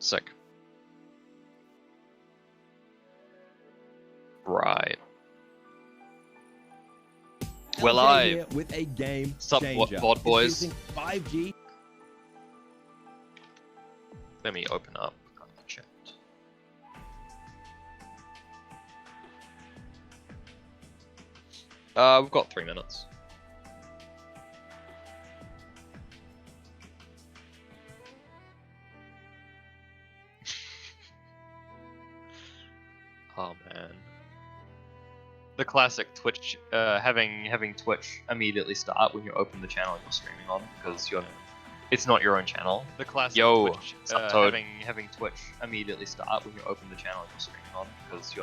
Sick. Right. We're live with a game Sup, changer. VOD boys? Introducing 5G. Let me open up the chat. We've got 3 minutes. Oh man. The classic Twitch, having Twitch immediately start when you open the channel you're streaming on, because it's not your own channel. The classic Twitch, having Twitch immediately start when you open the channel you're streaming on, because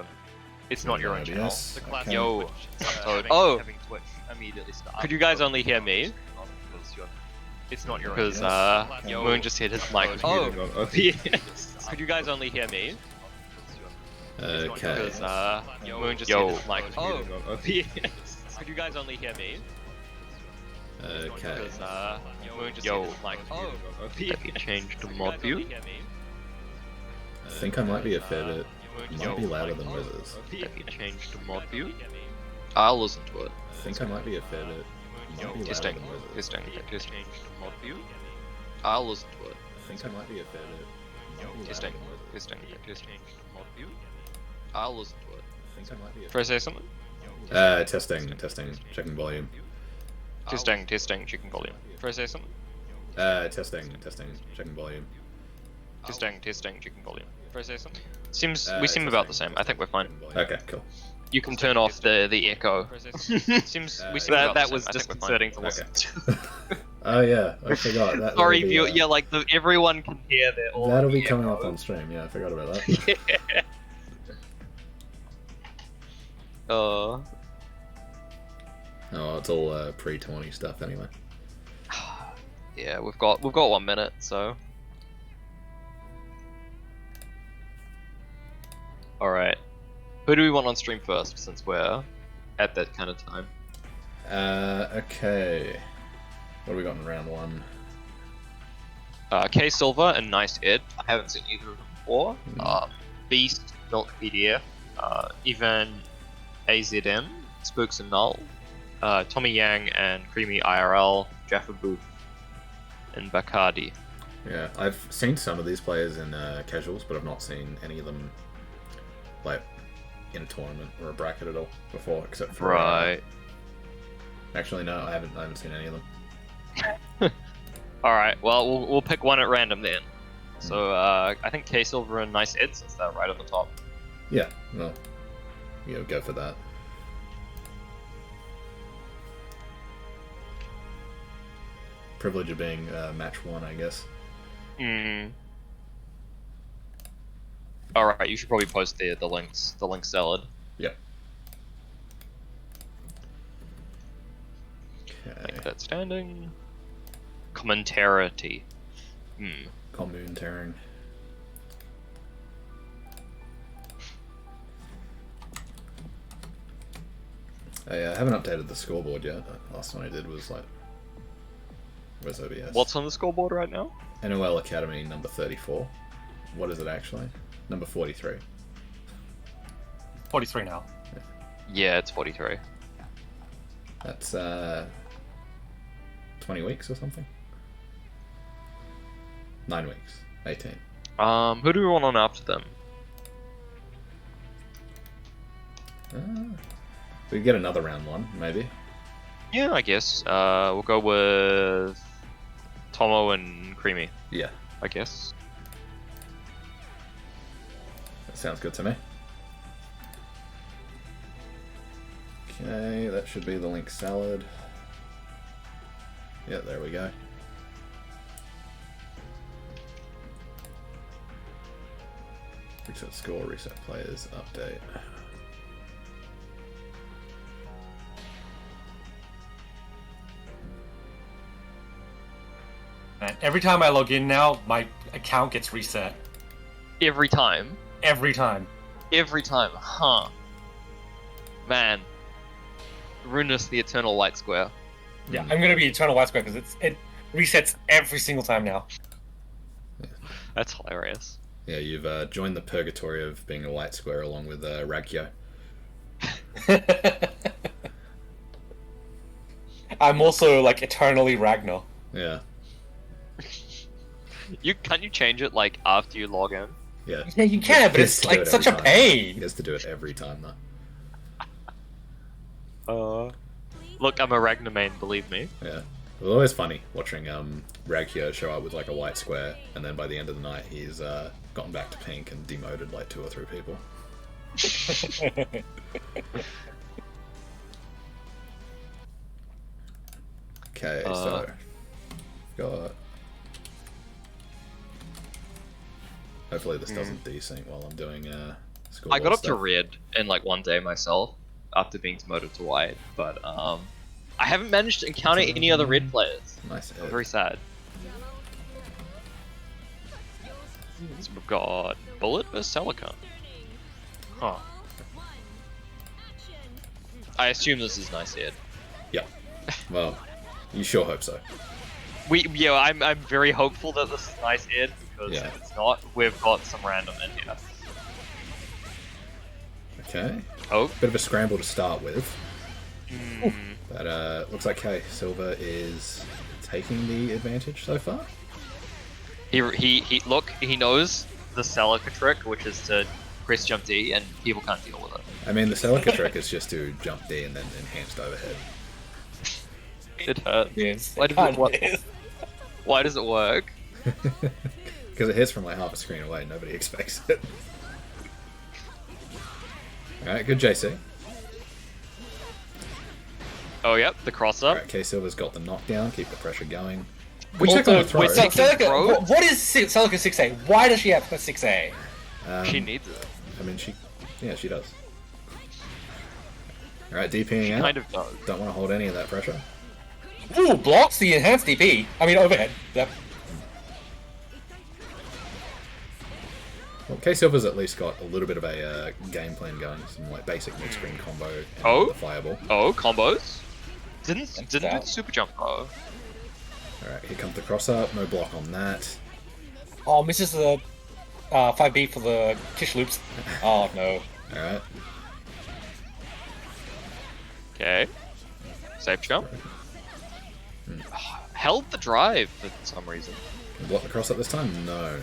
it's not your own channel. The classic having Twitch immediately start. Could you guys only hear me? It's not your own channel. Because Moon just hit his mic. Could you guys only hear me? Okay. Because Moon just hit his mic. Could you guys only hear me? Okay. Because Moon just hit his mic. Have you changed the mod view? I think I might be a fair bit. Might be louder than Wizards. Have you changed the mod view? I'll listen to it. I think I might be a fair bit. Might be louder Testing. than Wizards. Testing. Just change the mod view. I'll listen to it. I think I might be a fair bit. Might be Testing. louder than Wizards. Testing. Just change the mod view. I'll listen to it. I think I might be a Should I say something? Testing. Checking volume. Testing. Checking volume. Should I say something? Testing. Checking volume. Testing. Checking volume. Should I say something? We seem about the same. I think we're fine. Okay, cool. You can turn off the echo. That was disconcerting to listen to. Oh yeah, I forgot. Sorry, that'll be, yeah, like everyone can hear that. All that'll be the coming echo. up on stream. Yeah, I forgot about that. Yeah. Oh, it's all pre-tawny stuff anyway. Yeah, we've got 1 minute, so. All right. Who do we want on stream first, since we're at that kind of time? Okay. What do we got in round 1? K Silver and Nice Ed. I haven't seen either of them before. Beast, Milk PDF, Evan AZM, Spooks Null, Tommy Yang and Creamy IRL, Jaffa Booth, and Bacardi. Yeah, I've seen some of these players in casuals, but I've not seen any of them like in a tournament or a bracket at all before, except for Right. Actually, no, I haven't seen any of them. All right. Well, we'll pick one at random then. So I think K Silver and Nice Ed, since they're right at the top. Yeah, well, go for that. Privilege of being match 1, I guess. All right. You should probably post the links. The link salad. Yep. Make that standing. Commentarity. Commune tearing. I haven't updated the scoreboard yet. Last one I did was like, where's OBS? What's on the scoreboard right now? NOL Academy number 34. What is it actually? Number 43. 43 now. Yeah, it's 43. That's 20 weeks or something? 9 weeks. 18. Who do we want on after them? We get another round 1, maybe. Yeah, I guess. We'll go with Tommo and Creamy, Yeah, I guess. that sounds good to me. Okay, that should be the link salad. Yeah, there we go. Reset score, reset players, update. And every time I log in now, my account gets reset. Every time. Every time. Every time, huh? Man. Ruin us the eternal light square. Yeah, I'm gonna be Eternal White Square because it resets every single time now. That's hilarious. Yeah, you've joined the purgatory of being a white square along with Ragyo. I'm also like eternally Ragnar. Yeah. Can't you change it like after you log in? Yeah. Yeah, you can, but it's like such a pain. He has to do it every time though. Look, I'm a Ragnar main, believe me. Yeah. It was always funny watching Ragyo show up with like a white square, and then by the end of the night he's gotten back to pink and demoted like 2 or 3 people. Okay, so got. Hopefully this doesn't desync while I'm doing school. I got up to stuff. red in like one day myself after being demoted to white, but I haven't managed to encounter any other red players. Nice. I'm very sad. So we've got Bullet vs Silicon. Huh. I assume this is nice Ed. Yeah. Well, you sure hope so. I'm very hopeful that this is nice Ed, because Yeah. if it's not, we've got some random in here. Okay. Oh. Bit of a scramble to start with. Mm. But looks like K Silver is taking the advantage so far. He knows the Celica trick, which is to press jump D, and people can't deal with it. I mean, the Celica trick is just to jump D and then enhanced overhead. It hurts. Yes. Why does it work? Because it hits from like half a screen away, nobody expects it. Alright, good JC. Oh, yep, the cross up. Alright, K Silver's got the knockdown, keep the pressure going. We check on the throw. Celica, what is Celica 6A? Why does she have a 6A? She needs it. I mean, she does. Alright, DPing out. Kind of does. Don't want to hold any of that pressure. Ooh, blocks the enhanced DP. I mean, overhead. Yep. Well, K Silver's at least got a little bit of a game plan going. Some like basic mid-screen combo and Oh? the fireball. Oh, combos? Didn't do that. the super jump though. Alright, here comes the cross up, no block on that. Oh, misses the 5B for the Kish loops. Oh, no. Alright. Okay. Safe jump. Held the drive for some reason. Can block the cross up this time? No.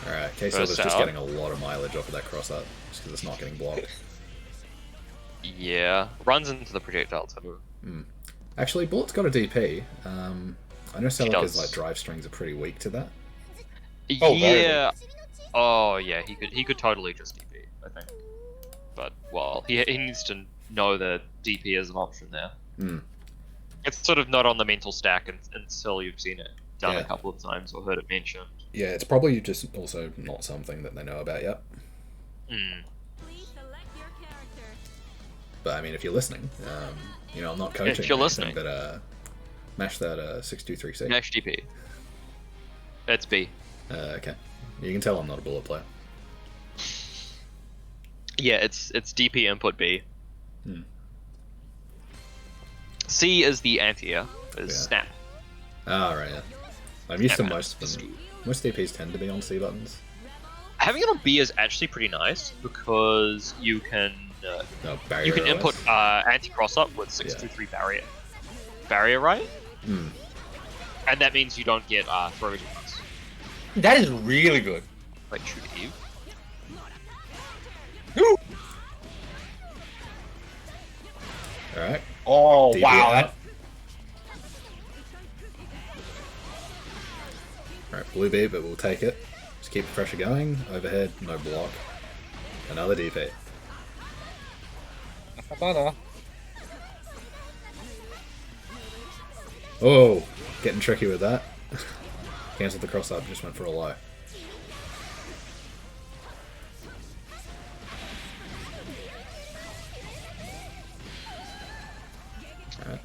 Alright, K Silver's just getting a lot of mileage off of that cross up, just because it's not getting blocked. Yeah. Runs into the projectile too. Actually, Bullet's got a DP. I know does. Celica's like drive strings are pretty weak to that. Oh, yeah. Oh yeah, he could totally just DP, I think. But well, he needs to know that DP is an option there. It's sort of not on the mental stack until you've seen it done a couple of times or heard it mentioned. Yeah, it's probably just also not something that they know about yet. But I mean, if you're listening, you know, I'm not coaching. If you're listening, but mash that 623C. Mash DP. It's B. Okay, you can tell I'm not a Bullet player. Yeah, it's DP input B. C is the anti-air, is snap. Oh, right, yeah. I'm used to Snap most is of them. Most DPs tend to be on C buttons. Having it on B is actually pretty nice because you can input anti-cross up with 623 barrier right, and that means you don't get throw defense. That is really good. Like shoot Eve. Alright. Oh, DP wow. out. Alright, blue B, but we'll take it. Just keep the pressure going. Overhead, no block. Another DP. Oh, getting tricky with that. Cancelled the cross up, just went for a low.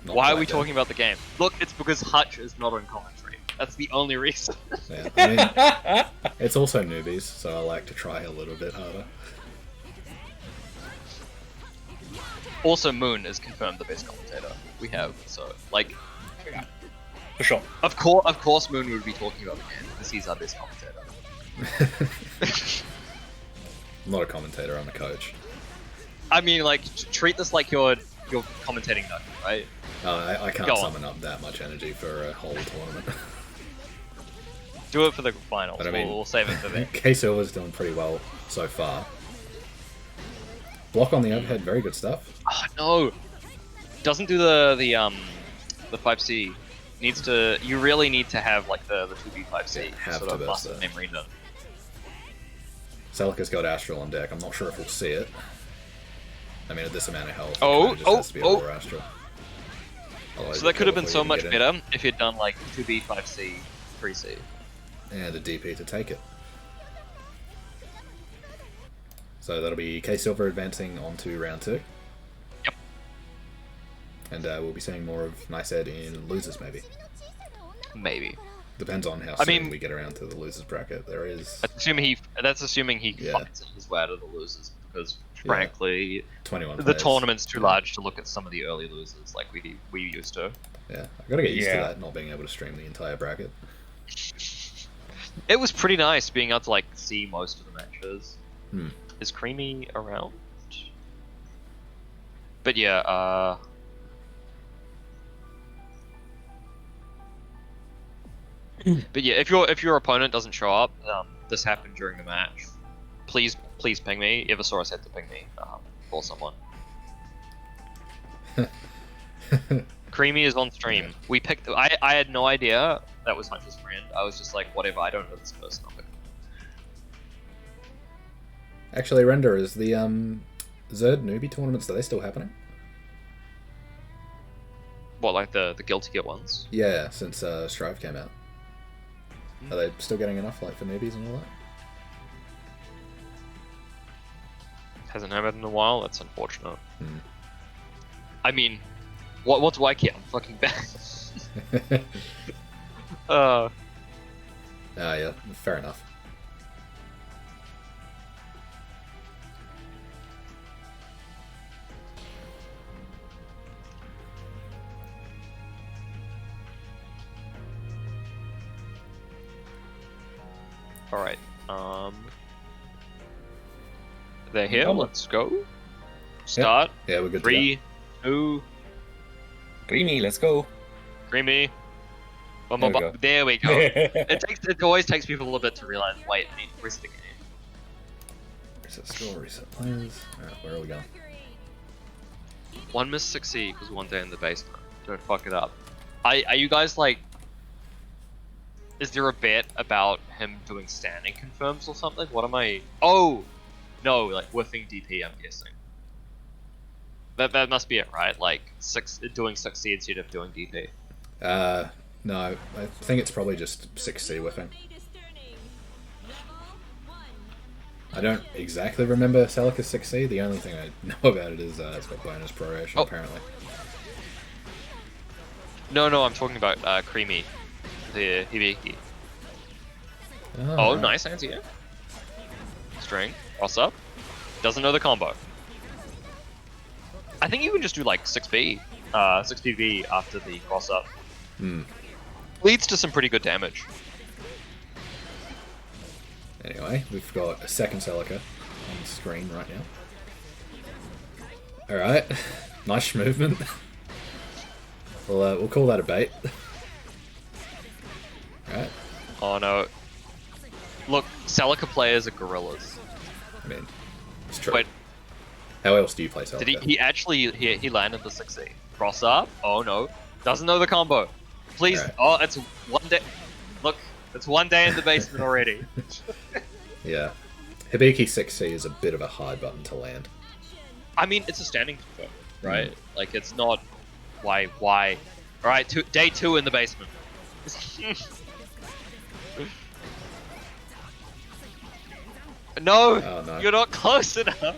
Why are we talking about the game? Look, it's because Hutch is not on commentary. That's the only reason. Yeah, I mean, it's also newbies, so I like to try a little bit harder. Also, Moon is confirmed the best commentator we have, so, like... For sure. Of course Moon would be talking about the game, because he's our best commentator. I'm not a commentator, I'm a coach. I mean, like, treat this like you're commentating nothing, right? I can't summon up that much energy for a whole tournament. Do it for the finals. But I mean, we'll save it for then. K-Silver's doing pretty well so far. Block on the overhead, very good stuff. Oh no! Doesn't do the 5C. Needs to. You really need to have like the 2B 5C. Have sort to of burst muscle that. memory done. Celica's got Astral on deck. I'm not sure if we'll see it. I mean, at this amount of health, Oh, it just has to be over Astral. Otherwise, So that could have been so much get in. better if you'd done like 2B 5C 3C. And the DP to take it. So that'll be K-Silver advancing on to round 2. Yep. And we'll be seeing more of Nice Ed in losers, maybe. Maybe. Depends on how I soon mean, we get around to the losers bracket. There is That's assuming he Yeah. fights his way out of the losers, because frankly, 21 the players. tournament's too large to look at some of the early losers like we used to. Yeah, I've got to get used to Yeah. that, not being able to stream the entire bracket. It was pretty nice being able to like see most of the matches. Hmm. Is Creamy around? But yeah, but yeah, if your opponent doesn't show up, this happened during the match. Please ping me. Eversaurus had to ping me or someone. Creamy is on stream. We picked. I had no idea that was Hunter's friend. I was just like, whatever. I don't know this person. I'll pick them. Actually, Render, is the Zerd newbie tournaments, are they still happening? What, like the Guilty Gear ones? Yeah, since Strive came out. Are they still getting enough, like, for newbies and all that? Hasn't happened in a while. That's unfortunate. Hmm. I mean, what do I care? I'm fucking bad. Yeah, fair enough. Alright, they're here, Come on. let's go. Start. Yeah, we're good 3, 2, Creamy, let's go. Creamy. There we go. There we go. It always takes people a little bit to realize, wait, I need to rest the game. Reset score, reset players. Alright, where are we going? One miss succeed because one day in the basement. Don't fuck it up. Are you guys like... Is there a bet about him doing standing confirms or something? What am I... Oh! No, like whiffing DP, I'm guessing. That must be it, right? Like, doing succeed instead of doing DP. No, I think it's probably just 6C whiffing. I don't exactly remember Celica's 6C. The only thing I know about it is it's got bonus proration, apparently. No, I'm talking about Creamy. The Hibiki. Oh, right. Nice anti-air. String. Cross up. Doesn't know the combo. I think you can just do like 6B. 6PV after the cross up. Hmm. Leads to some pretty good damage. Anyway, we've got a second Celica on the screen right now. Alright, nice movement. We'll call that a bait. Alright, Oh no. Look, Celica players are gorillas. I mean, it's true. Wait, How else do you play Celica? did he actually, he landed the 6C. Cross up. Oh no. Doesn't know the combo. Please. Alright. Oh, it's one day. Look, it's one day in the basement already. Yeah. Hibiki 6C is a bit of a hard button to land. I mean, it's a standing confirm, right? Like, it's not... Why? Alright, day 2 in the basement. No! Oh, no. You're not close enough!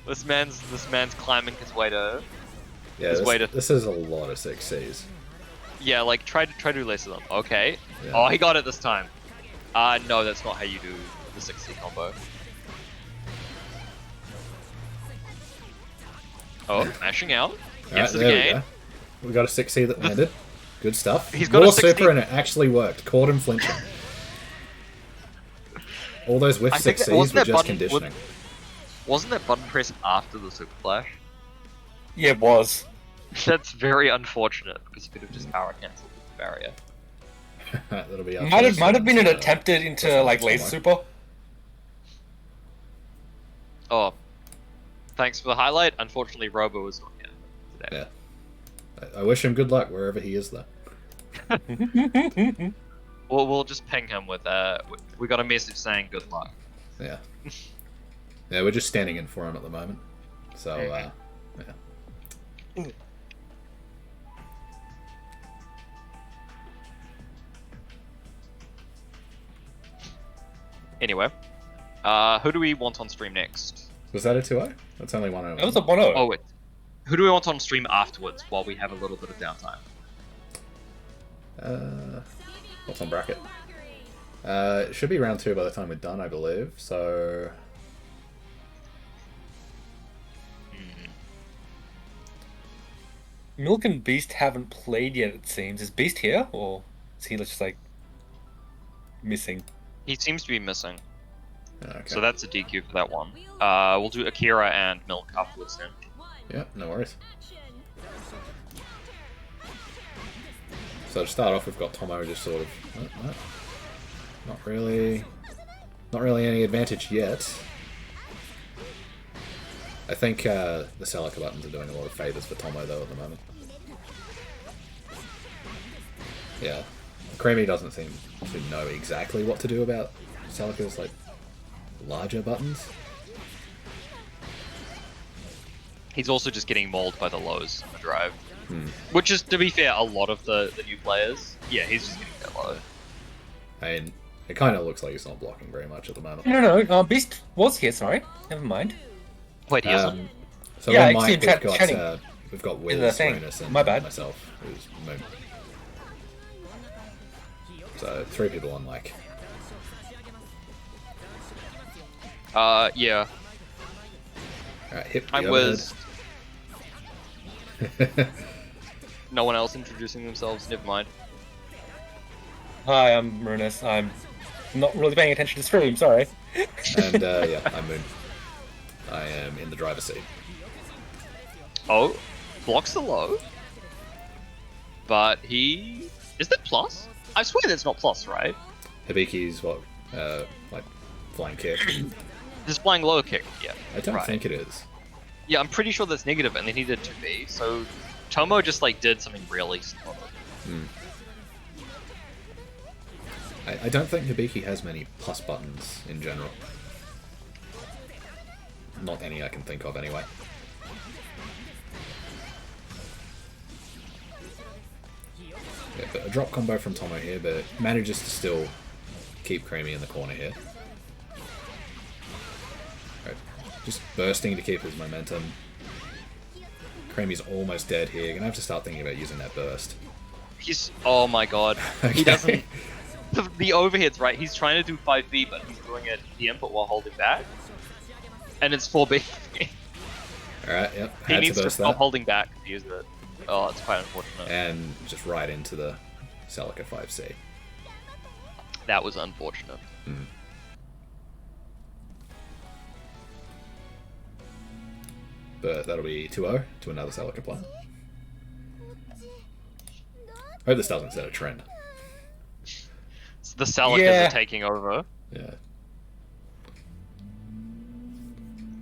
This man's climbing his way to... Yeah, His way to... this is a lot of 6Cs. Yeah, like, try to do less of them. Okay. Yeah. Oh, he got it this time. No, that's not how you do the 6C combo. Oh, mashing out. Gets it there again. we got a 6C that landed. Good stuff. He's got a More 60 super and it actually worked. Caught him flinching. All those whiff I think 6Cs wasn't were that just button- conditioning. Wasn't that button press after the super flash? Yeah, it was. That's very unfortunate because you could have just power cancelled the barrier. That'll be our Might first have been an round, attempted into first like round laser Tommo. super. Oh, thanks for the highlight. Unfortunately, Robo was not here today. Yeah. I wish him good luck wherever he is, though. We'll just ping him with we got a message saying good luck. Yeah. Yeah, we're just standing in for him at the moment. So, yeah. Anyway, who do we want on stream next? Was that a 2-0? That's only 1-0. That was a 1-0. Oh, wait. Who do we want on stream afterwards while we have a little bit of downtime? What's on bracket? It should be round 2 by the time we're done, I believe. So, Milk and Beast haven't played yet, it seems. Is Beast here, or is he just like missing? He seems to be missing, okay. so that's a DQ for that one. We'll do Akera and Milk afterwards then. Yeah, no worries. So to start off, we've got Tommo just sort of not really any advantage yet. I think the Celica buttons are doing a lot of favors for Tommo though at the moment. Yeah, Creamy doesn't seem to know exactly what to do about Celica's like larger buttons. He's also just getting mauled by the lows on the drive. Which is, to be fair, a lot of the new players. Yeah, he's just getting that low. I mean, it kind of looks like he's not blocking very much at the moment. No, Beast was here, sorry. Never mind. Wait, he isn't? So Yeah, on I see mic, him we've got in Wiz, the thing. Renus, and My bad. myself, who's Moon. So 3 people on mic. Yeah. Alright, hit the I overhead. was... No one else introducing themselves, never mind. Hi, I'm Runus. I'm not really paying attention to stream, sorry. And yeah, I'm Moon. I am in the driver's seat. Oh, blocks the low. But he... Is that plus? I swear that's not plus, right? Hibiki's what? Like flying kick. Just flying low kick, yeah. I don't right. think it is. Yeah, I'm pretty sure that's negative, and then he did 2B, so Tommo just like did something really smart. I don't think Hibiki has many plus buttons in general. Not any I can think of anyway. Yeah, but a drop combo from Tommo here, but manages to still keep Creamy in the corner here. Right. Just bursting to keep his momentum. Creamy's almost dead here. Gonna have to start thinking about using that burst. He's... Oh my god. Okay. He doesn't... The overhead's right. He's trying to do 5B, but he's doing it the input while holding back. And it's 4B. Alright, yep. He Had needs to to burst stop that. holding back to use it. Oh, it's quite unfortunate. And just right into the Celica 5C. That was unfortunate. But that'll be 2-0 to another Celica player. Hope this doesn't set a trend. So the Celicas are taking over. Yeah.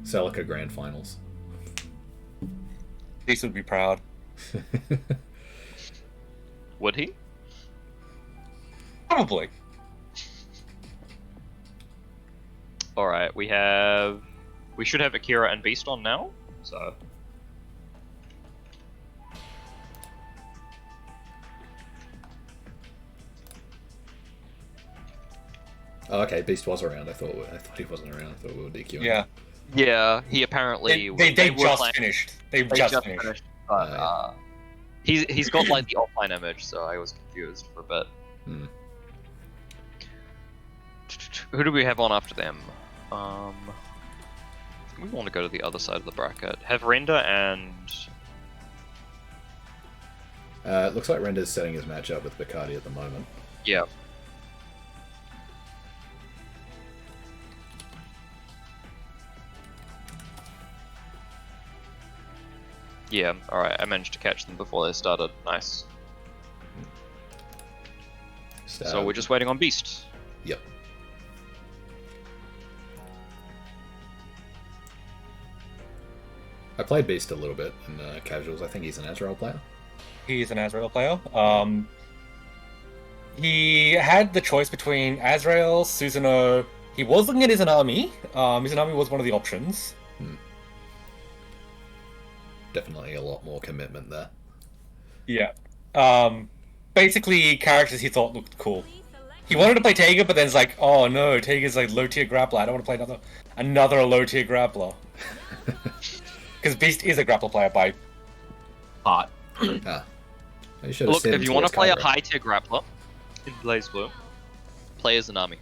Celica Grand Finals. Beast would be proud. Would he? Probably. Alright, we should have Akera and Beast on now, so... Oh, okay, Beast was around. I thought he wasn't around. I thought we were DQing. Yeah. Yeah, he apparently... They were just playing- finished. They've They just finished. but he's got like the offline image, so I was confused for a bit. Who do we have on after them? We want to go to the other side of the bracket. Have Render and... It looks like Render's setting his match up with Bacardi at the moment. Yeah. Yeah, alright, I managed to catch them before they started. Nice. So we're just waiting on Beast. Yep. I played Beast a little bit in casuals. I think he's an Azrael player. He's an Azrael player. He had the choice between Azrael, Susanoo. He was looking at Izanami. Izanami was one of the options. Definitely a lot more commitment there. Yeah. Basically, characters he thought looked cool. He wanted to play Taiga, but then it's like, oh no, Taiga's like low tier grappler. I don't want to play another low tier grappler. Because Beast is a grappler player by heart. Look, if you want to play a high tier grappler in Blaze Blue, play Izanami.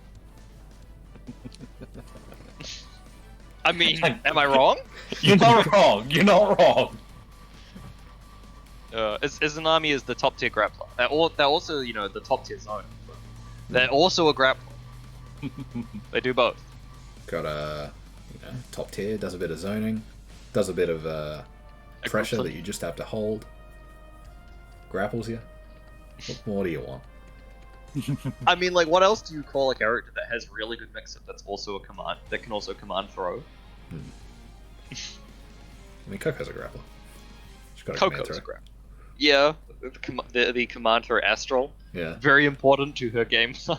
I mean, am I wrong? You're not wrong. You're not wrong. Izanami is the top tier grappler. They're also, you know, the top tier zone. They're also a grappler. They do both. Got a top tier, does a bit of zoning, does a bit of pressure that you just have to hold. Grapples you. What more do you want? I mean, like, what else do you call a character that has really good mix-up that's also a command, that can also command throw? I mean, Coco's a grappler. Coco's a grappler. Yeah, the command throw Astral. Yeah. Very important to her game plan.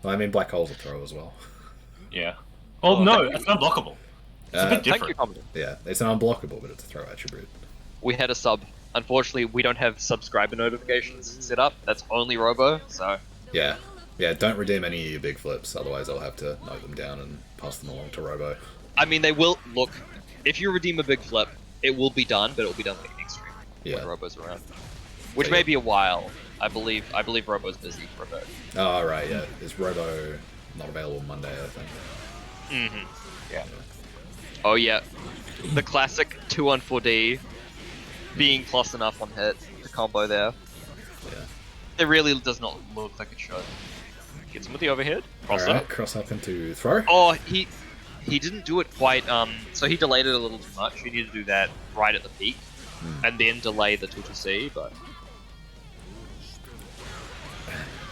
Well, I mean, Black Hole's a throw as well. Yeah. Oh, no, it's unblockable. It's a bit different. Thank you, yeah, it's an unblockable, but it's a throw attribute. We had a sub. Unfortunately, we don't have subscriber notifications set up. That's only Robo, so... Yeah. Yeah, don't redeem any of your big flips, otherwise I'll have to note them down and pass them along to Robo. I mean, they will... Look, if you redeem a big flip, it will be done, but it will be done like an extreme when Robo's around. Which may be a while. I believe Robo's busy for a bit. Oh, right, yeah. Is Robo not available Monday, I think? Yeah. Oh, yeah. The classic 2 on 4D being close enough on hit, the combo there. Yeah. It really does not look like it should. Gets him with the overhead. Cross Alright, up. cross up into throw. Oh, he didn't do it quite, so he delayed it a little too much. He needed to do that right at the peak, and then delay the 2-2-C, but...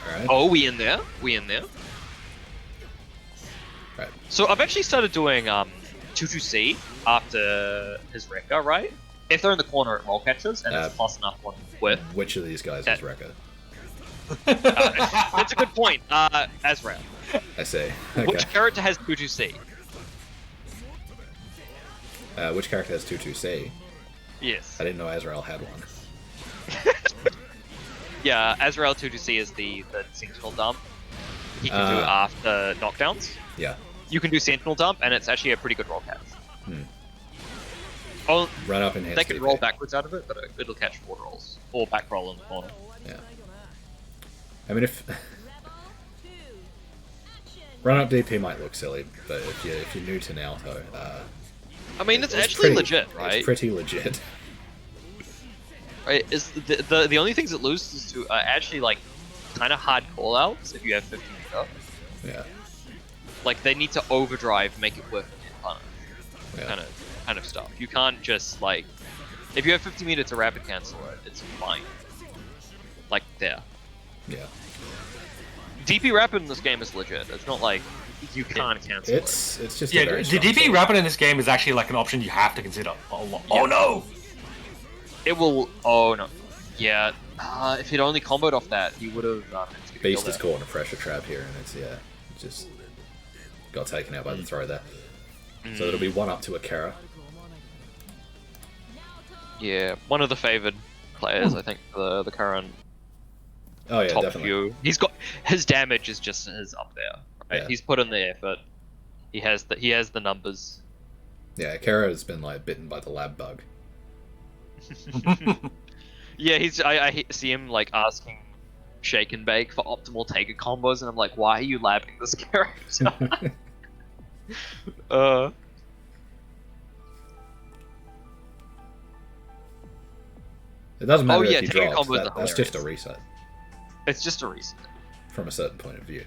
Alright. Oh, we in there? We in there? Right. So I've actually started doing 2-2-C after his Rekka, right? If they're in the corner, it roll catches, and it's plus enough one with. Which of these guys is Rekka? That's a good point. Azrael. I see. Okay. Which character has 2-2-C? Which character has 2-2-C? Yes. I didn't know Azrael had one. Yeah, Azrael 2-2-C is the Sentinel dump. He can do after knockdowns. Yeah. You can do Sentinel dump, and it's actually a pretty good roll catch. Oh, run up and they can roll backwards out of it, but it'll catch forward rolls. Or back roll in the corner. Yeah. I mean, if... run up DP might look silly, but if you're new to Naoto, I mean, it's actually legit, right? It's pretty legit. Right, is the only things it loses to are actually, like, kind of hard callouts if you have 50 meter. Yeah. Like, they need to overdrive, make it work in punish. Yeah. Kind of stuff. You can't just, like... If you have 50 meter to rapid cancel it, it's fine. Like, there. Yeah. DP rapid in this game is legit. It's not like you can't cancel it. It's just the DP rapid in this game is actually like an option you have to consider a lot. Yeah. Oh no! It will... Oh no. Yeah. If he'd only comboed off that, he would have... Beast is caught in a pressure trap here, and it's, just got taken out by the throw there. So it'll be 1-up to Akera. Yeah, one of the favoured players, I think, for the current top definitely. View. He's got... His damage is just up there. Right? Yeah. He's put in the effort. He has the numbers. Yeah, Akera has been, like, bitten by the lab bug. Yeah, I see him, like, asking Shake and Bake for optimal Taker combos, and I'm like, why are you labbing this character? It doesn't matter if he Taker drops, combos that's just a reset. It's just a reset. From a certain point of view.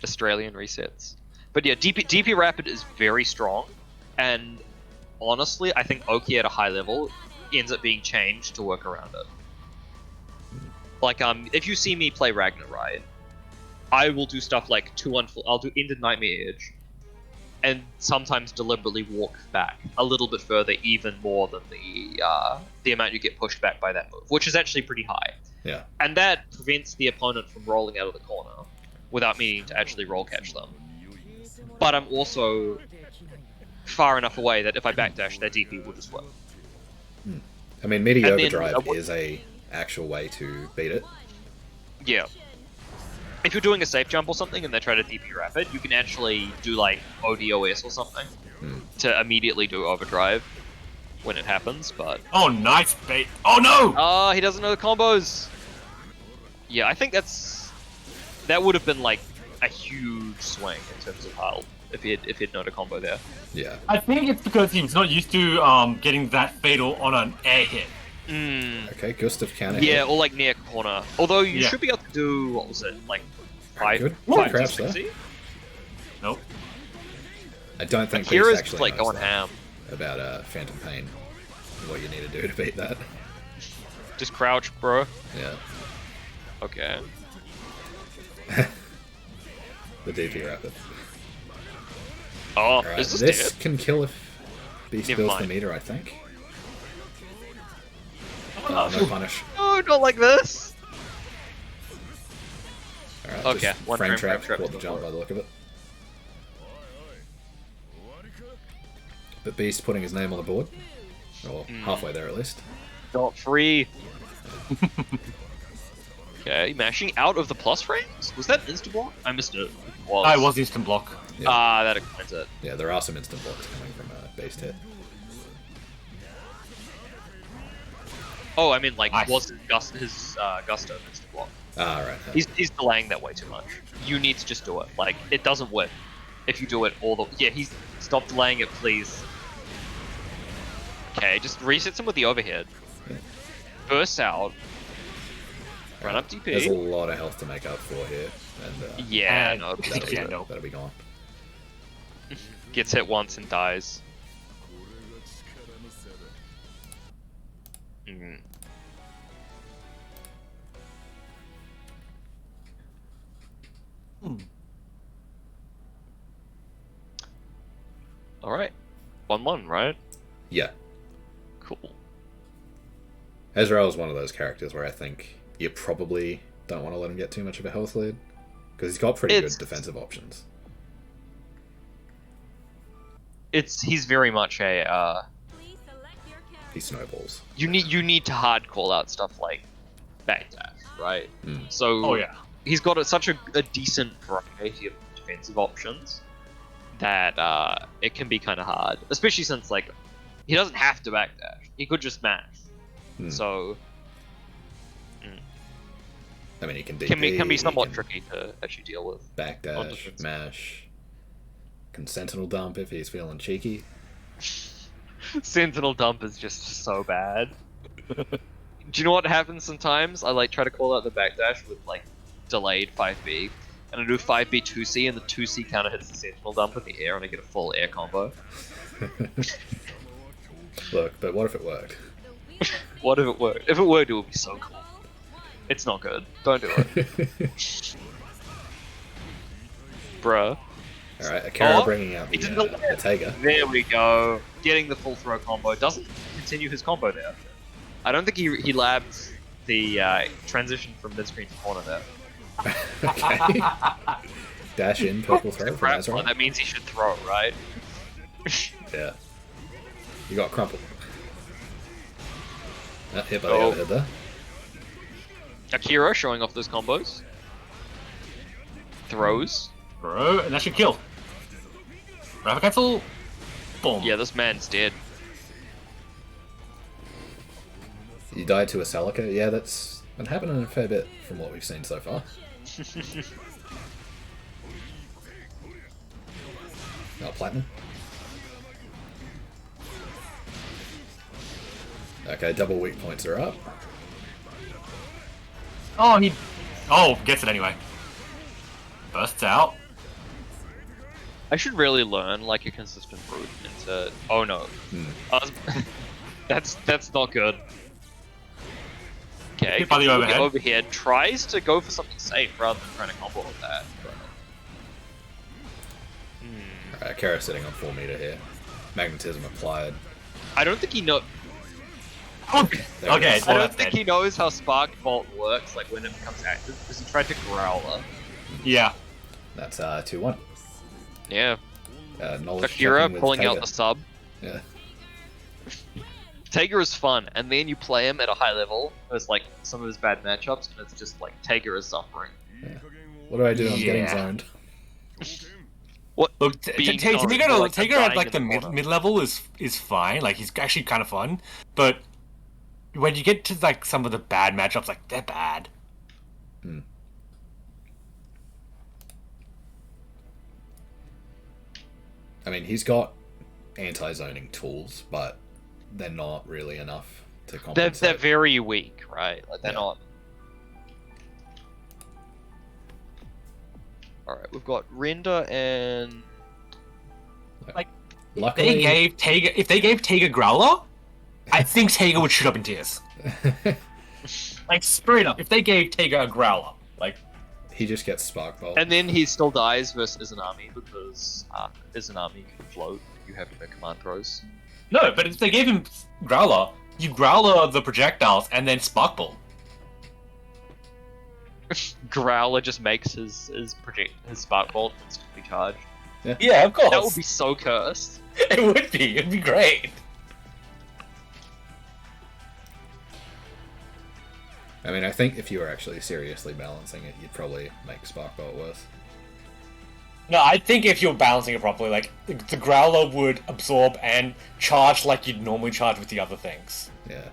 Australian resets. But yeah, DP Rapid is very strong, and honestly, I think Oki at a high level ends up being changed to work around it. Like, if you see me play Ragnar, right, I will do stuff like I'll do into Nightmare Edge, and sometimes deliberately walk back a little bit further, even more than the amount you get pushed back by that move, which is actually pretty high. Yeah. And that prevents the opponent from rolling out of the corner without meaning to actually roll catch them. But I'm also far enough away that if I backdash, their DP will just work. I mean, meaty And then, overdrive is a actual way to beat it. Yeah. If you're doing a safe jump or something and they try to DP rapid, you can actually do like ODOS or something to immediately do overdrive when it happens, but... Oh, nice bait. Oh, no! Oh, he doesn't know the combos! Yeah, I think that would have been like a huge swing in terms of health if he'd known a combo there. Yeah. I think it's because he was not used to getting that fatal on an air hit. Okay, Gustav counter. Yeah, or like near corner. Although you should be able to do, what was it, like 5 Good. to Crouch 60? Nope. I don't think Akira's Beast actually like knows going that ham. about Phantom Pain. What you need to do to beat that. Just crouch, bro. Yeah. Okay. The DP rapid. Oh, Alright, is this this dead? can kill if Beast Never builds the mind. meter, I think. Oh, no punish. Oh, not like this! Alright, Okay, just one frame frame trap, trap caught the to jump the by the look of it. But Beast putting his name on the board. Or halfway there at least. Not free. Okay, mashing out of the plus frames? Was that insta block? I missed it. I was instant block. Yeah. That explains it. Yeah, there are some instant blocks coming from a Beast hit. Oh, I mean, like, Nice. wasn't his Gusto insta block? Ah, right. He's delaying that way too much. You need to just do it. Like, it doesn't work if you do it all the... Yeah, he's... Stop delaying it, please. Okay, just resets him with the overhead. Burst out. Run up DP. There's a lot of health to make up for here. And Yeah, no, that'll be gone. Gets hit once and dies. Alright. 1-1, right? Yeah. Cool. Ezreal is one of those characters where I think you probably don't want to let him get too much of a health lead. Because he's got pretty good defensive options. He's very much a He snowballs. you need to hard call out stuff like backdash, right? So he's got such a decent variety of defensive options that it can be kind of hard, especially since like he doesn't have to backdash; he could just mash. So I mean, he can DP, can be somewhat tricky to actually deal with. Backdash, mash, can sentinel dump if he's feeling cheeky. Sentinel dump is just so bad. Do you know what happens sometimes? I like try to call out the backdash with like delayed 5B, and I do 5B 2C, and the 2C counter hits the sentinel dump in the air, and I get a full air combo. Look, but what if it worked? What if it worked? If it worked, it would be so cool. It's not good. Don't do it. Bruh. Alright, Akera Oh, bringing out he the didn't Taiga. There we go. Getting the full throw combo. Doesn't continue his combo there. I don't think he labbed the transition from mid-screen to corner there. Okay. Dash in, purple throw from Crap, Ezreal. that means he should throw, right? Yeah. You got crumpled. Hit by the Oh. overhead there. Akira showing off those combos. Throws. Bro, and that should kill. Rapid cancel. Boom. Yeah, this man's dead. You died to a Celica. Yeah, that's been happening a fair bit from what we've seen so far. Oh, platinum. Okay, double weak points are up. Oh, he... Oh, gets it anyway. Bursts out. I should really learn like a consistent route into. Oh no, that's not good. Okay, Hit by the overhead. Overhead tries to go for something safe rather than trying to combo with that. Alright, Akera sitting on 4 meter here. Magnetism applied. I don't think he knows. Okay, I don't think he knows how Spark Bolt works, like when it becomes active, because he tried to Growler. Yeah. That's 2-1. Yeah. Akera pulling out the sub. Yeah. Tager is fun, and then you play him at a high level as like some of his bad matchups, and it's just like Tager is suffering. Yeah. What do I do? I'm getting zoned. What? Look, Being Tager at like the corner. mid level is fine. Like he's actually kind of fun, but when you get to like some of the bad matchups, like they're bad. I mean, he's got anti-zoning tools, but they're not really enough to compensate. They're very weak, right? Like they're not. All right, we've got Render and Like Luckily, if they gave Tager Growler, I think Tager would shoot up in tears. Like straight up, if they gave Tager a Growler, like he just gets Spark Bolt. and then he still dies versus Izanami because Izanami can float. You have no command throws. no, but if they gave him Growler, you Growler the projectiles and then Spark Bolt. Growler just makes his Spark Bolt instantly charged. Yeah, of course. That would be so cursed. It would be. It'd be great. I mean, I think if you were actually seriously balancing it, you'd probably make Spark Bolt worse. No, I think if you're balancing it properly, like the Growler would absorb and charge like you'd normally charge with the other things. Yeah.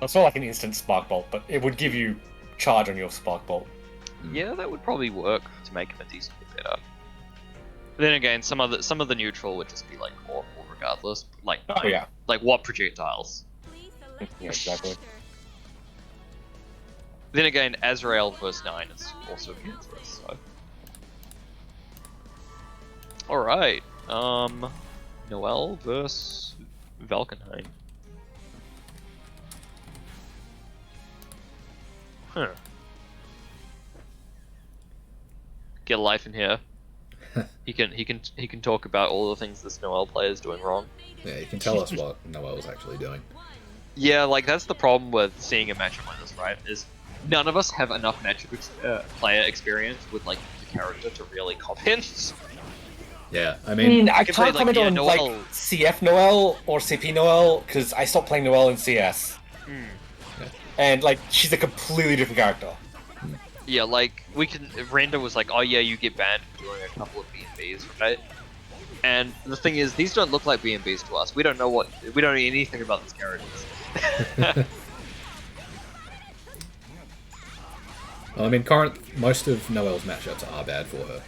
It's not like an instant Spark Bolt, but it would give you charge on your Spark Bolt. Yeah, that would probably work to make him a decent bit better. But then again, some of the neutral would just be like awful regardless. Like Oh yeah. like what projectiles? Yeah, exactly. Then again, Azrael versus 9 is also good for us. So. All right, Noel versus Valkenheim. Huh. Get a life in here. He can talk about all the things this Noel player is doing wrong. Yeah, you can tell us what Noel's actually doing. Yeah, like that's the problem with seeing a matchup like this, right? Is none of us have enough matchup player experience with like the character to really comment. Yeah, I I mean, mean, I can can't say, like, comment yeah, on Noel- like CF Noel or CP Noel because I stopped playing Noel in CS, and like she's a completely different character. Yeah, like we can. Render was like, oh yeah, you get banned for doing a couple of BNBs, right? And the thing is, these don't look like BNBs to us. We don't know anything about these characters. well, I mean, most of Noel's matchups are bad for her.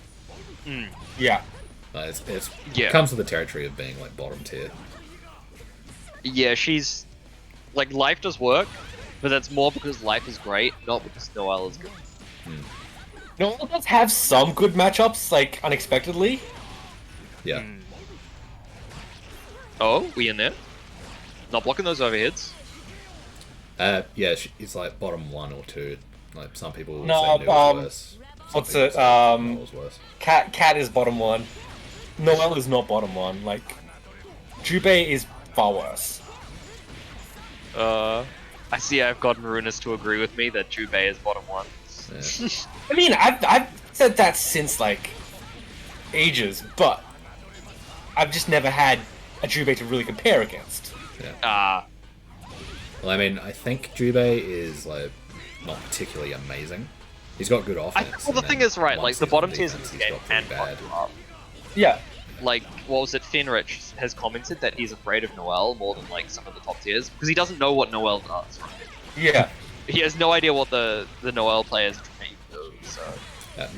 Yeah. It Yeah. comes with the territory of being like bottom tier. Yeah, she's like life does work, but that's more because life is great, not because Noel is good. Noel does have some good matchups, like unexpectedly. Yeah. Oh, we in there? Not blocking those overheads. Yeah, it's like bottom 1 or 2. Like some people would No, say Noel's worse. Some what's people it, say Noel's worse. Cat is bottom 1. Noel is not bottom 1. Like, Jubei is far worse. I see I've gotten Ruinous to agree with me that Jubei is bottom 1. Yeah. I mean, I've said that since like ages, but I've just never had a Jubei to really compare against. Well, I mean, I think Jubei is like not particularly amazing. He's got good offense. Well, the thing is, right, like once the he's bottom on tiers in defense, this he's game got can pretty fuck bad. you up. Yeah. Like, what was it? Finrich has commented that he's afraid of Noel more than like some of the top tiers because he doesn't know what Noel does. Right? Yeah. He has no idea what the Noel players trying to do. So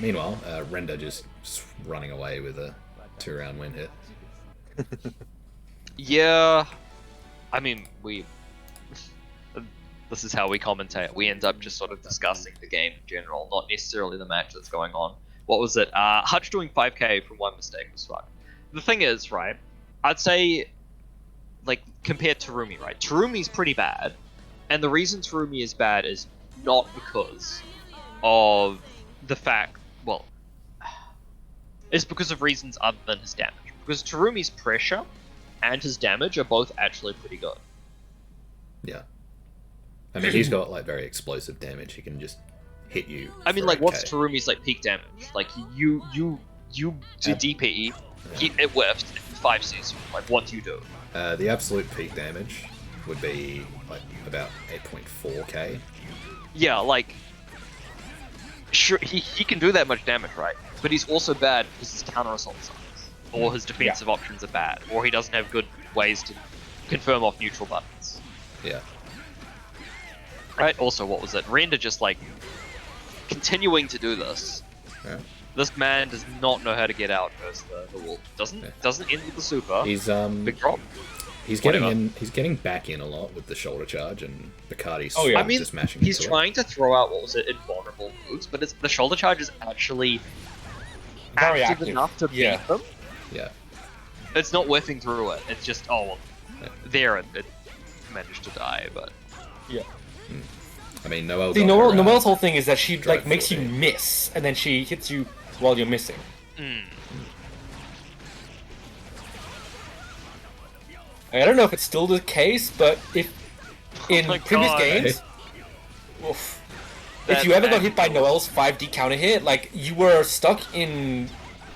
Meanwhile, Render just running away with a 2-round win here. yeah, I mean this is how we commentate. We end up just sort of discussing the game in general, not necessarily the match that's going on. what was it? Hutch doing 5k from one mistake was fucked. The thing is, right? I'd say, like, compared to Terumi, right? Terumi's pretty bad, and the reason Terumi is bad is not because of the fact, well, it's because of reasons other than his damage. Because Terumi's pressure and his damage are both actually pretty good. Yeah. I mean, he's got, like, very explosive damage. He can just hit you. I mean, like, what's Terumi's, like, peak damage? Like, you do DP, it whiffs, 5 Cs, like, what do you do? The absolute peak damage would be, like, about 8.4k. Yeah, like, sure, he can do that much damage, right? But he's also bad because his counter assault sucks. Or his defensive options are bad. Or he doesn't have good ways to confirm off neutral buttons. Yeah. Right? Also, what was it? Render just, like, continuing to do this. Yeah. This man does not know how to get out versus the wolf. Doesn't end with the super. He's big drop. He's getting in. He's getting back in a lot with the shoulder charge and Bacardi. I mean, just mashing he's into trying to throw out, what was it, invulnerable moves, but the shoulder charge is actually Very active active. enough to beat them. Yeah. It's not whiffing through it. It's just, there it managed to die, but Yeah. I mean, Noel. See, Noel's whole thing is that she Drive like makes you 14. miss, and then she hits you while you're missing. I don't know if it's still the case, but if in my previous God. games, oof, if That's you ever got hit by actual. Noel's 5D counter hit, like you were stuck in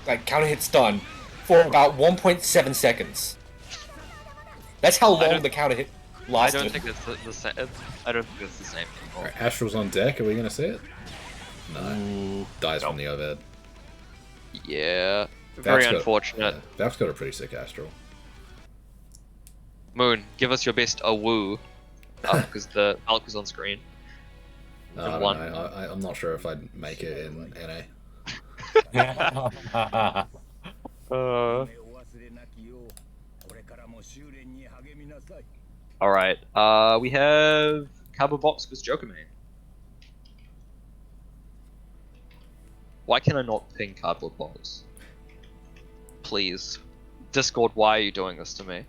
like counter hit stun for about 1.7 seconds. That's how long don't- the counter hit I lasted. don't think it's the same. I don't think it's the same anymore. Right, Astral's on deck. Are we gonna see it? No. Dies from the overhead. Yeah, very Valk's unfortunate. Valk's got a pretty sick Astral. Moon, give us your best woo. Because the Alk was on screen. I don't one. know. I'm not sure if I'd make it in NA. Alright, we have CardboardBox vs JokerMain. Why can I not ping CardboardBox? Please. Discord, why are you doing this to me?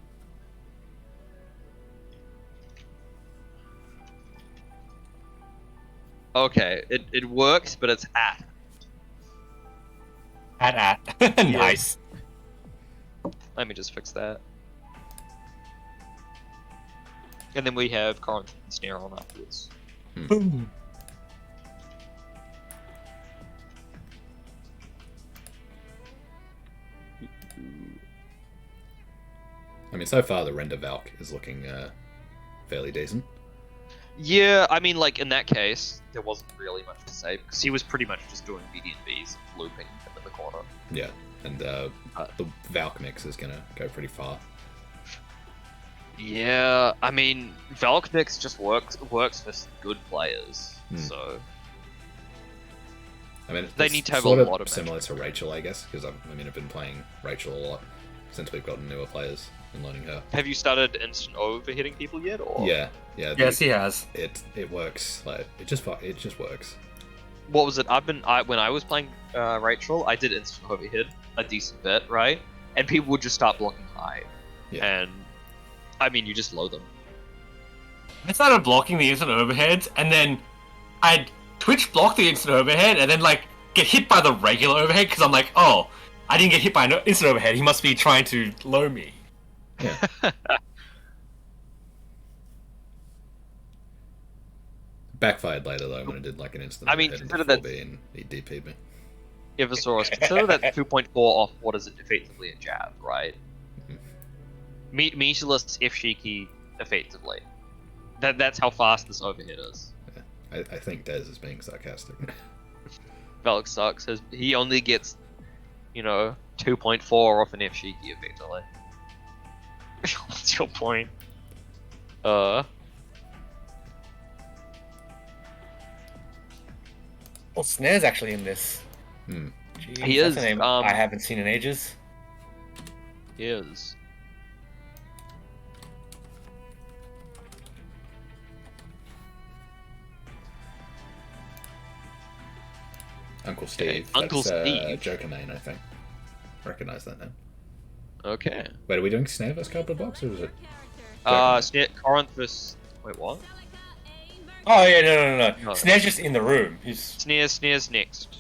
Okay, it works, but it's at. Nice. Let me just fix that. And then we have Corrinth and Snare on afterwards. Boom. I mean, so far the render Valk is looking fairly decent. Yeah, I mean, like, in that case, there wasn't really much to say, because he was pretty much just doing BD&Bs, looping him in the corner. Yeah, and the Valk mix is gonna go pretty far. Yeah, I mean, Valk mix just works for good players, so... I mean, They it's need to have sort a of lot of similar to Rachel, I guess, because I've been playing Rachel a lot since we've gotten newer players and learning her. Have you started instant overhitting people yet, or...? Yeah. Yes, he has. It works. Like it just works. What was it? When I was playing Rachel, I did instant overhit a decent bit, right? And people would just start blocking high. Yeah. And, I mean, you just low them. I started blocking the instant overheads, and then I'd Twitch block the instant overhead, and then like get hit by the regular overhead because I'm like, oh, I didn't get hit by an instant overhead. He must be trying to low me. Yeah. Backfired later though when I did like an instant. I mean, overhead consider into that- 4B and he DP'd me. Ivasaurus, consider that 2.4 off what is it effectively a jab, right? Meatless F Shiki effectively. That's how fast this overhead is. Yeah. I think Dez is being sarcastic. Valk sucks. He only gets, 2.4 off an F Shiki effectively. What's your point? Well, Snare's actually in this. Jeez, He that's is, a name I haven't seen in ages. He is. Uncle Steve. Uncle That's, Steve. JokerMain, I think. Recognize that name. Okay. Wait, are we doing Snare vs CardboardBox or was it? Snare Corrinth vs. Wait, what? Oh yeah, no. No. Snare's just in the room. He's Snare's next.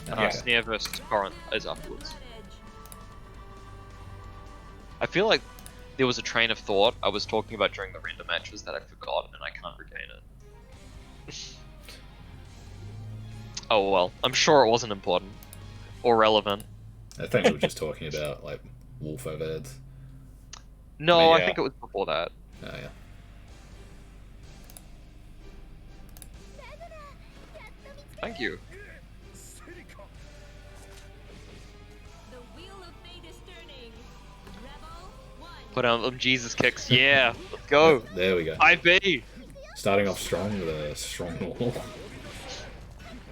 Okay. Snare vs Corrinth is afterwards. I feel like there was a train of thought I was talking about during the render matches that I forgot and I can't regain it. Oh well, I'm sure it wasn't important or relevant. I think we were just talking about like wolf overheads. No, Yeah. I think it was before that. Oh yeah. Thank you. Put on them Jesus kicks. Yeah, let's go. There we go. IB. Starting off strong with a strong wall.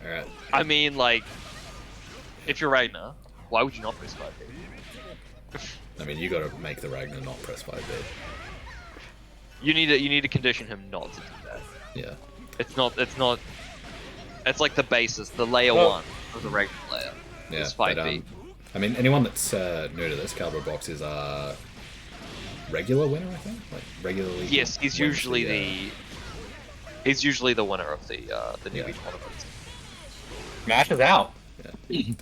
Alright. I mean, like, if you're Ragnar, why would you not press 5B? I mean, you gotta make the Ragnar not press 5B. You need to condition him not to do that. Yeah. It's like the basis, the layer Well, 1 of the Ragnar layer. Yeah. It's But, 5B. I mean, anyone that's new to this, CardboardBox is a regular winner, I think? Like, regularly. Yes, he's wins usually he's usually the winner of the newbie Yeah. tournament. Mash is out. Yeah.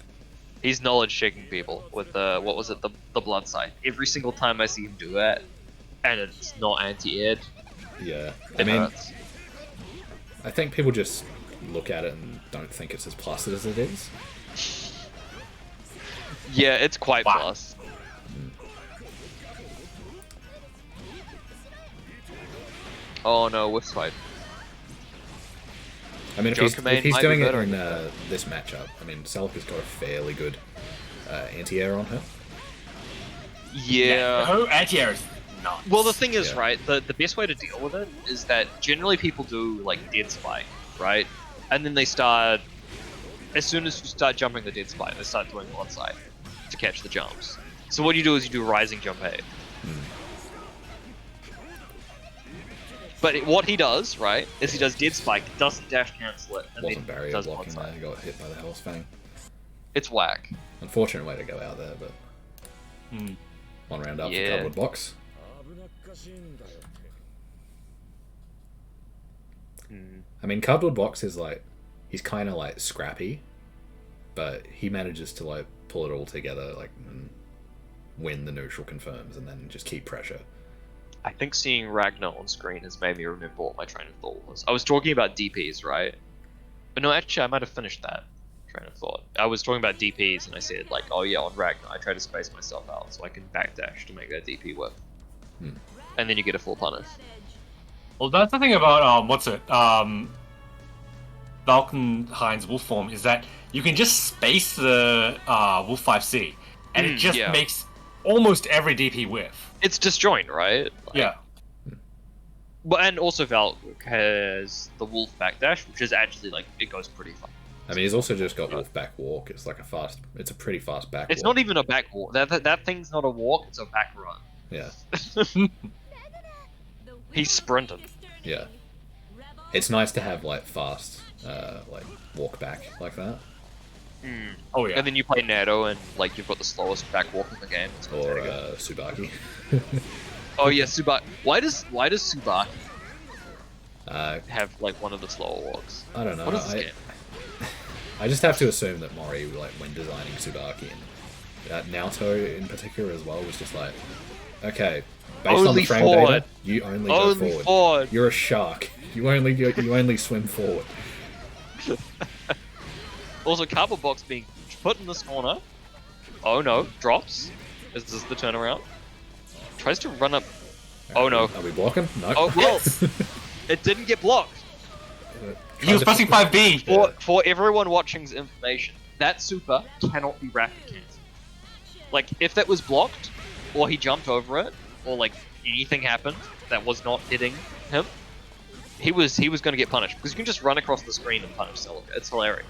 He's knowledge checking people with the what was it, the blood sight. Every single time I see him do that, and it's not anti-ed, Yeah. I it mean, hurts. I think people just look at it and don't think it's as plus as it is. Yeah, it's quite Wow. plus. Oh no, whiff fight. I mean, if JokerMain he's might doing be it better in at this matchup, I mean, Celica's got a fairly good anti-air on her. Yeah. Her anti-air is nuts. Well, the thing is, Yeah. right, the best way to deal with it is that generally people do, like, dead spike, right? And then they start, as soon as you start jumping the dead spike, they start doing one side to catch the jumps. So what you do is you do rising jump A. But what he does, right, is he does dead spike, doesn't dash cancel it, and Wasn't then barrier does one blocking there, side. got hit by the Hell's Fang. It's whack. Unfortunate way to go out there, but Hmm. one round up Yeah. for CardboardBox. I mean, CardboardBox is like, he's kind of like scrappy, but he manages to like pull it all together, like, and win the neutral confirms, and then just keep pressure. I think seeing Ragnar on screen has made me remember what my train of thought was. I was talking about DPs, right? But no, actually, I might have finished that train of thought. I was talking about DPs, and I said, like, oh yeah, on Ragnar, I try to space myself out so I can backdash to make that DP work. And then you get a full punish. Well, that's the thing about Valkenhein's wolf form is that you can just space the wolf 5C, and it just yeah. makes almost every DP whiff. It's disjoint, right? Like, Yeah. But and also Valk has the wolf backdash, which is actually like it goes pretty fast. I mean, he's also just got wolf back walk. It's like it's a pretty fast back It's walk. not even a back walk. That thing's not a walk. It's a back run. Yeah, He's sprinting. yeah. It's nice to have like fast, like walk back like that. Oh yeah. And then you play Nato, and like you've got the slowest back walk in the game. It's Or fantastic. Tsubaki. Oh yeah, Subaki. Why does Subaki I have like one of the slower walks? don't know. What is this game? I just have to assume that Mori, like when designing Tsubaki and Naoto in particular as well, was just like, okay, based on Only the frame forward. data, you only go Only forward. forward. You're a shark. You only swim forward. Also, CardboardBox being put in this corner. Oh no, drops. Is this the turnaround? Tries to run up. Oh no. Are we blocking? No. Oh well, it didn't get blocked. He was pressing 5B. For everyone watching's information, that super cannot be rapid cancelled. Like, if that was blocked, or he jumped over it, or like anything happened that was not hitting him, he was going to get punished because you can just run across the screen and punish Celica. It's hilarious.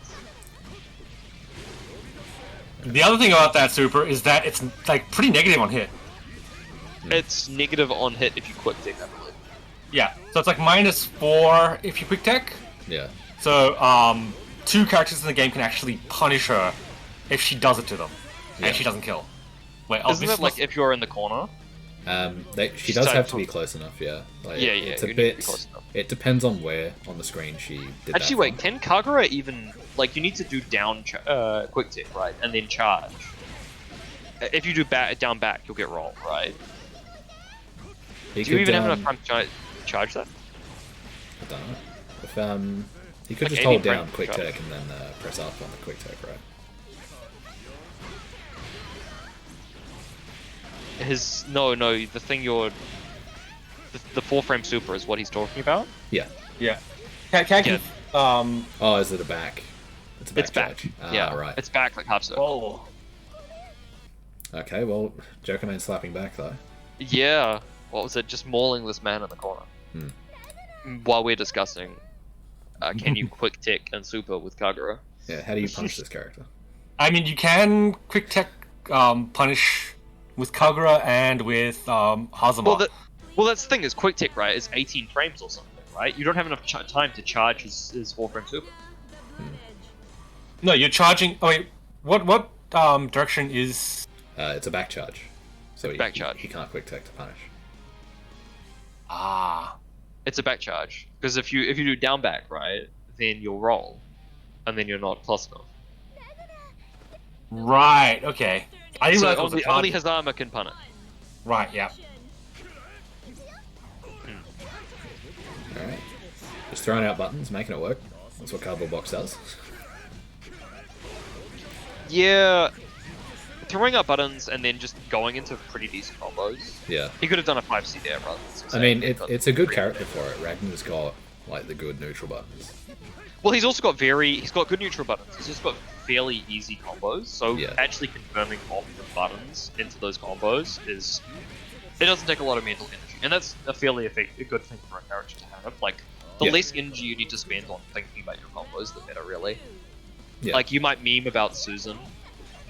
The other thing about that super is that it's like pretty negative on hit. It's negative on hit if you quick tick, I believe. Yeah. So it's like -4 if you quick tech. Yeah. So two characters in the game can actually punish her if she does it to them, Yeah. and she doesn't kill. Wait, Isn't it like if you're in the corner? She does have to be close enough, yeah. Like, Yeah, it's you a need to be bit. close enough. It depends on where on the screen she did Actually, that wait, from. can Kagura even like you need to do down quick tip, right, and then charge. If you do down back, you'll get rolled, right? He Do you could, even have enough time to charge that? I don't know. If he could Like just 80 hold frame down quick charge. tech and then press up on the quick tech, right? No, the thing the 4-frame super is what he's talking about. Yeah. Yeah. Can Oh, is it a back? It's a back. It's back. charge. Ah, Yeah, right. it's back like half circle. Oh. Okay, well, JokerMain slapping back though. Yeah. What was it? Just mauling this man in the corner. While we're discussing, can you quick tick and super with Kagura? Yeah, how do you punish this character? I mean, you can quick tech punish with Kagura and with Hazama. Well, that's the thing is quick tick, right? Is 18 frames or something, right? You don't have enough time to charge his 4-frame super. No, you're charging. Oh wait, what direction is? It's a back charge. So back charge. He can't quick tech to punish. Ah. It's a back charge because if you do down back, right, then you'll roll, and then you're not close enough. Right. Okay. I didn't So realize it was a only charge. Hazama can punish. Right. Yeah. Alright. Just throwing out buttons, making it work. That's what CardboardBox does. Yeah, throwing up buttons and then just going into pretty decent combos. Yeah. He could have done a 5C there rather than 6. I mean, it's a good character for it. Ragnar's got, like, the good neutral buttons. Well, he's also got he's got good neutral buttons. He's just got fairly easy combos. So Yeah. actually confirming off the buttons into those combos it doesn't take a lot of mental energy, and that's a fairly a good thing for a character to have. Like the Yeah. less energy you need to spend on thinking about your combos, the better, really. Yeah. Like you might meme about Susan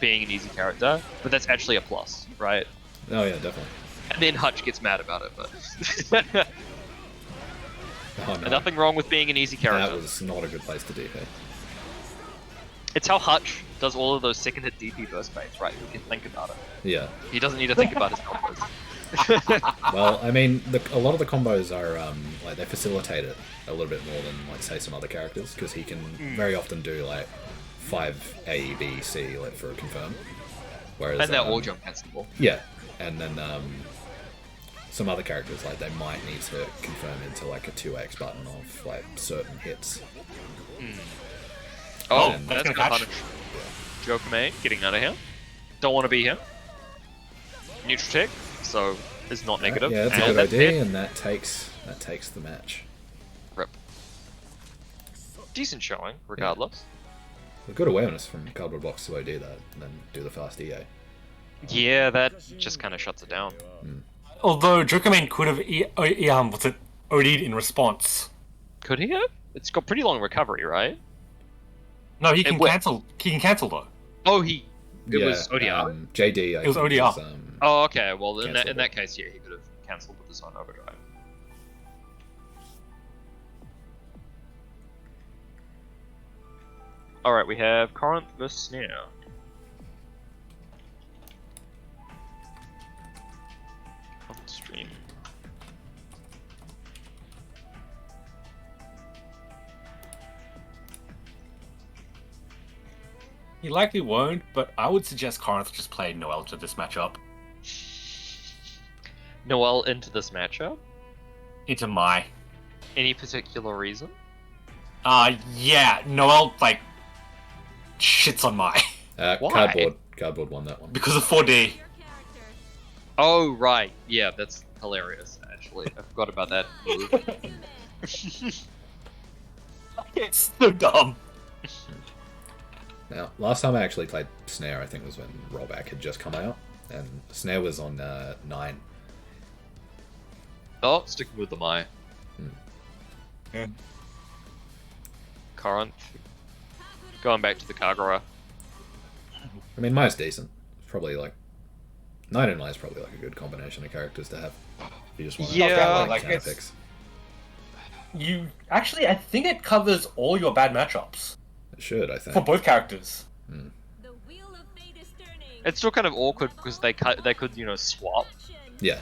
being an easy character, but that's actually a plus, right? Oh yeah, definitely. And then Hutch gets mad about it, but Oh no. nothing wrong with being an easy character. That was not a good place to DP. It's how Hutch does all of those second hit DP burst baits, right? He can think about it. Yeah. He doesn't need to think about his combos. Well, I mean, a lot of the combos are like they facilitate it a little bit more than like say some other characters because he can very often do like 5 A, B, C like for a confirm. Whereas And they're all jump cancelable. yeah, and then some other characters like they might need to confirm into like a 2x button of like certain hits. Oh, And that's gonna gonna catch. punish JokerMain getting out of here. Don't want to be here. Neutral tech, so is not negative. Yeah, that's And a good that's idea, it. and that takes the match. Rip. Decent showing, regardless. A good awareness from CardboardBox to OD that, and then do the fast EA. Yeah, that just kind of shuts it down. Although JokerMain could have OD'd in response. Could he have? It's got pretty long recovery, right? No, he can wait. cancel. He can cancel though. Oh, it was ODR. JD. It was think, ODR. Oh, okay. Well, in Cancellable. that case, yeah, he could have cancelled with his own overdrive. All right, we have Corrinth vs Snare. On stream. He likely won't, but I would suggest Corrinth just play Noel to this matchup. Noel into this matchup. Into my. Any particular reason? Yeah, Noel, like, shits on my. Why? Cardboard won that one. Because of 4D. Oh, right. Yeah, that's hilarious, actually. I forgot about that move. It's so dumb. Now, last time I actually played Snare, I think was when Rollback had just come out, and Snare was on 9. Oh, sticking with the Mai. Yeah. Corrinth. Going back to the Kagura. I mean, Mai's decent. It's probably like 9 and 9 is probably like a good combination of characters to have. If you just want to Yeah, like counter it's- picks. You actually, I think it covers all your bad matchups. It should, I think. For both characters. It's still kind of awkward because they could you know swap Yeah.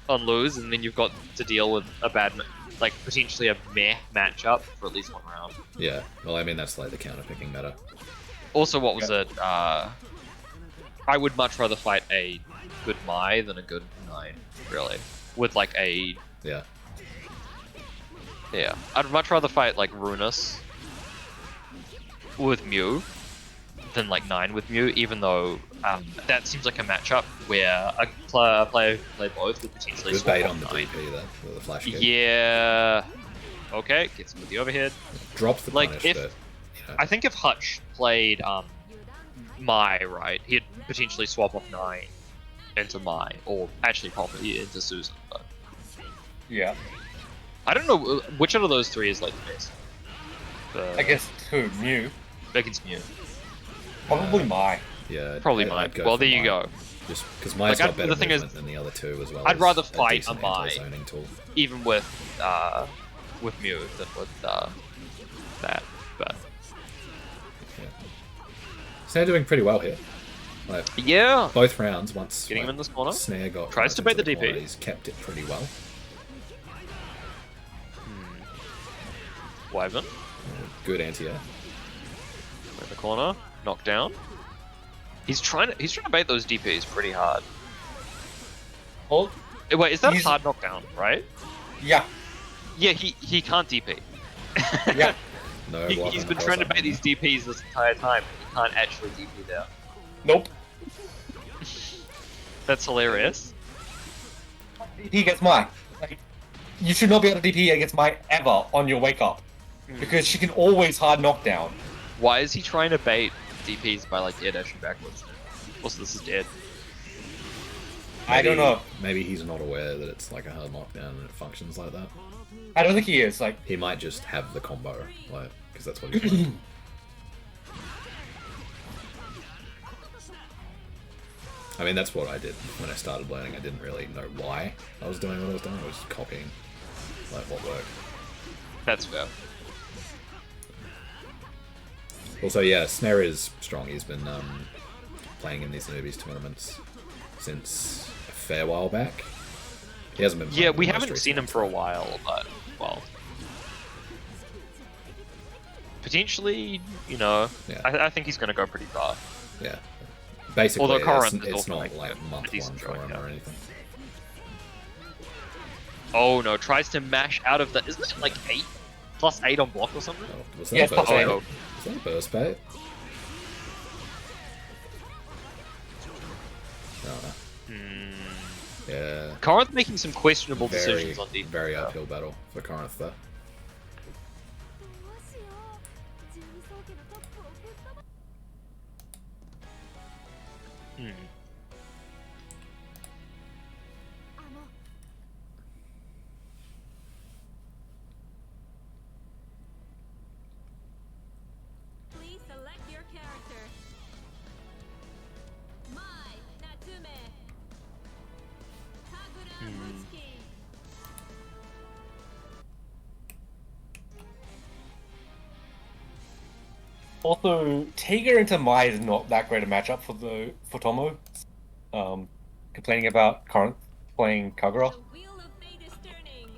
on lose, and then you've got to deal with a bad, like potentially a meh matchup for at least one round. Yeah. Well, I mean that's like the counter-picking meta. Also, what was it? I would much rather fight a good Mai than a good Nine, really. With like a Yeah. yeah, I'd much rather fight like Runus with Mew than like Nine with Mew, even though that seems like a matchup where a player play both would potentially Good swap bait off on the Nine. DP there with the flash kick. Yeah. Okay, gets him with the overhead. Drops the Like, punish, if- but you know, I think if Hutch played Mai, right, he'd potentially swap off Nine into Mai, or actually probably into Susan. But Yeah. I don't know which out of those three is like the best. I guess who? Mew? Against Mew. Probably Mai. yeah. Probably I'd Mai. go Well, for there you Mai. go. Just because Mai's Like, got better the thing is, movement than the other two as well. I'd as rather a fight decent a Mai. anti-zoning tool. Even with Mew than with that. But Snare doing pretty well here. Like, yeah, both rounds, once getting him in this corner. Snare got Tries to right bait into the DP. corner, he's kept it pretty well. Wyvern Good anti-air. in the corner, knocked down. He's trying to bait those DPs pretty hard. Oh, Wait, is that He's- a hard knockdown, right? yeah. Yeah, he can't DP. Yeah. No, He's Wyvern been cross trying to up. bait these DPs this entire time. He can't actually DP there. Nope. That's hilarious. He gets Mai. Like, you should not be able to DP against Mai ever on your wake up. Because she can always hard knock down. Why is he trying to bait DPs by like air dashing backwards? Also, this is dead. I don't know. Maybe he's not aware that it's like a hard knockdown and it functions like that. I don't think he is. Like, He might just have the combo, like, because that's what he's doing. I mean, that's what I did when I started learning. I didn't really know why I was doing what I was doing. I was just copying, like, what worked. That's fair. Also, yeah, Snare is strong. He's been playing in these newbies tournaments since a fair while back. He hasn't been playing Yeah, in we the most haven't recent seen him ones, for a though. while, but well, potentially, you know, Yeah. I think he's going to go pretty far. Yeah. Basically, Although Corrinth is it's also not making like a month decent one for showing, him yeah. or anything. Oh no, tries to mash out of the. Isn't it like 8 plus 8 on block or something? Oh, was that Yeah, a burst oh, bait? no. Was that a burst bait? No. Yeah. Corrinth making some questionable Very, decisions on defense. very uphill battle for Corrinth there. Please select your character. Mai Natsume. Kagura Mushiki. also, Tiger into Mai is not that great a matchup for Tommo. Complaining about Corrinth playing Kagura. The wheel of fate is turning.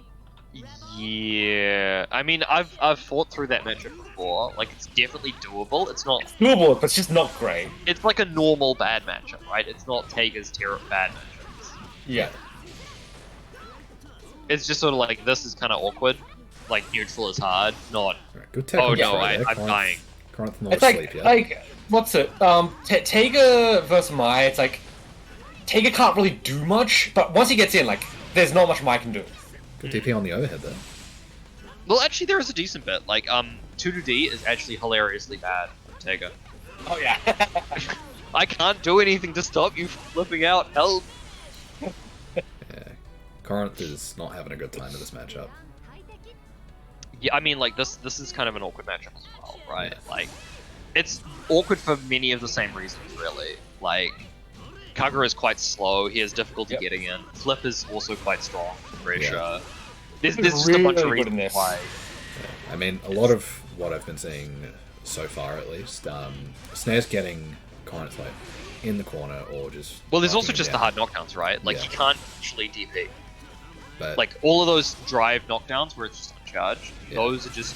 Yeah, I mean, I've fought through that matchup before. Like, it's definitely doable. It's not. Doable, but it's just not great. It's like a normal bad matchup, right? It's not Tager's terrible bad matchups. Yeah. It's just sort of like this is kind of awkward. Like neutral is hard, not. Right, good tech Oh on no, try there. I'm Corrinth- dying. Corrinth not It's asleep yet. like what's it? Tiger versus Mai. It's like Tiger can't really do much, but once he gets in, like there's not much Mai can do. Good DP on the overhead there. Well, actually, there is a decent bit. Like, 2D is actually hilariously bad for Tager. Oh yeah. I can't do anything to stop you from flipping out. Help! Yeah. Corrinth is not having a good time in this matchup. Yeah, I mean, like this is kind of an awkward matchup as well, right? Yeah. Like, it's awkward for many of the same reasons, really. Like, Kagura is quite slow. He has difficulty Yep. getting in. Flip is also quite strong for pressure. Yeah. There's He's just a bunch of really good in reasons this. why. I mean, a lot of what I've been seeing so far at least. Snare's getting kind of like in the corner or just. Well, there's also knocking him just the down. hard knockdowns, right? Like, Yeah. he can't actually DP. But Like, all of those drive knockdowns where it's just uncharged, Yeah. those are just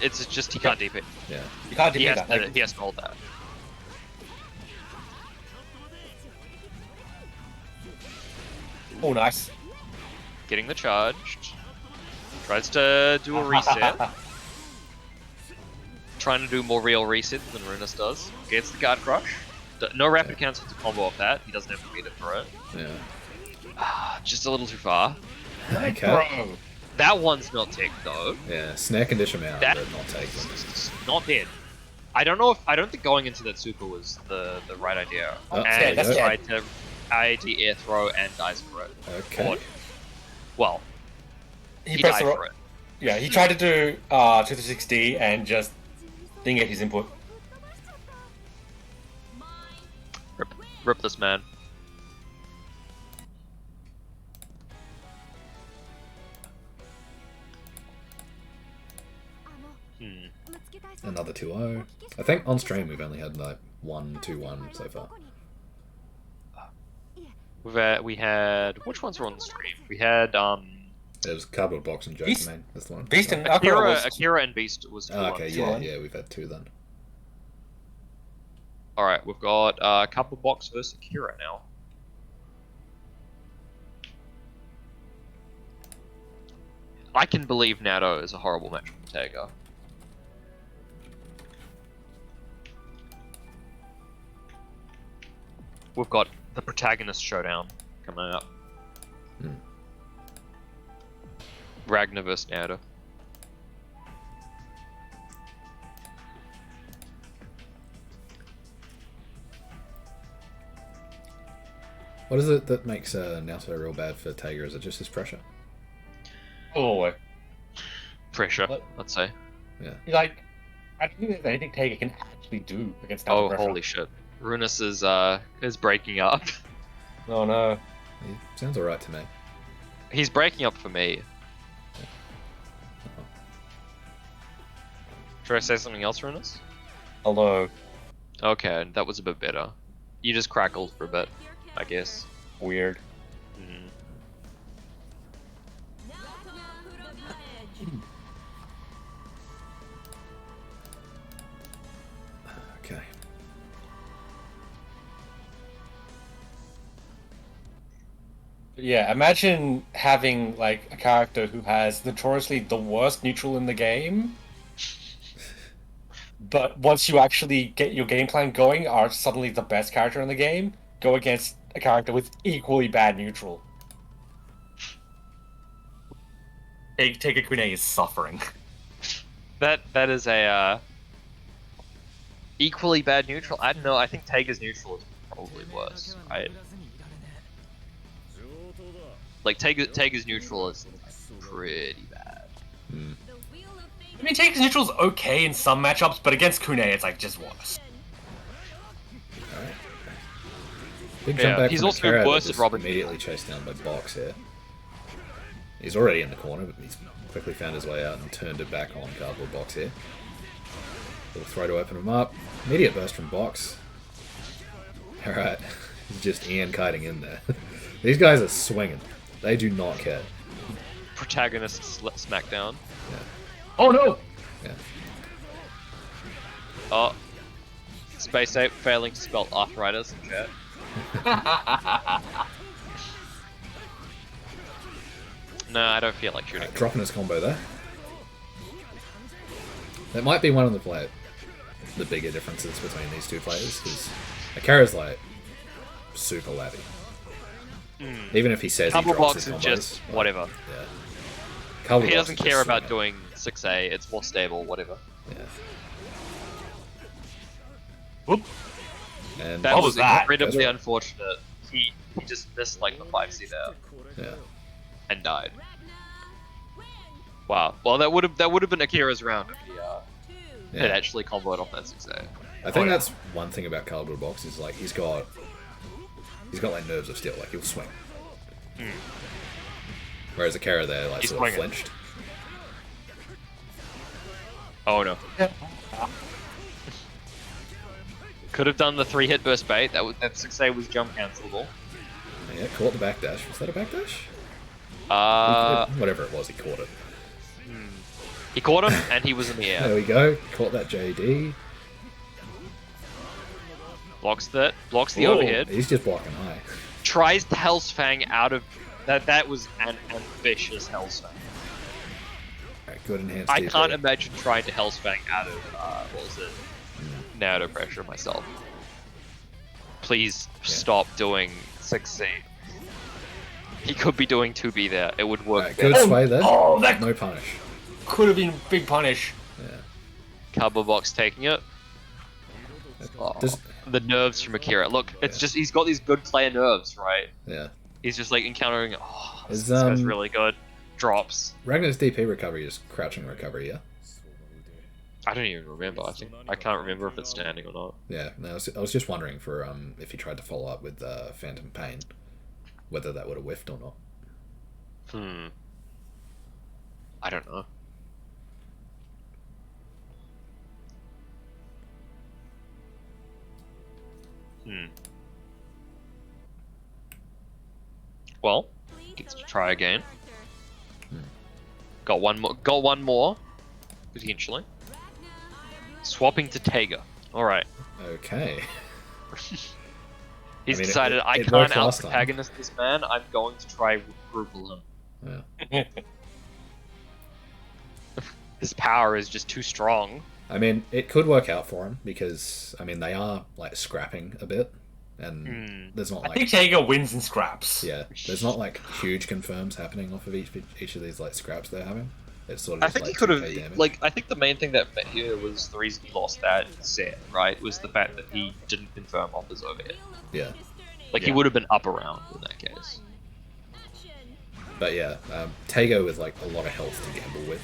it's just he can't DP. yeah, You can't He do has, that. to, Like, he has to hold that. oh, nice. Getting the charge. Tries to do a reset. Trying to do more real resets than Runus does. Gets the guard crush. No rapid cancel to combo off that. He doesn't have to beat it for it. yeah. Just a little too far. Okay. Bro. That one's not ticked though. Yeah, Snare can dish him out, That- but not take him. Not dead. I don't think going into that super was the right idea. Oh, And that's he dead. tried to AD air throw and dies for it. Okay. Well, He he pressed died the for it. Yeah, he tried to do 260 and just didn't get his input. Rip this man. Another 2-0. I think on stream we've only had like 1-2-1 so far. We had which ones were on the stream? We had There was CardboardBox and Beast- JokerMain. That's the one. Beast and Akera was Akera and Beast was 2-1. Oh, okay, yeah, 2-1. yeah, we've had 2 then. All right, we've got CardboardBox versus Akera now. I can believe Nato is a horrible match for Tega. We've got the protagonist showdown coming up. Hmm. Ragnar versus Nato. What is it that makes Naoto real bad for Tega? Is it just his pressure? oh, Pressure, What? let's say. Yeah. like I don't think there's anything Tager can actually do against that Oh, pressure. holy shit. Runus is breaking up. Oh no. He sounds alright to me. He's breaking up for me. Should I say something else, Runus? Hello. Okay, that was a bit better. You just crackled for a bit, I guess. Weird. Mm. Okay. Yeah, imagine having like a character who has notoriously the worst neutral in the game, but once you actually get your game plan going, are suddenly the best character in the game. Go against a character with equally bad neutral. Take a Kune is suffering. That is a equally bad neutral. I don't know. I think Tager's neutral is probably worse. Right? Like Tager's neutral is pretty bad. Hmm. I mean, Taker's neutral's okay in some matchups, but against Kune, it's like just worse. Alright. Big Yeah, jump back he's from also Akera, but worse at just Robin. immediately chased down by Box here. He's already in the corner, but he's quickly found his way out and turned it back on CardboardBox here. Little throw to open him up. Immediate burst from Box. Alright. Just Ian kiting in there. These guys are swinging. They do not care. Protagonist smackdown. Yeah. Oh no! Yeah. Oh. Space Ape failing to spell arthritis in chat. No, I don't feel like shooting. Dropping his combo there. That might be one of the bigger differences between these two players, because Akera's like super lappy. Even if he says he drops CardboardBox his is combos, just like, whatever. Yeah. CardboardBox He doesn't is care just about swinging. doing 6A. It's more stable, whatever. Yeah. Whoop. And That What was was that? incredibly That's unfortunate. He just missed like the 5C there yeah. and died. Wow. Well, that would have been Akira's round if he Yeah. had actually comboed off that 6A. I think that's one thing about CardboardBox is like he's got like nerves of steel, like he'll swing. Whereas Akera there like He's sort of swinging. flinched. Oh no. Could have done the 3-hit burst bait. That 6A was jump cancelable. Yeah, caught the backdash. Was that a backdash? Whatever it was, he caught it. He caught him, and he was in the air. There we go. Caught that JD. Blocks the Ooh, overhead. He's just blocking high. Tries the Hell's Fang out of... That was an ambitious Hell's Fang. Alright, good enhanced I DP. can't imagine trying to Hell's Fang out of, what was it? Naruto pressure myself. Please stop doing 6C. He could be doing 2B there. It would work. Alright, good sway there. Oh, that No punish. could have been a big punish. Yeah. CardboardBox taking it. Oh, Does- the nerves from Akera. Look, it's just he's got these good player nerves, right? Yeah. He's just like encountering. Oh, Is, this guy's really good. Drops. Ragnar's DP recovery is crouching recovery, yeah? I don't even remember. I can't remember if it's standing or not. Yeah, no, I was just wondering for if he tried to follow up with Phantom Pain, whether that would have whiffed or not. I don't know. Well, gets to try again. Got one more. Got one more. Potentially. Swapping to Tega. All right. Okay. He's I mean, decided I it can't worked last time. out-protagonist this man. I'm going to try Rupal him. Yeah. His power is just too strong. I mean, it could work out for him because I mean they are like scrapping a bit, and there's not I like think Tega wins in scraps. yeah, there's not like huge confirms happening off of each of these like scraps they're having. It's sort of I just, think like, he could 2K have, damage. like, I think the main thing that here was the reason he lost that set, right, was the fact that he didn't confirm off his overhead. Yeah, Like, he would have been up around in that case. but yeah, Tego with like a lot of health to gamble with,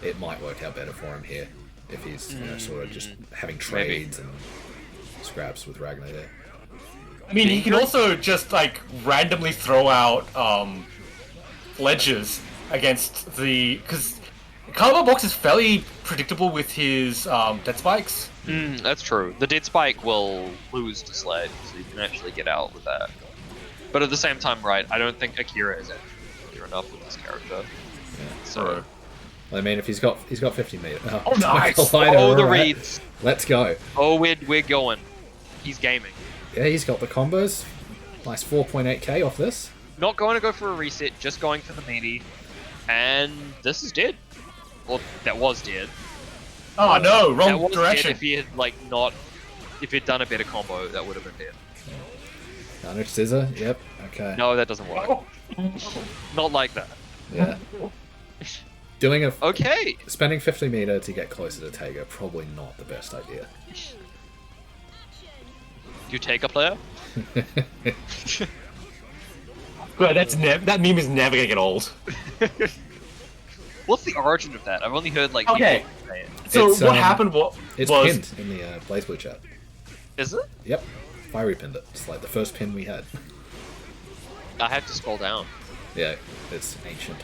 it might work out better for him here if he's you know sort of just having trades and scraps with Ragnar there. I mean, he can also just like randomly throw out ledges against the because CardboardBox is fairly predictable with his dead spikes. That's true. The dead spike will lose to Slade, so you can actually get out with that. But at the same time, right, I don't think Akira is actually familiar enough with this character. Yeah. So, I mean, if he's got 50 meters. Oh, nice! Collider, oh, the alright. reads. Let's go. Oh, we're going. He's gaming. Yeah, he's got the combos. Nice 4.8k off this. Not going to go for a reset, just going for the meaty. And this is dead. Well, that was dead. Oh no, That wrong was direction. dead if he had, like, not... If he'd done a better combo, that would have been dead. Carnage Scissor, yep, okay. No, that doesn't work. Not like that. Yeah. Doing a... Okay. Spending 50 meter to get closer to Tego, probably not the best idea. You take a player? But that meme is never gonna get old. What's the origin of that? I've only heard, like, Okay. people say it. So It's, what happened was It's pinned in the BlazBlue chat. Is it? Yep. Fiery pinned it. It's like the first pin we had. I have to scroll down. Yeah, it's ancient.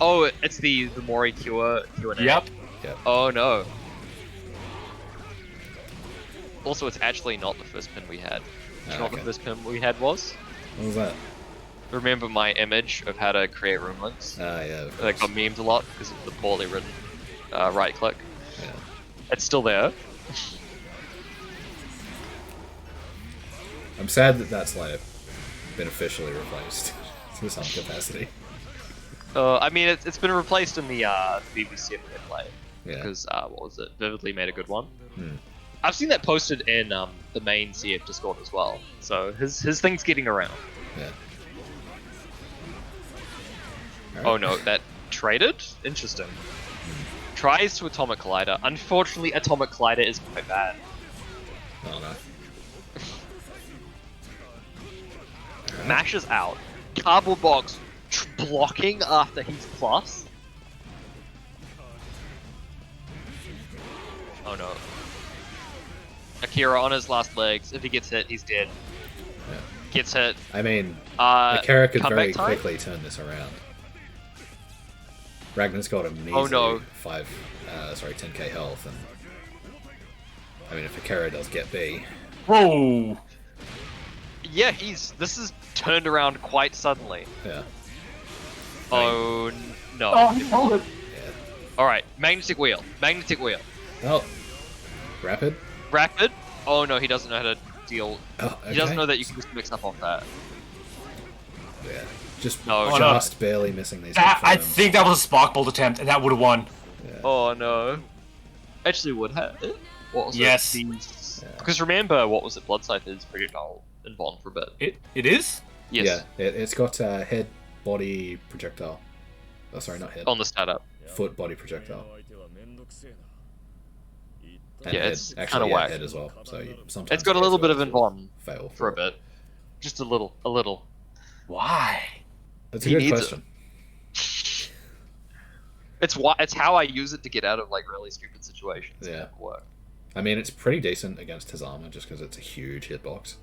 Oh, it's the Mori Q&A. Yep. Yep. Oh, no. Also, it's actually not the first pin we had. Do you know what the okay. first pin we had was? What was that? Remember my image of how to create room links? Ah, yeah, of That course. got memed a lot because of the poorly written right click. Yeah. It's still there. I'm sad that that's like been officially replaced to some capacity. I mean, it's been replaced in the BBC play Yeah. because what was it? Vividly made a good one. Hmm. I've seen that posted in the main CF Discord as well. So his thing's getting around. Yeah. Oh no, that traded? Interesting. Tries to Atomic Collider. Unfortunately, Atomic Collider is quite bad. Oh no. Mashes out. CardboardBox blocking after he's plus. Oh no. Akira on his last legs. If he gets hit, he's dead. Yeah. Gets hit. I mean, Akera could comeback very time? quickly turn this around. Ragnar's got a measly Oh, no. 10k health, and I mean, if Akera does get B, Whoa! Yeah, this is turned around quite suddenly. yeah, Oh no. Oh, he rolled it. yeah. Alright, magnetic wheel. Magnetic wheel. Oh, rapid. Rapid. Oh no, he doesn't know how to deal. Oh, He doesn't okay. know that you can just mix up off that. Yeah, just No, Oh, no. just barely missing these. I confirms. think that was a spark bolt attempt, and that would have won. Yeah. Oh no. Actually would have it. What was Yes. it? Yeah. Because remember, what was it? Blood Scythe is projectile and bond for a bit. It is? Yes. Yeah, it's got head, body, projectile. Oh, sorry, not head. On the startup. Foot, body, projectile. And Yeah, head. it's Actually, kinda yeah, whack. head as well. So you sometimes It's got a get little bit to of invuln fail for a it. bit. Just a little. A little. Why? That's a He good needs it. question. It's how I use it to get out of like really stupid situations. Yeah. It work. I mean, it's pretty decent against his armor just because it's a huge hitbox.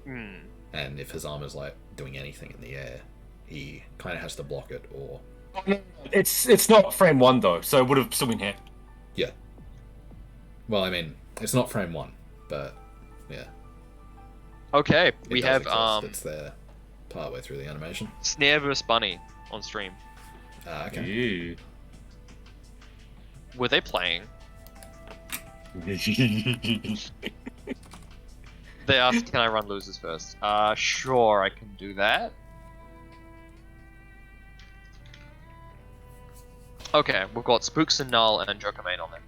Hmm. And if his armor's like doing anything in the air, he kind of has to block it or. It's not frame 1 though, so it would have still been hit. Yeah. Well, I mean, it's not frame 1, but yeah. Okay, It we does have exist. It's there partway through the animation. Snare vs Bunny on stream. Okay. Ew. Were they playing? They asked, "Can I run losers first?" Sure, I can do that. Okay, we've got Spooks and Null and JokerMain on there.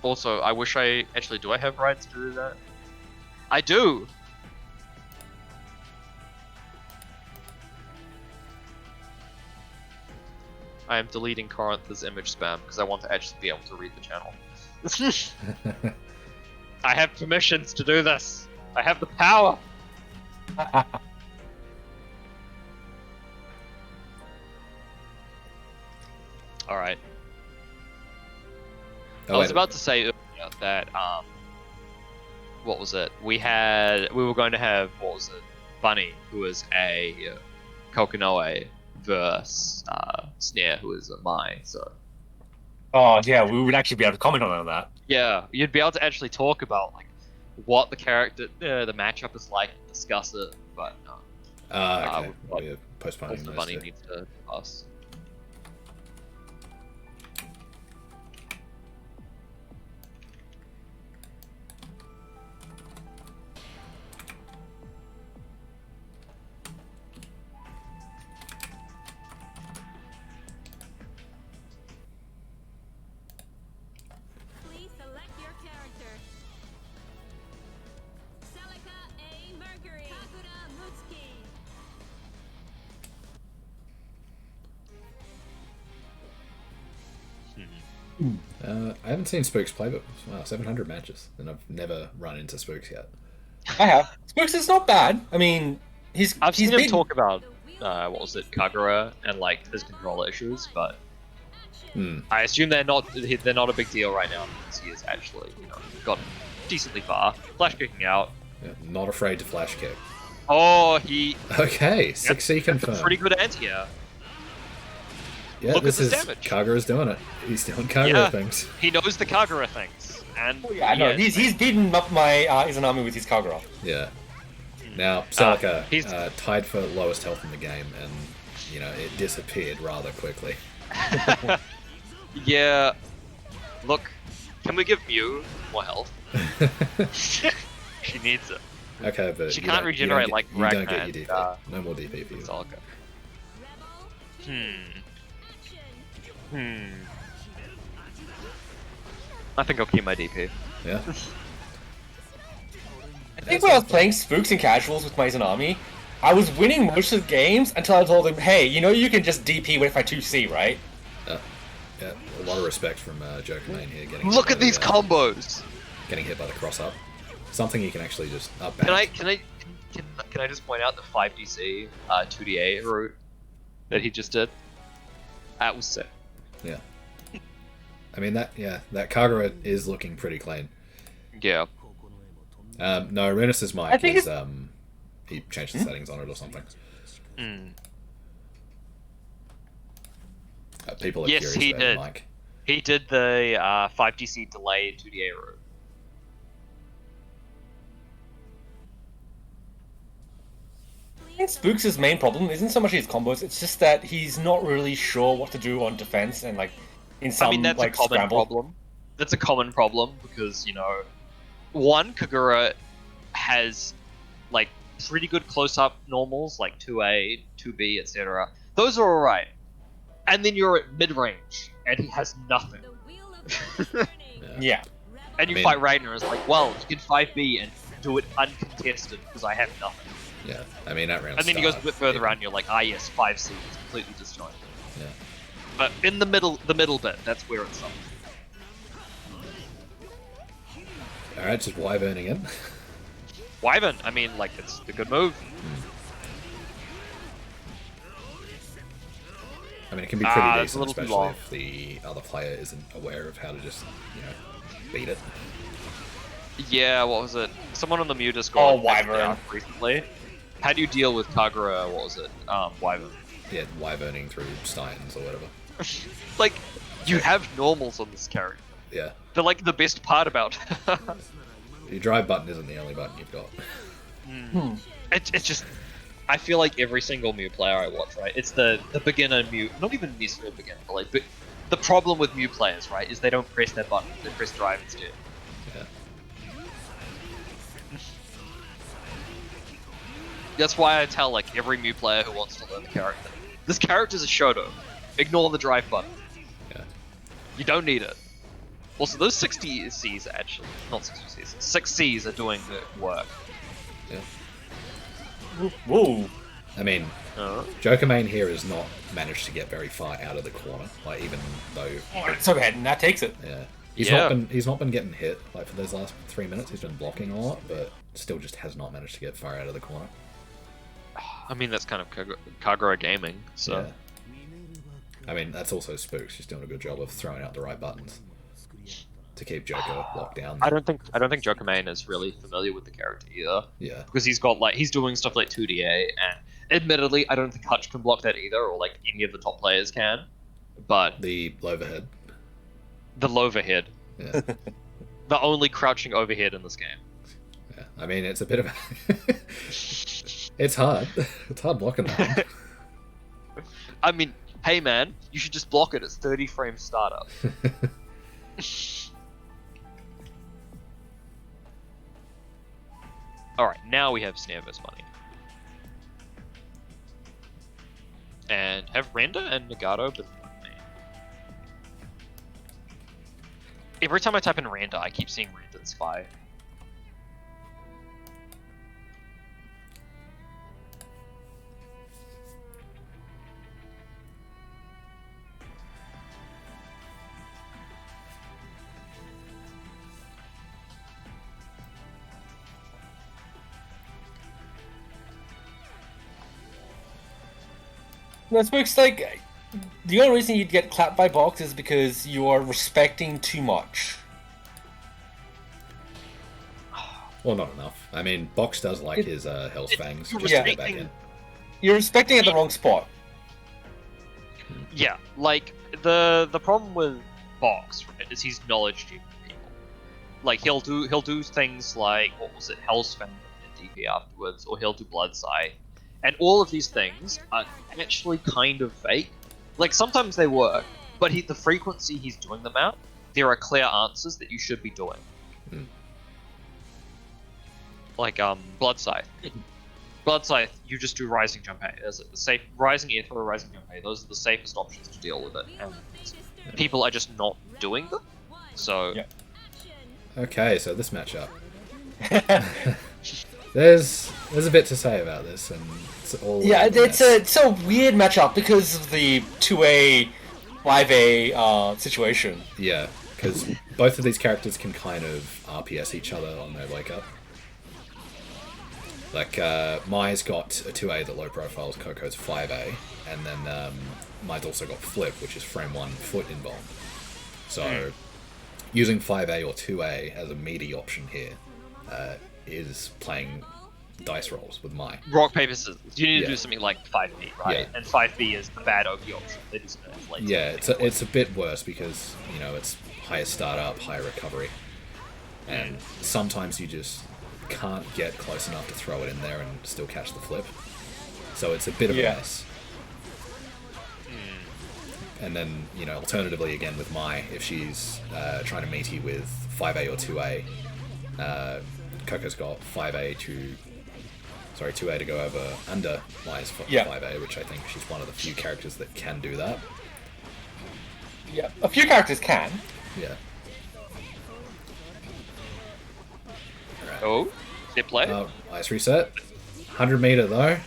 Also, I wish I actually do. I have rights to do that. I do. I am deleting Corrinth's image spam because I want to actually be able to read the channel. I have permissions to do this. I have the power. All right. Oh, I was wait. about to say earlier that what was it? We were going to have, what was it? Bunny, who is a Kokonoe, versus Snare, who is a Mai. So Oh yeah, we would actually be able to comment on that. yeah, you'd be able to actually talk about like what the character, the matchup is like, and discuss it. But no, Okay. we've got- We're postponing also those Bunny two. needs to pass. Please select your character. Celica A. Mercury. Kakura Mutsuki. I haven't seen Spooks play, but wow, 700 matches, and I've never run into Spooks yet. I have. Spooks is not bad. I mean, I've he's seen him been- talk about what was it, Kagura, and like his controller issues, but Hmm. I assume they're not a big deal right now because he has actually got decently far. Flash kicking out. Yeah, not afraid to flash kick. Oh, he Okay, 6C confirmed. pretty good anti-air. Yeah, Look at this this is damage. Kagura's doing it. He's doing Kagura Yeah. things. He knows the Kagura things, and Oh, yeah, no, he's beaten up my Izanami with his Kagura. Yeah. Now Celica he's- tied for lowest health in the game, and it disappeared rather quickly. yeah. Look, can we give Mew more health? She needs it. Okay, but She you can't don't- regenerate like you don't Ragnar get your and, DP. No more DP for you. Celica. Rebel. Action. I think I'll keep my DP. Yeah. I think when I was playing Spooks and Casuals with my Izanami, I was winning most of the games until I told him, hey, you can just DP if I 2C, right? Yeah. A lot of respect from JokerMain here. Getting Look hit at by these the, combos. Getting hit by the cross up. Something you can actually just up back. Can I just point out the 5DC 2DA route that he just did? That was sick. Yeah. I mean, that Kagura is looking pretty clean. Yeah. No, Renus's mic I think is, he changed the settings on it or something. People are Yes, curious he about did. the mic. He did the 5GC delay 2DA route. Spooks' main problem isn't so much his combos, it's just that he's not really sure what to do on defense and like in some I mean, that's like a common scramble. problem. That's a common problem because, you know, one, Kagura has like pretty good close-up normals like 2A, 2B, etc. Those are alright. And then you're at mid-range and he has nothing. The wheel of time is turning. Yeah. And you I mean- fight Ragnar, it's like, well, you can 5B and do it uncontested because I have nothing. Yeah, I mean, at round And then he goes a start, bit further yeah. around, you're like, ah yes, 5C is completely disjointed. Yeah. But in the middle bit, that's where it's up. Alright, just wyverning in. Wyvern, I mean, like, it's a good move. I mean, it can be pretty It's a decent, little too especially long. if the other player isn't aware of how to just, beat it. Yeah, what was it? Someone on the Mew Discord Oh, Wyvern. recently. How do you deal with Kagura, what was it? Wyvern. Yeah, wyverning through Steins or whatever. Like, you have normals on this character. Yeah. They're like the best part about it. Your drive button isn't the only button you've got. It's just, I feel like every single Mew player I watch, right? It's the beginner Mew, not even necessarily beginner, but like, but the problem with Mew players, right, is they don't press their button, they press drive instead. Yeah. That's why I tell like every Mew player who wants to learn the character, this character's a Shoto. Ignore the drive button. Yeah. You don't need it. Also, those 60 Cs actually, not 60 Cs, 6 Cs are doing the work. Yeah. Whoa. I mean, JokerMain here has not managed to get very far out of the corner. Like, even though, Oh, it's overhead, and that takes it. yeah, Yeah. he's not been getting hit like for those last 3 minutes. He's been blocking a lot, but still just has not managed to get far out of the corner. I mean, that's kind of Kagura gaming, so. Yeah. I mean, that's also Spooks. He's doing a good job of throwing out the right buttons to keep Joker locked down. I don't think JokerMain is really familiar with the character either, Yeah. because he's doing stuff like 2DA, and admittedly, I don't think Hutch can block that either, or like any of the top players can. But The overhead. the overhead, Yeah. the only crouching overhead in this game. Yeah. I mean, it's a bit of it's hard. It's hard blocking that one. I mean, hey man, you should just block it. It's 30 frames startup. Alright, now we have Snare vs Money. And have Render and Nagato been main? Every time I type in Render, I keep seeing Render and Spy. No, Spooks, like, the only reason you'd get clapped by Box is because you are respecting too much. Well, not enough. I mean, Box does like his Hell's Fangs just Yeah. to get back in. You're respecting at the wrong spot. Yeah, like, the problem with Box, right, is he's knowledge deep people. Like, he'll do things like, what was it, Hell's Fan and DP afterwards, or he'll do Blood Sight. And all of these things are actually kind of fake. Like, sometimes they work, but the frequency he's doing them at, there are clear answers that you should be doing. Hmm. Like, Blood Scythe. Blood Scythe, you just do Rising Jump A. Is it the safe Rising Aether or Rising Jump A? Those are the safest options to deal with it. And people are just not doing them. So, Yeah. Okay, so this matchup. There's a bit to say about this, and it's all Yeah, over the it's mess. a weird matchup because of the 2A, 5A situation. Yeah, because both of these characters can kind of RPS each other on their wake up. Like, Mai's got a 2A that low profiles, Coco's 5A, and then Mai's also got Flip, which is frame 1 foot involved. So using 5A or 2A as a meaty option here is playing dice rolls with my Rock, paper, scissors. You need to Yeah. do something like 5B, right? Yeah. And 5B is the bad OP option. They just nerf later. Yeah, it's a bit worse because, you know, it's higher startup, higher recovery. And sometimes you just can't get close enough to throw it in there and still catch the flip. So it's a bit of a mess. And then, you know, alternatively again with Mai, if she's trying to meaty with 5A or 2A, Coco's got 2A to go over under Mai's 5A, which I think she's one of the few characters that can do that. Yeah, a few characters can. Yeah. Oh, hit play? Ice reset. 100 meter though.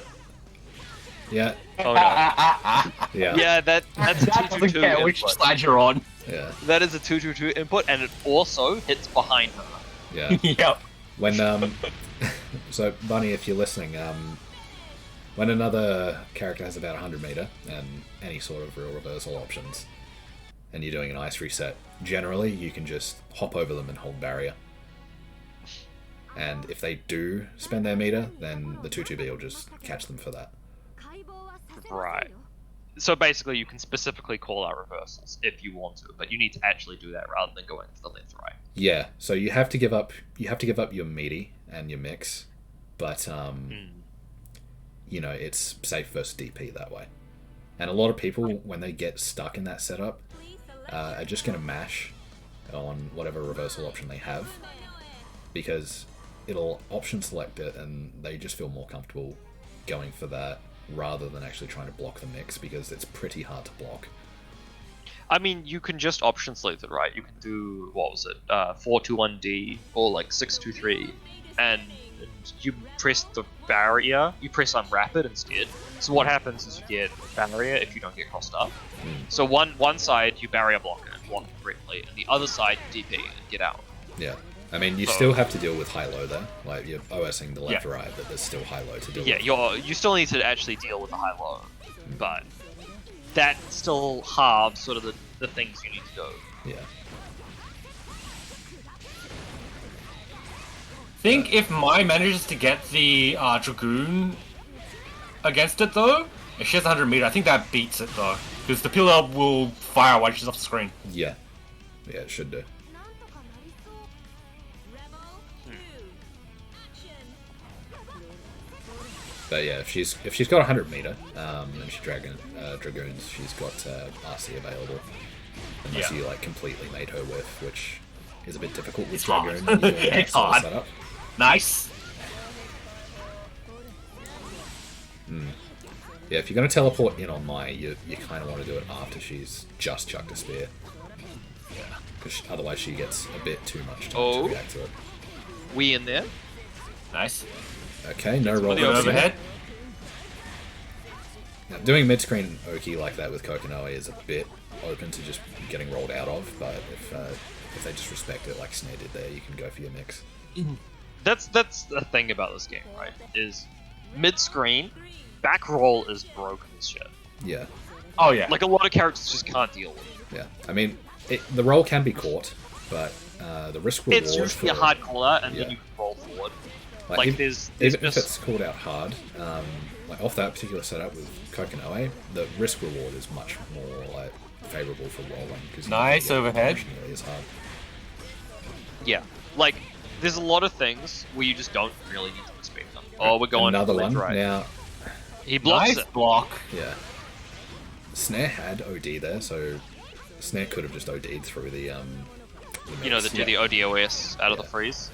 Yeah. Oh no. Yeah. Yeah, that's a 222 input. which side you're on. Yeah. That is a 222 input, and it also hits behind her. Yeah. Yep. When so Bunny, if you're listening, when another character has about 100 meter and any sort of real reversal options, and you're doing an ice reset, generally you can just hop over them and hold barrier. And if they do spend their meter, then the 2-2B will just catch them for that. Right. So basically, you can specifically call out reversals if you want to, but you need to actually do that rather than going to the left, right? Yeah. So you have to give up your meaty and your mix, but you know, it's safe versus DP that way. And a lot of people, when they get stuck in that setup, are just going to mash on whatever reversal option they have, because it'll option select it and they just feel more comfortable going for that rather than actually trying to block the mix, because it's pretty hard to block. I mean, you can just option select it, right? You can do, what was it, 421D or like 623, and you press the barrier, you press unwrap it instead. So what happens is you get barrier if you don't get crossed up. So one side you barrier block it and block it correctly, and the other side you DP and get out. Yeah. I mean, you still have to deal with high-low there. Like, you're OSing the left-right, but there's still high-low to deal with. Yeah, you still need to actually deal with the high-low, but that still halves sort of the things you need to do. Yeah. I think if Mai manages to get the Dragoon against it though, if she has 100 meter, I think that beats it though, because the pillar will fire while she's off the screen. Yeah. Yeah, it should do. But yeah, if she's got 100 meter, and she dragoons, she's got RC available. Unless you like completely made her whiff, which is a bit difficult with It's dragoon. hard. It's hard. Setup. Nice. Yeah, if you're going to teleport in on Mai, you kind of want to do it after she's just chucked a spear. Yeah. Because otherwise she gets a bit too much time to react to it. We in there? Nice. Okay, no roll. Overhead. Now, doing mid-screen Oki like that with Kokonoe is a bit open to just getting rolled out of, but if they just respect it like Snare did there, you can go for your mix. That's the thing about this game, right? Is mid-screen, back roll is broken as shit. Yeah. Oh yeah. Like a lot of characters just can't deal with it. Yeah. I mean, the roll can be caught, but the risk reward. It's usually a hard call out, and then you can roll forward. Like if, there's even just... if it's called out hard, like off that particular setup with Kokonoe, the risk reward is much more like favorable for rolling because Nice overhead. Nearly as hard. Yeah, like there's a lot of things where you just don't really need to expect them. Oh, we're going Another left, one right. now. He blocks Nice it. block. Yeah. Snare had OD there, so Snare could have just OD'd through the You know, do the ODOS out of the freeze.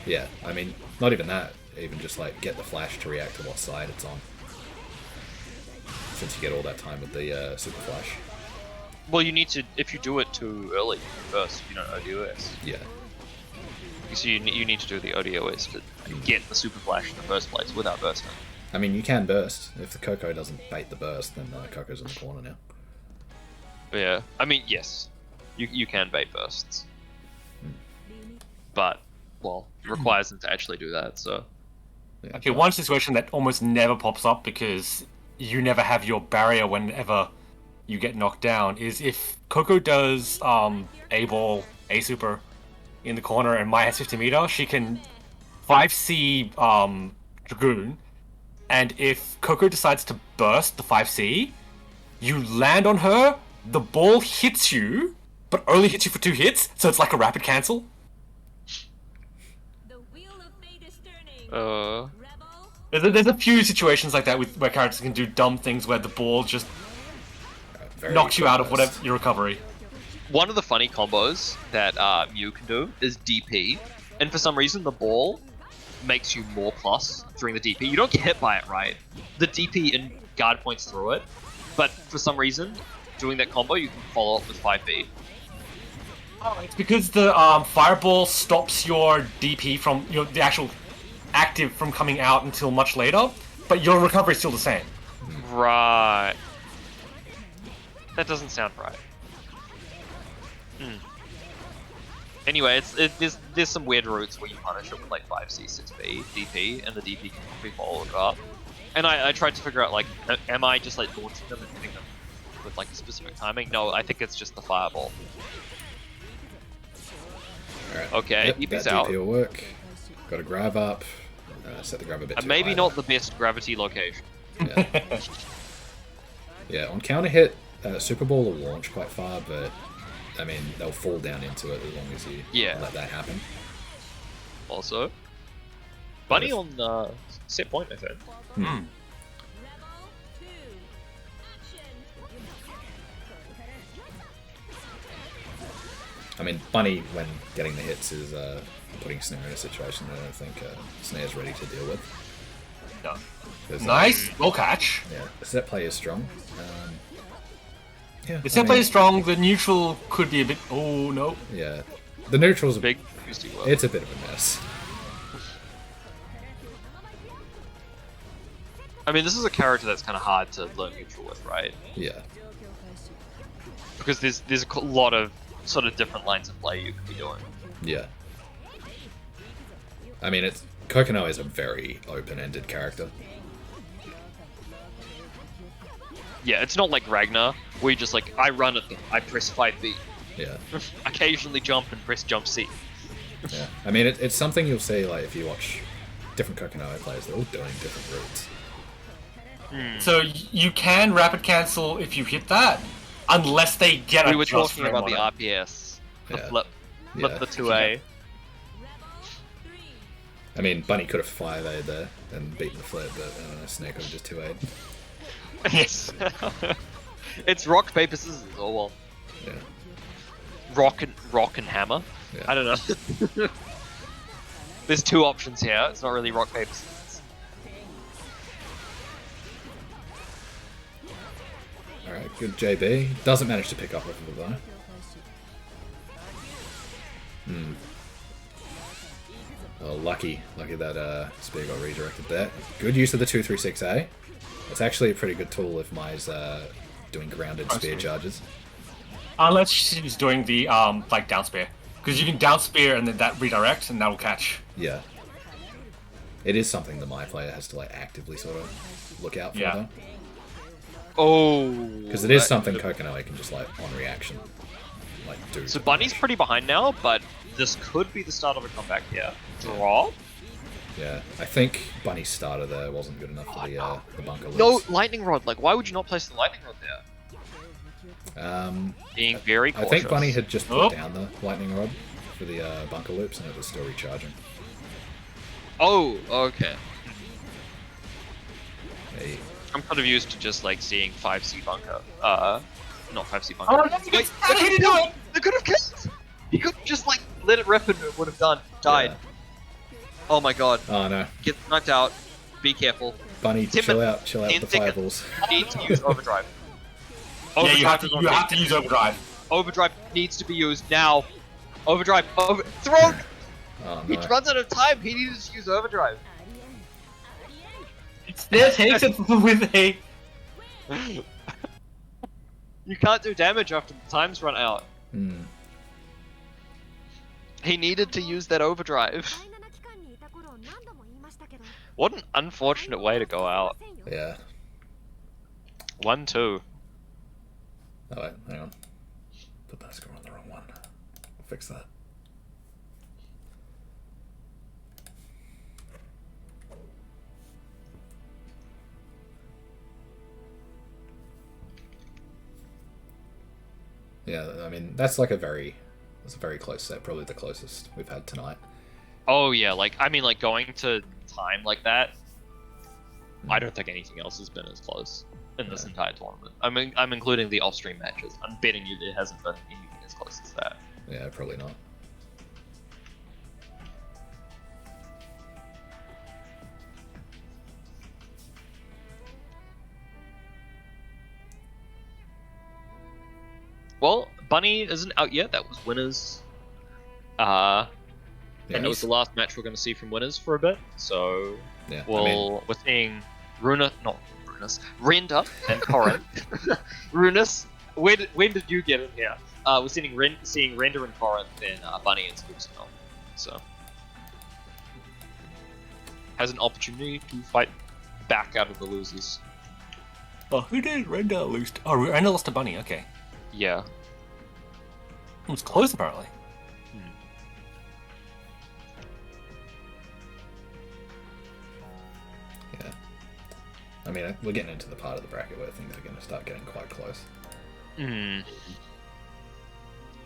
Yeah, I mean, not even that. Even just like get the flash to react to what side it's on. Since you get all that time with the super flash. Well, you need to, if you do it too early first, you don't ODOS. Yeah. So you need to do the ODOS to get the super flash in the first place without bursting. I mean, you can burst. If the Coco doesn't bait the burst, then Coco's in the corner now. But yeah, I mean, yes, you can bait bursts. But, well, it requires them to actually do that, so... Yeah, Okay, one situation that almost never pops up because you never have your barrier whenever you get knocked down is if Coco does A ball, A super in the corner and Mai has 50 meter, she can 5C Dragoon, and if Coco decides to burst the 5C, you land on her, the ball hits you, but only hits you for 2 hits, so it's like a rapid cancel. The wheel of fate is turning. Rebel. There's a few situations like that where characters can do dumb things where the ball just knocks you out of whatever your recovery. One of the funny combos that Mew can do is DP, and for some reason the ball makes you more plus during the DP. You don't get hit by it, right? The DP and guard points through it, but for some reason, doing that combo, you can follow up with 5B. Oh, it's because the fireball stops your DP from the actual active from coming out until much later, but your recovery is still the same. Right. That doesn't sound right. Anyway, there's some weird routes where you punish it with like 5C, 6B, DP, and the DP can be followed up. And I tried to figure out, like, am I just like launching them and hitting them with like a specific timing? No, I think it's just the fireball. Alright. Okay, Yep, DP's that out. DP will work. Got to grab up. Set the grab a bit too Maybe high. not the best gravity location. Yeah. Yeah, on counter hit, Super Ball will launch quite far, but I mean, they'll fall down into it as long as you let that happen. Also, Bunny on set point, I think. Rebel 2. Action. I mean, Bunny, when getting the hits, is putting Snare in a situation that I don't think Snare's ready to deal with. No. 'Cause, Nice, roll catch. Yeah, the set play is strong. Yeah, The set play is strong, the neutral could be a bit... Oh, no. Yeah, the neutral's Big boosty world. it's a bit of a mess. I mean, this is a character that's kind of hard to learn neutral with, right? Yeah. Because there's a lot of sort of different lines of play you could be doing. Yeah. I mean, Kokono is a very open-ended character. Yeah, it's not like Ragnar, where you just like, I run at them, I press 5B. Yeah. Occasionally jump and press jump C. Yeah. I mean, it's something you'll see, like, if you watch different Kokono players, they're all doing different routes. So you can rapid cancel if you hit that, unless they get We were talking about the RPS, the Yeah. flip Yeah. the 2A. Rebel 3. I mean, Bunny could have 5A'd there and beaten the flip, but I don't know, Snare could have just 2A'd. Yes. It's rock, paper, scissors, or well, Yeah. rock and hammer. Yeah. I don't know. There's 2 options here. It's not really rock, paper, scissors. Alright, good JB. Doesn't manage to pick up off of it though. Oh, lucky that spear got redirected there. Good use of the 236A. It's actually a pretty good tool if Mai's doing grounded spear charges. Unless she's doing the like down spear, because you can down spear and then that redirects and that'll catch. Yeah. It is something the Mai player has to like actively sort of look out for Yeah. though. Oh. Because it is something Kokono can just like on reaction like do. So Bunny's pretty behind now, but this could be the start of a comeback here. Drop. Yeah, I think Bunny's starter there wasn't good enough for the bunker loops. No, lightning rod. Like, why would you not place the lightning rod there? Being very I cautious. think Bunny had just put down the lightning rod for the bunker loops and it was still recharging. Oh, okay. Hey. I'm kind of used to just like seeing 5C bunker. Not 5C bunker. Oh, no, Wait, how did he do it? They could have killed. He could just like let it rip and it would have died. Yeah. Oh my god. Oh no. Get knocked out. Be careful. Bunny, 10 chill minutes, out 10 with the seconds. fireballs. Need to use overdrive. Yeah, you have is to. on You me. have to use overdrive. Overdrive needs to be used now. Overdrive. Throw. Oh He no. runs out of time. He needed to use overdrive. Snare takes it with a. You can't do damage after the time's run out. Hmm. He needed to use that overdrive. What an unfortunate way to go out. Yeah. 1-2. Oh wait, hang on. Put that score on the wrong one. I'll fix that. Yeah, I mean that's a very close set, probably the closest we've had tonight. Oh yeah, like I mean, like going to time like that. I don't think anything else has been as close in this entire tournament. I mean, I'm including the off-stream matches. I'm betting you there hasn't been anything as close as that. Yeah, probably not. Well, Bunny isn't out yet. That was Winners. And it was the last match we're going to see from Winners for a bit. So, yeah, we're seeing Render and Corrinth. Runus, when did you get in here? We're seeing Render and Corrinth and Bunny and Spooks Null. So, has an opportunity to fight back out of the losers. Oh, who did Render lose? Oh, Render lost to Bunny. Okay. Yeah. It was close, apparently. Yeah. I mean, we're getting into the part of the bracket where things are going to start getting quite close.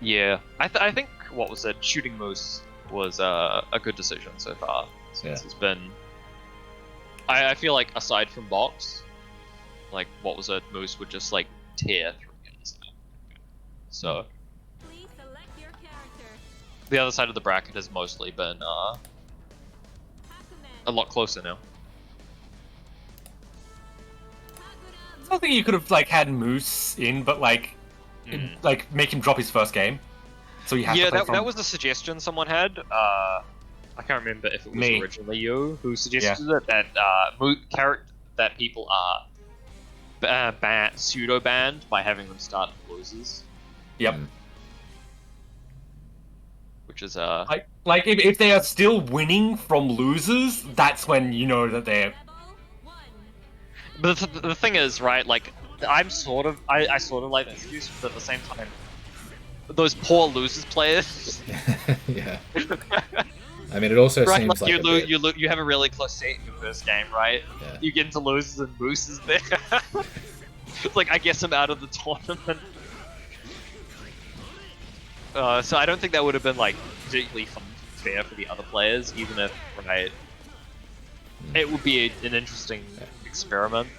Yeah. I think, what was it? Shooting Moose was a good decision so far. Since it's been... I feel like, aside from Box, like, what was it? Moose would just, like, tear through it. So... Please select your character. The other side of the bracket has mostly been a lot closer now. I think you could have like had Moose in, but like make him drop his first game. So you have to play that was the suggestion someone had. I can't remember if it was originally you who suggested it. That people are pseudo banned by having them start losers. Yep. Which is like if they are still winning from losers, that's when you know that they're. But the thing is, right? Like, I sort of like that excuse, but at the same time, those poor losers players. Yeah. I mean, it also right, seems like you have a really close set in your first game, right? Yeah. You get into losers and Moose there. It's like, I guess I'm out of the tournament. So I don't think that would have been like particularly fair for the other players, even if it would be an interesting experiment.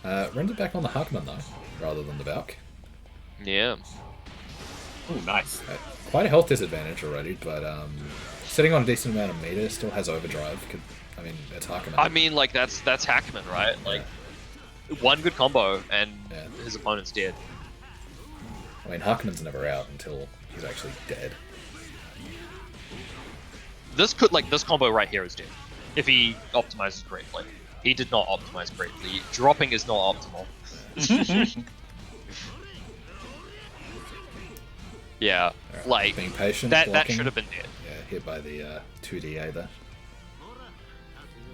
Render back on the Hackman though, rather than the Valk. Yeah. Oh, nice. Quite a health disadvantage already, but sitting on a decent amount of meter, still has overdrive. I mean, it's Hackman. I mean, like that's Hackman, right? Like one good combo and his opponent's dead. I mean, Hackman's never out until he's actually dead. This combo right here is dead if he optimizes correctly. He did not optimize correctly. Dropping is not optimal. Yeah, right, like being patient, that should have been dead. Yeah, hit by the 2DA there.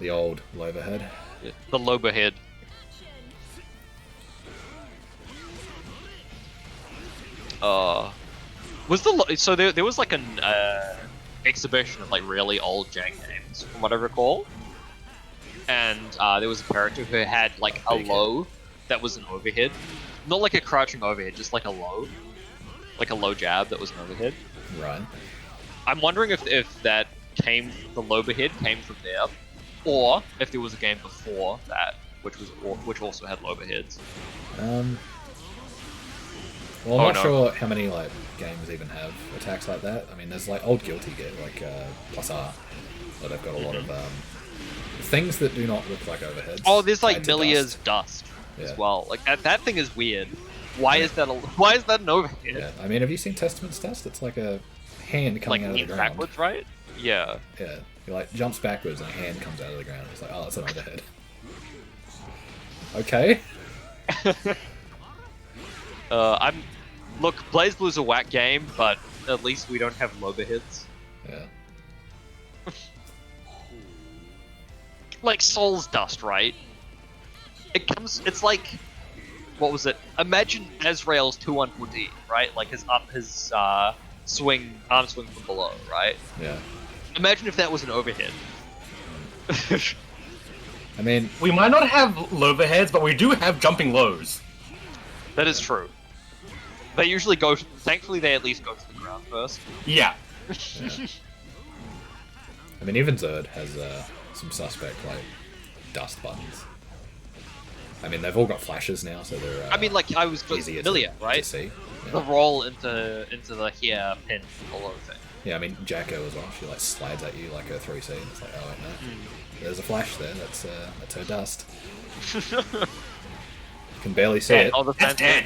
The old Loverhead. Yeah, the Loberhead. So there was like an exhibition of like really old jank games from what I recall, and there was a character who had like a low that was an overhead, not like a crouching overhead, just like a low jab that was an overhead. Right. I'm wondering if the Loberhead came from there, or if there was a game before that which also had Loberheads. Well, I'm not sure how many like games even have attacks like that. I mean, there's like old Guilty get like plus R, where they've got a lot of things that do not look like overheads. Oh, there's like Milia's dust as well. Like that thing is weird. Why is that an overhead? Yeah, I mean, have you seen Testament's dust? It's like a hand coming out of the ground. Backwards, right? Yeah. Yeah. He like jumps backwards and a hand comes out of the ground. It's like, oh, it's an overhead. Okay. Look, BlazBlue's a whack game, but at least we don't have Loberheads. Yeah. Like Soul's Dust, right? It's like what was it? Imagine Azrael's 2-1-4D, right? Like his arm swing from below, right? Yeah. Imagine if that was an overhead. I mean, We might not have overheads, but we do have jumping lows. That is true. They usually go. Thankfully, they at least go to the ground first. Yeah. I mean, even Zerd has some suspect like dust buttons. I mean, they've all got flashes now, so they're. I mean, like I was easier familiar, to right? see. The Yeah. roll into the here pin below thing. Yeah, I mean, Jacko as well. She like slides at you like a 3C, and it's like, oh wait, no, there's a flash there. That's her dust. You can barely see it. Oh, the That's dead.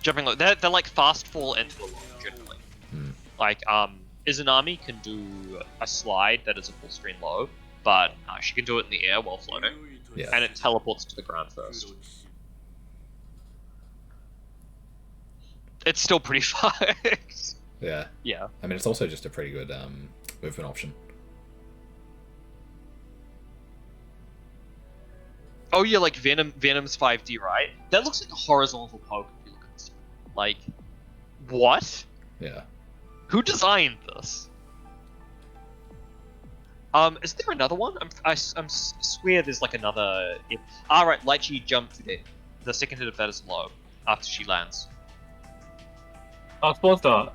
Jumping low. They're like fast fall into a low generally. Like Izanami can do a slide that is a full screen low, but she can do it in the air while floating, Yeah. and it teleports to the ground first. It's still pretty fucked. Yeah. Yeah. I mean, it's also just a pretty good movement option. Oh yeah, like Venom's 5D, right? That looks like a horizontal poke if you look at this. Like, what? Yeah. Who designed this? Is there another one? I swear there's like another. Right, Lychee jumped it. The second hit of that is low after she lands. Sponsor,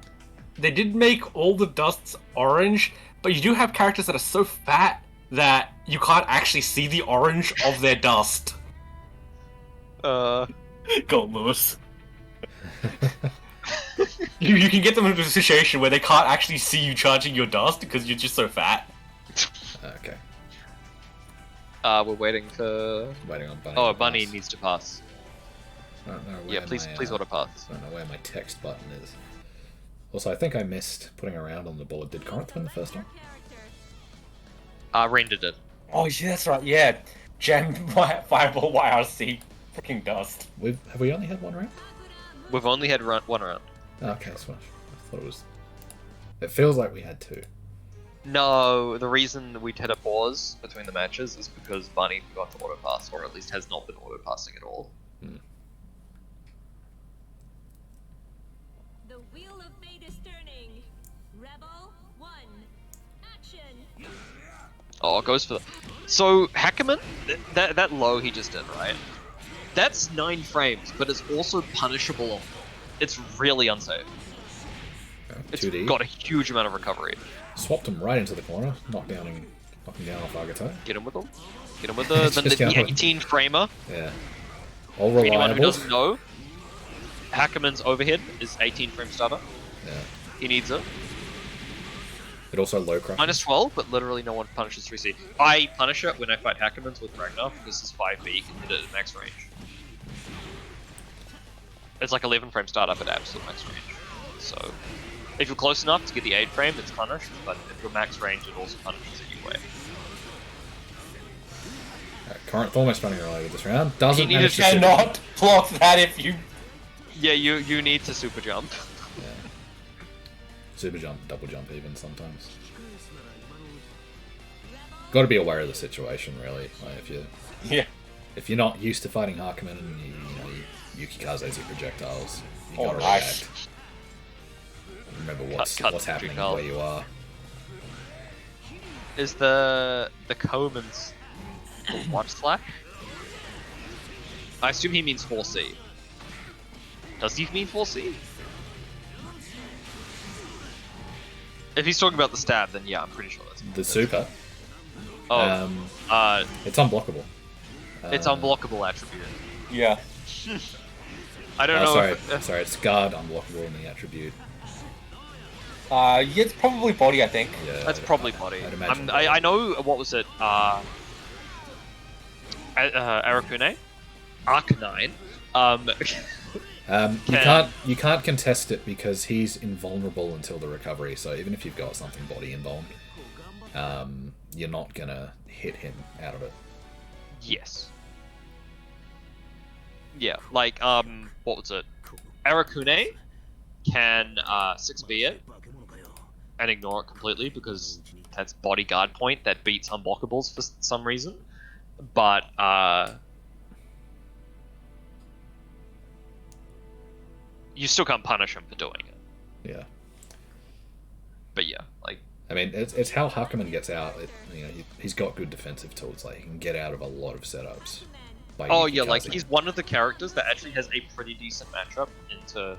they did make all the dusts orange, but you do have characters that are so fat that you can't actually see the orange of their dust. Go on, Lewis. You can get them into a situation where they can't actually see you charging your dust because you're just so fat. Okay. We're waiting for. Waiting on Bunny. Oh, to Bunny pass. needs to pass. I don't know where Yeah, please, my, please auto pass. I don't know where my text button is. Also, I think I missed putting around on the bullet. Did Corrinth win the first one? Rendered it. Oh, yeah, that's right. Yeah, Gem Fireball YRC freaking dust. Have we only had one round? We've only had one round. Oh, okay, that's fine. I thought it was. It feels like we had two. No, the reason we had a pause between the matches is because Bunny forgot to auto pass, or at least has not been auto passing at all. The wheel of fate is turning. Rebel 1. Action. Oh, it goes for the. So Hackerman, that low he just did, right? That's 9 frames, but it's also punishable. It's really unsafe. It's 2D. got a huge amount of recovery. Swapped him right into the corner, knocking down off Agato. Get him with them. Get him with the 18 framer. Yeah. All For anyone reliable. who doesn't know, Hackerman's overhead is 18 frame starter. Yeah. He needs it. It also low crush. Minus 12, but literally no one punishes 3C. I punish it when I fight Hackermans with Ragnar, because his 5B can hit it at max range. It's like 11 frame startup at absolute max range. So, if you're close enough to get the 8 frame, it's punished, but if you're max range, it also punishes it anyway. Corrinth almost running away with this round. Doesn't He manage to needed super Cannot block that if you... Yeah, you need to super jump. Yeah. Super jump, double jump even sometimes. Got to be aware of the situation, really. Like if you're not used to fighting Harkonnen and you Yukikaze's your projectiles, you gotta react. Remember what's happening projectile. where you are. Is the Coman's what slash? I assume he means 4C. Does he mean 4C? If he's talking about the stab, then yeah, I'm pretty sure that's The super. Oh, It's unblockable. it's unblockable attribute. Yeah. I don't know. Sorry, it's guard unblockable in the attribute. Yeah, it's probably body, I think. Yeah, That's probably body. I'd imagine I know, what was it? Arakune? Arcanine. You can't contest it because he's invulnerable until the recovery. So even if you've got something body invuln, you're not gonna hit him out of it. Yes. Yeah, like, what was it? Arakune can 6B it and ignore it completely because that's bodyguard point that beats unblockables for some reason. but you still can't punish him for doing it. Yeah. But yeah, like I mean, it's how Huckerman gets out. You know, he's got good defensive tools. Like he can get out of a lot of setups. By oh yeah, like Yukikaze. he's one of the characters that actually has a pretty decent matchup into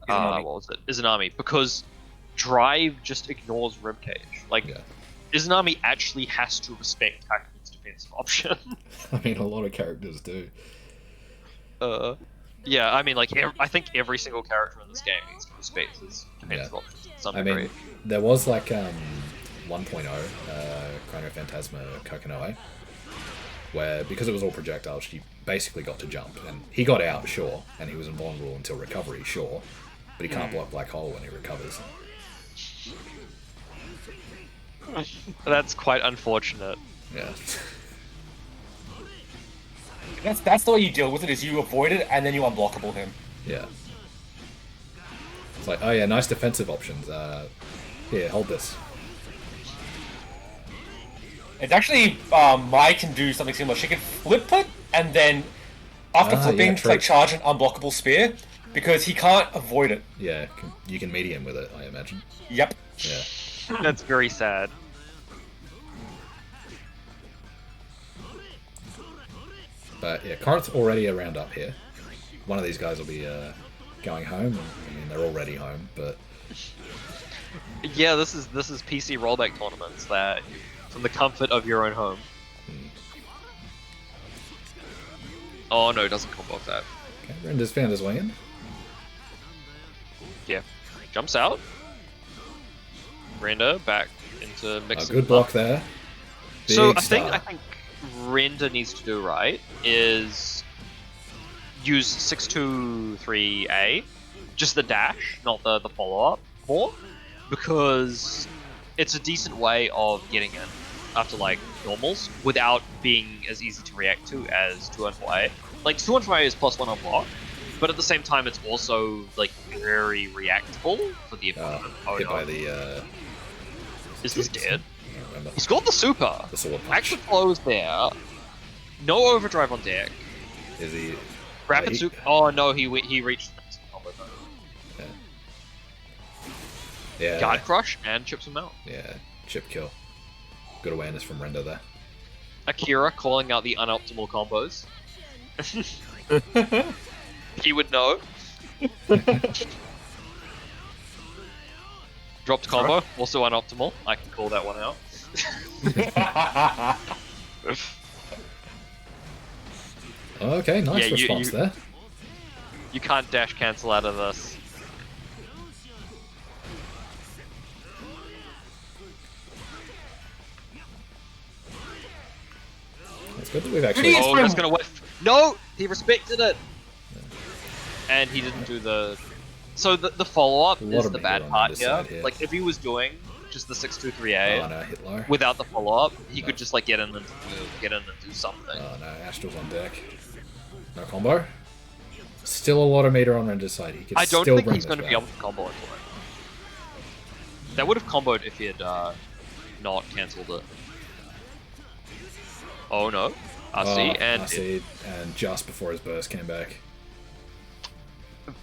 Izanami. what was it? Izanami, because Drive just ignores Ribcage. Like Yeah. Izanami actually has to respect Huckerman's defensive option. I mean, a lot of characters do. Yeah, I mean, like I think every single character in this game needs to respect his defensive Yeah. options to some I degree. mean, there was like 1.0 Chrono Phantasma Kokonoe, where because it was all projectiles, she basically got to jump, and he got out, sure, and he was invulnerable until recovery, sure, but he can't block Black Hole when he recovers. That's quite unfortunate. Yeah. That's the way you deal with it, is you avoid it and then you unblockable him. Yeah. It's like, oh yeah, nice defensive options. Here, hold this. It's actually, Mai can do something similar. She can flip put, and then after Ah, flipping, yeah, true. like charge an unblockable spear, because he can't avoid it. Yeah, you can medium with it, I imagine. Yep. Yeah. That's very sad. But yeah, Corinth's already a round up here. One of these guys will be going home. I mean, they're already home, but Yeah, this is PC rollback tournaments that from the comfort of your own home. Oh no, it doesn't combo off that. okay, Render's found his way in. Yeah, jumps out. Render back into A mixing. good block there. So Big star. I think Render needs to do right is use 623A, just the dash, not the follow up more, because it's a decent way of getting in after like normals without being as easy to react to as 214A. Like 214A is +1 on block, but at the same time it's also like very reactable for the opponent. Oh hit no, by the is this dead? I don't remember. He's got the super. The sword punch. Action flows there. No overdrive on deck. Is he? Rapid he- super. Oh no, he reached the combo though. Yeah. Guard crush and chips him out. Yeah. Chip kill. Good awareness from Render there. Akira calling out the unoptimal combos. He would know. Dropped combo, also unoptimal. I can call that one out. Okay, nice Yeah, response there. You can't dash cancel out of this. It's good that we've actually. Pretty- Oh, that's gonna whiff. No, he respected it, and he didn't do the. So the follow up A lot is of the meter bad on part this here. side here. Like if he was doing just the 623A Oh no, hit low. without the follow up, he No. could just like get in and do something. Oh no, Astral's on deck. No combo. Still a lot of meter on Render's side. He could I don't still think bring he's this going to be back. able to combo into it. That would have comboed if he had not cancelled it. Oh no. RC and RC, and just before his burst came back.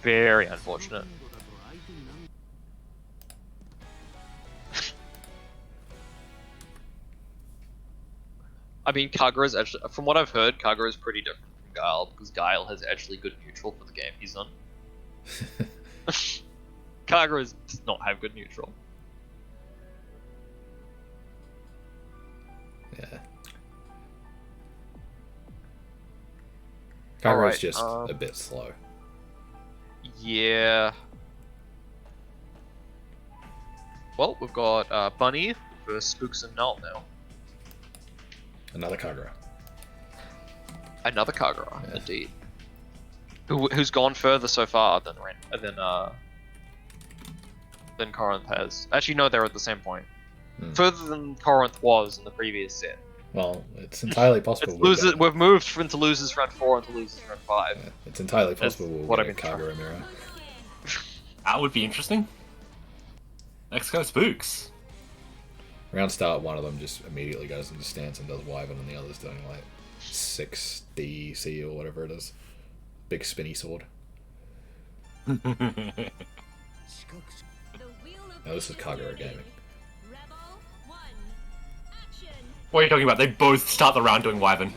very unfortunate. I mean, Kagura is actually, from what I've heard, Kagura is pretty different from Guile because Guile has actually good neutral for the game he's on. Kagura does not have good neutral. Yeah. Kagura's Alright, just a bit slow. Yeah. Well, we've got Bunny versus Spooks Null now. Another Kagura. Another Kagura, Yeah. indeed. Who's gone further so far than Corrinth has. Actually, no, they're at the same point. Further than Corrinth was in the previous set. Well, it's entirely possible. It's we'll losers, get- we've moved into losers round 4 into losers round 5. yeah, it's entirely That's possible we'll what get I've a been Kagura mirror. That would be interesting. Let's go Spooks. Round start, one of them just immediately goes into stance and does Wyvern, and the other's doing like 6DC or whatever it is. Big spinny sword. The wheel of Oh, this is Kagura Gaming. Rebel 1. Action. What are you talking about? They both start the round doing Wyvern.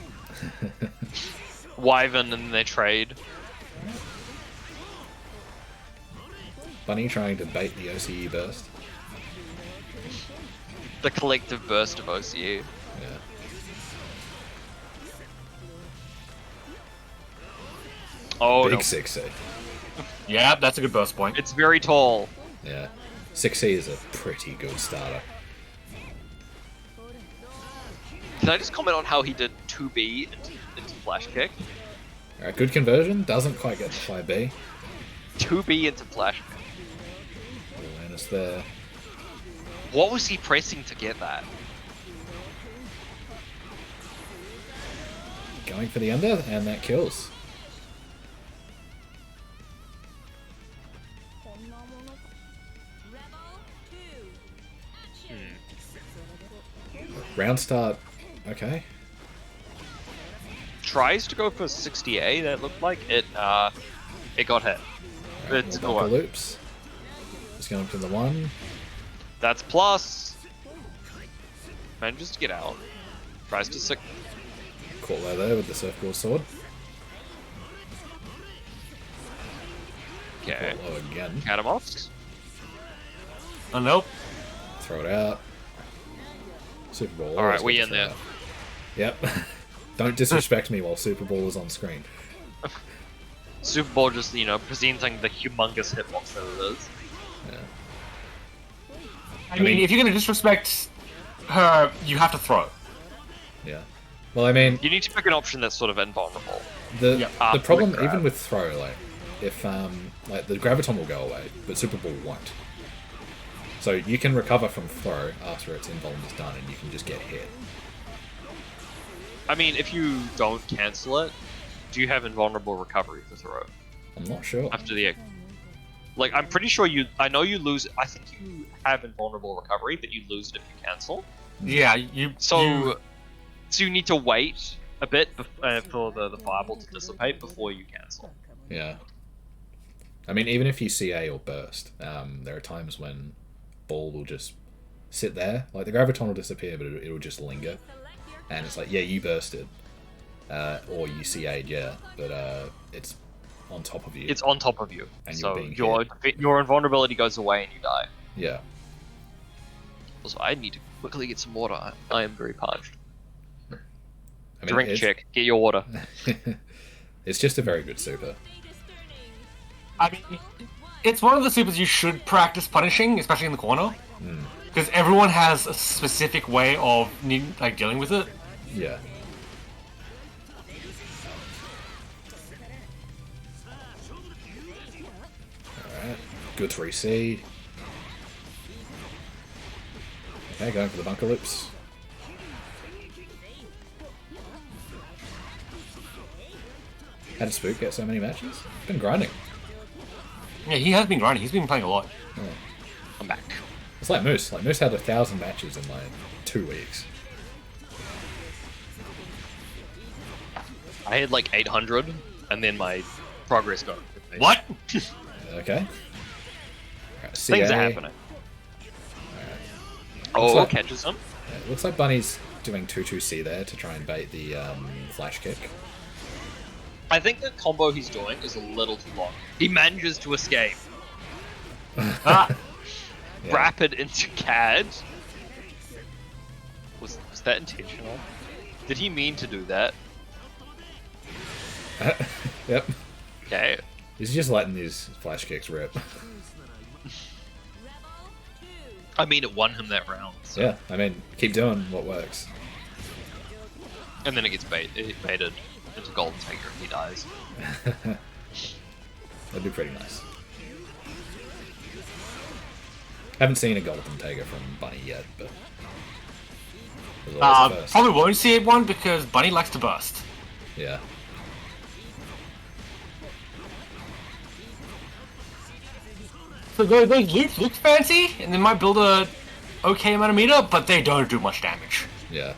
Wyvern and they trade. Bunny trying to bait the OCE burst. The collective burst of OCE. Yeah. Oh Big no. 6C. Yeah, that's a good burst point. It's very tall. Yeah. 6C is a pretty good starter. Can I just comment on how he did 2B into flash kick? Alright, good conversion. Doesn't quite get to 5B. 2B into flash kick. Awareness there. What was he pressing to get that? Going for the under, and that kills. Rebel 2. Action. Round start. Okay. Tries to go for 60A, that looked like it got hit. Alright, It's more bunker going. loops. Just going to the 1. That's plus. Manages to get out. Tries to sick. Caught low there with the surfboard sword. Okay. Caught low again. Catamox. Oh, nope. Throw it out. Super Bowl. Alright, always we good in to there. throw out. Yep. Don't disrespect me while Super Bowl is on screen. Super Bowl just, presenting the humongous hitbox that it is. Yeah. I mean, if you're gonna disrespect her, you have to throw. Yeah. Well, I mean, You need to pick an option that's sort of invulnerable. the Yep. the After problem the grab. even with throw, like if like the graviton will go away, but Super Ball won't. So you can recover from throw after its invuln is done, and you can just get hit. I mean, if you don't cancel it, do you have invulnerable recovery for throw? I'm not sure. After the... Like, I'm pretty sure I know you lose... I think you have invulnerable recovery, but you lose it if you cancel. Yeah, you. So you need to wait a bit for the fireball to dissipate before you cancel. Yeah. I mean, even if you CA or burst, there are times when ball will just sit there. Like the graviton will disappear, but it'll just linger. And it's like, yeah, you bursted. Or you CA'd, yeah, but it's on top of you. It's on top of you. And so you're being your invulnerability goes away and you die. Yeah. Also, I need to quickly get some water. I am very parched. I mean, Drink it's- check. Get your water. It's just a very good super. I mean, it's one of the supers you should practice punishing, especially in the corner, because everyone has a specific way of dealing with it. Yeah. Alright. Good 3C. Okay, going for the bunker loops. How did Spook get so many matches? Been grinding. Yeah, he has been grinding. He's been playing a lot. I'm back. It's like Moose. Like Moose had 1,000 matches in like 2 weeks. I had like 800, and then my progress got... What? Okay. Alright, Things CA. are happening. Looks Oh, like- catches him. Yeah, looks like Bunny's doing 2-2C there to try and bait the flash kick. I think the combo he's doing is a little too long. He manages to escape. Ah, Yeah. Rapid into CAD. Was that intentional? Did he mean to do that? Yep. Okay. He's just letting these flash kicks rip. I mean, it won him that round. So. Yeah, I mean, keep doing what works. And then it gets baited into Golden Tiger and he dies. That'd be pretty nice. Haven't seen a Golden Tiger from Bunny yet, but... it was always the first. probably won't see one because Bunny likes to burst. Yeah. So those loops look fancy, and they might build a okay amount of meter, but they don't do much damage. Yeah.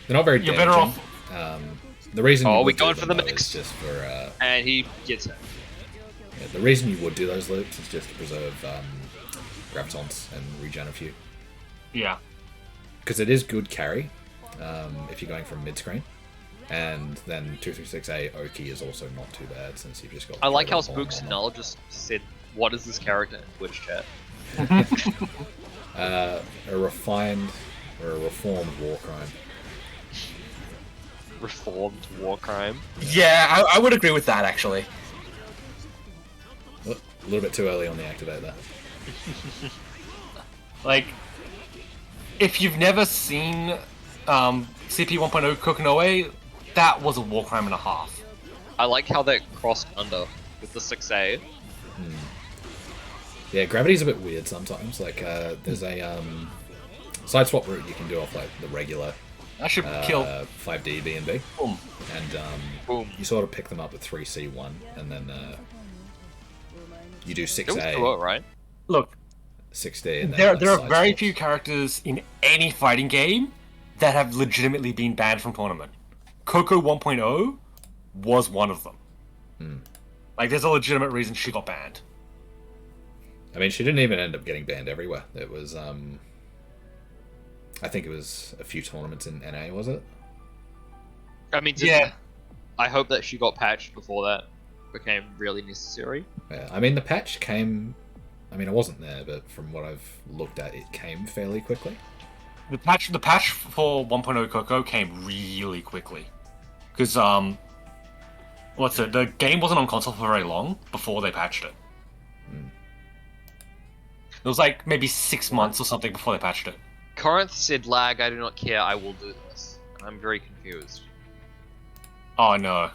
They're not very You're better damaging. the reason. Oh, you we're would do going for the them, though, mix. is just for. And he gets it. Yeah, the reason you would do those loops is just to preserve gravitons and regen a few. Yeah. Because it is good carry if you're going from mid screen. And then 236A Oki is also not too bad since you've just got. I like how Spooks Null just said, "What is this character?" in Twitch chat. A refined or a reformed war crime. Reformed war crime. Yeah, I would agree with that actually. A little bit too early on the activate there. Like, if you've never seen CP 1.0 Kokonoe, that was a war crime and a half. I like how that crossed under with the 6A. Yeah, gravity's a bit weird sometimes. Like, there's a side swap route you can do off like the regular That should kill. 5D B and B, Boom. and Boom. you sort of pick them up with 3C1, and then you do It was 6A, cool, right? Look, 6D, and then there are side very swaps. few characters in any fighting game that have legitimately been banned from tournament. Coco 1.0 was one of them. Like, there's a legitimate reason she got banned. I mean, she didn't even end up getting banned everywhere. It was, I think it was a few tournaments in NA, was it? I mean, Yeah. I hope that she got patched before that became really necessary. Yeah, I mean, the patch came. I mean, I wasn't there, but from what I've looked at, it came fairly quickly. The patch for 1.0 Coco came really quickly. Because, the game wasn't on console for very long before they patched it. It was like maybe 6 months or something before they patched it. Corrinth said, "Lag, I do not care, I will do this." And I'm very confused. Oh no.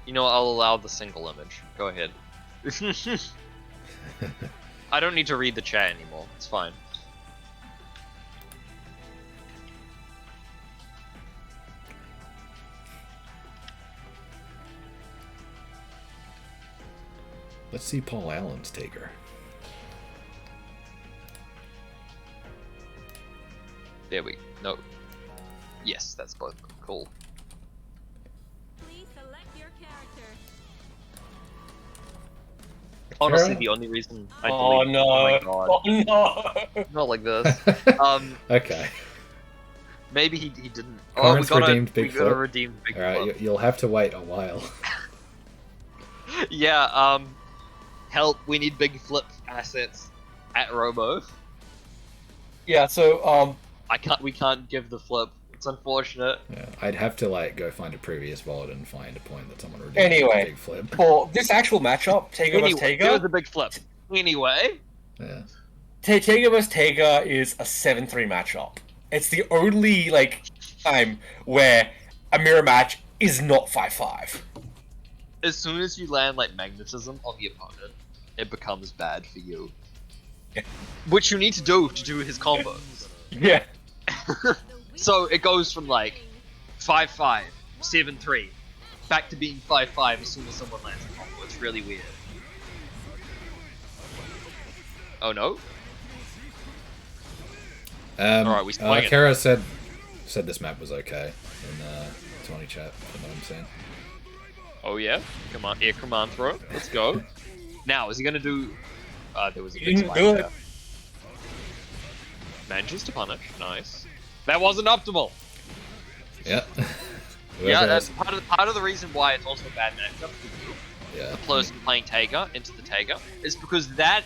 You know, I'll allow the single image. Go ahead. I don't need to read the chat anymore. It's fine. Let's see Paul Allen's taker. There we no. Yes, that's both cool. Please select your character. Honestly, the only reason I Oh delete- no. Oh my god. Oh no. Not like this. Okay. Maybe he didn't. Corrinth we redeemed we Big gotta Flip. redeem Big Alright, Flip. you'll have to wait a while. Yeah, help, we need Big Flip assets at Robo. Yeah, so, We can't give the flip. It's unfortunate. Yeah, I'd have to like go find a previous VOD and find a point that someone redeemed Anyway. Big Flip. for this actual matchup, Tega vs. Anyway, there was Tega, a big flip. Anyway, Yeah. Tega vs. Tega is a 7-3 matchup. It's the only, like, time where a mirror match is not 5-5. as soon as you land like magnetism on the opponent, it becomes bad for you. Yeah. Which you need to do his combos. Yeah. So it goes from like 5-5, 7-3, back to being 5-5 as soon as someone lands a combo. It's really weird. Oh no? Alright, we swing it. Akera said this map was okay in 20 chat, from what I'm saying. Oh yeah? Come on, air command throw. Let's go. Now, is he gonna do... there was a He big didn't spike do there. it. Manages to punish. Nice. That wasn't optimal. Yeah. Yeah, Whoever that's has- part of the reason why it's also a bad matchup for you, yeah. the person playing Tega into the Tega, is because that,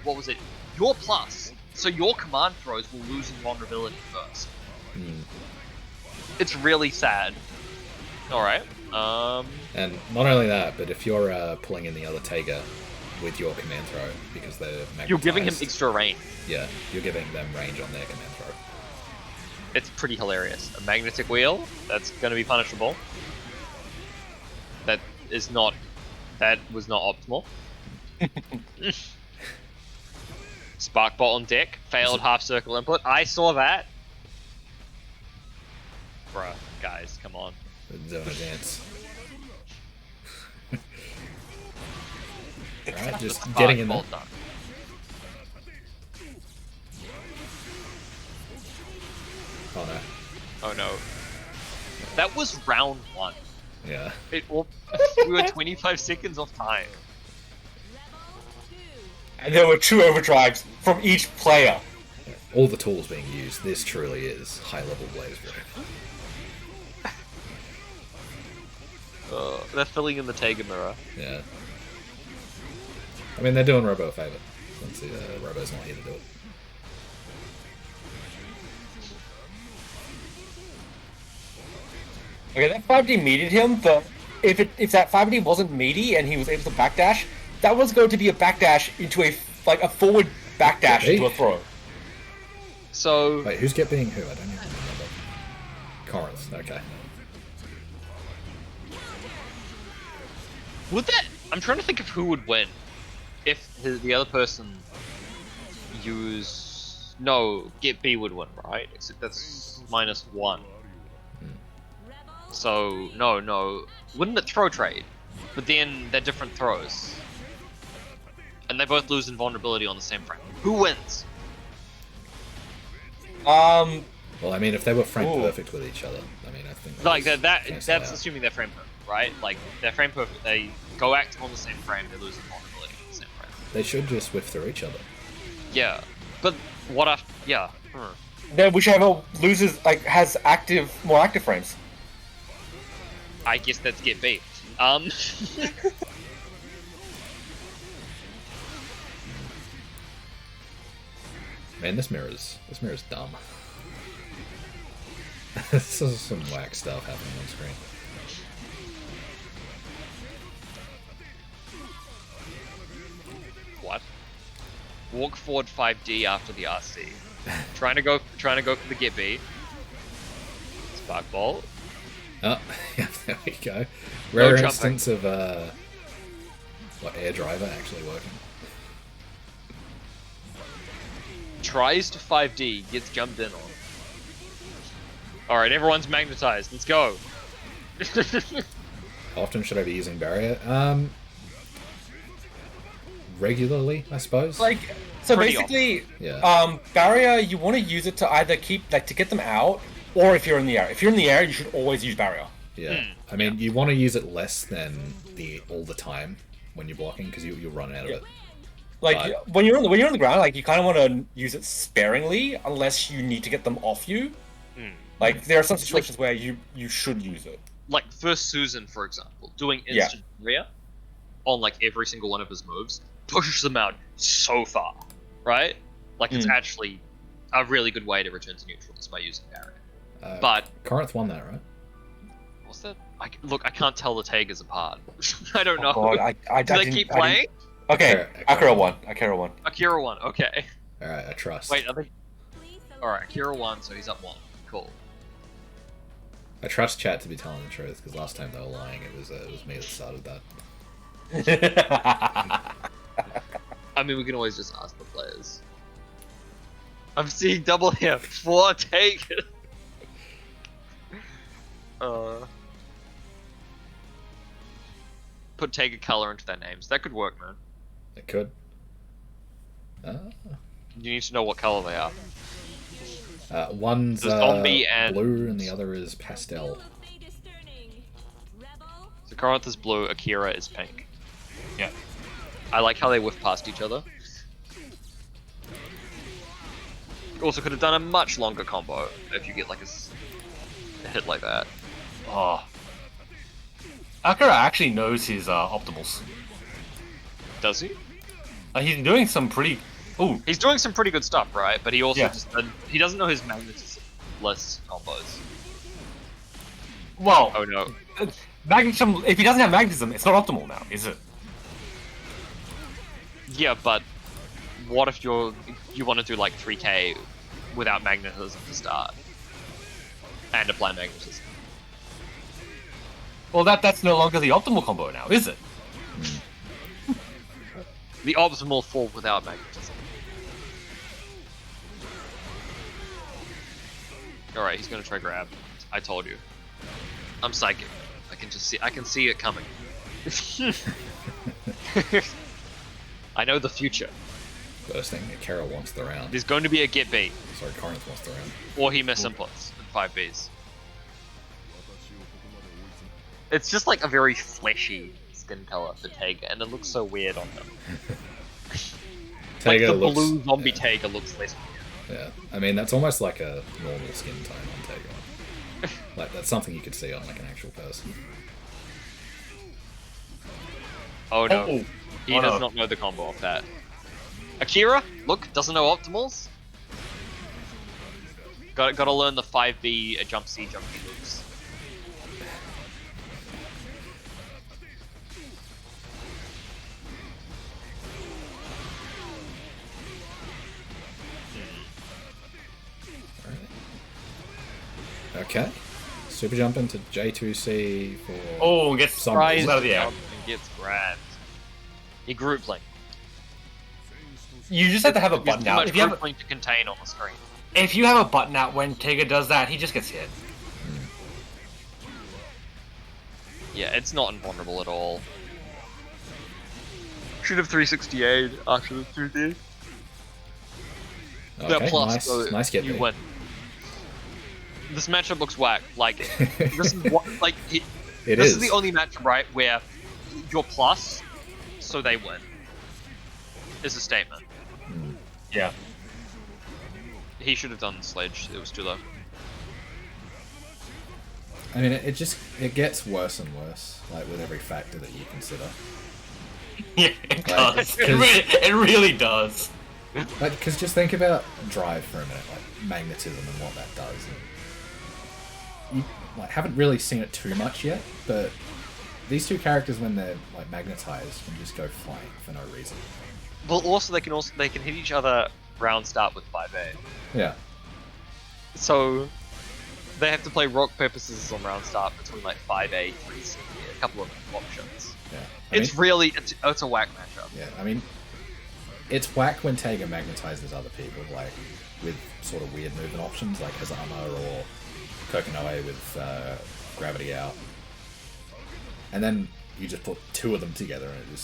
what was it? Your plus, so your command throws will lose in vulnerability first. Hmm. It's really sad. Alright, And not only that, but if you're pulling in the other Tega with your command throw, because they're magnetized, you're giving him extra range. Yeah, you're giving them range on their command throw. It's pretty hilarious. A magnetic wheel, that's gonna be punishable. That was not optimal. Spark bot on deck, failed half circle input. I saw that. Bruh, guys, come on. Zona dance. Alright, just getting in there. Bolt done. Oh no. Oh no. That was round 1. Yeah. We were 25 seconds off time. And there were 2 overdrives from each player. All the tools being used. This truly is high-level Blaze Bro. They're filling in the Tega mirror. Yeah. I mean, they're doing Robo a favor. Since Robo's not here to do it. Okay, that 5D meated him, but if that 5D wasn't meaty and he was able to backdash, that was going to be a backdash into a forward backdash into a throw. So wait, who's being who? I don't even remember. Corrinth. Okay. would that? I'm trying to think of who would win if the other person Get B would win, right? Except that's -1. So no, wouldn't it throw trade? But then they're different throws, and they both lose invulnerability on the same frame. Who wins? Well, I mean, if they were frame perfect with each other, I mean, I think Like that's assuming they're frame perfect, right? Like they're frame perfect. They go active on the same frame. They lose invulnerability on the same frame. They should just whiff through each other. Yeah, but what after? Yeah. Then whichever loses has more active frames. I guess that's Get B. Man, this mirror's dumb. This is some whack stuff happening on screen. What? Walk forward 5D after the RC. trying to go for the Get B. Spark Bolt. Oh, yeah, there we go. Rare jumping. instance of air driver actually working. Tries to 5D, gets jumped in on. Alright, everyone's magnetized. Let's go. How often should I be using barrier? Regularly, I suppose. So Pretty basically, Yeah. barrier, you want to use it to either keep to get them out, or if you're in the air. If you're in the air, you should always use barrier. Yeah. I mean, you want to use it less than all the time when you're blocking because you'll run out of it. When you're on the ground, you kind of want to use it sparingly unless you need to get them off you. There are some situations where you should use it. Like first Susan, for example, doing instant rear on every single one of his moves pushes them out so far, right? It's actually a really good way to return to neutrals by using barrier. But Corrinth won that, right? what's that? I can't tell the Tagas apart. I don't know. God, Do they keep playing? Okay, Akera won. Akera won. Akira won. Okay. All right, I trust. Wait, are they? All right, Akira won, so he's up 1. Cool. I trust chat to be telling the truth because last time they were lying, it was me that started that. I mean, we can always just ask the players. I'm seeing double here. 4 take. Put take a color into their names. That could work, man. It could. You need to know what color they are. One's There's zombie and blue, and the other is pastel. So Corrinth is blue, Akira is pink. Yeah. I like how they whiff past each other. Also could have done a much longer combo if you get a hit like that. Oh. Akera actually knows his optimals. Does he? He's doing some pretty... Ooh. He's doing some pretty good stuff, right? But he also Yeah. he doesn't know his magnetism-less combos. Well, Oh no. magnetism, if he doesn't have magnetism, it's not optimal now, is it? Yeah, but what if you want to do 3k without magnetism to start? And apply magnetism. Well, that's no longer the optimal combo now, is it? The optimal fall without magnetism. Alright, he's gonna try grab. I told you. I'm psychic. I can see it coming. I know the future. bursting. Akera wants the round. There's going to be a get beat, Sorry, Corrinth wants the round. or he misinputs in 5Bs. It's just like a very fleshy skin color for Taiga, and it looks so weird on them. Like Taiga the looks, blue zombie Taiga looks less weird. Yeah, I mean that's almost like a normal skin tone on Taiga. Like that's something you could see on like an actual person. Oh no, Oh, he oh, does no. not know the combo of that. Akira, look, doesn't know optimals. Gotta learn the 5B jump C, jump B loops. Okay, super jump into J2C for Oh, gets some surprised reason. out of the air. And gets grabbed. He group link. You just have to have a There's button too out. much If you have group link to contain on the screen. If you have a button out when Taiga does that, he just gets hit. Yeah, it's not invulnerable at all. Should have 368 after the 2D. Okay, plus, nice, so nice get you there. win. This matchup looks whack. Like, this is what, like, It this is. is the only matchup, right, where you're plus, so they win. Is a statement. Yeah. He should have done sledge. It was too low. I mean, it gets worse and worse, like with every factor that you consider. Yeah, it Like, does. 'cause- It really does. Like, because just think about drive for a minute, like magnetism and what that does. And you like haven't really seen it too much yet, but these two characters, when they're like magnetized, can just go flying for no reason. Well, also they can hit each other round start with 5A. Yeah, So they have to play rock paper scissors on round start between like 5A, 3C, a couple of options. yeah. It's a whack matchup. Yeah, I mean, it's whack when Taiga magnetizes other people, like with sort of weird movement options, like Hazama or Kokonoe with gravity out, and then you just put two of them together, and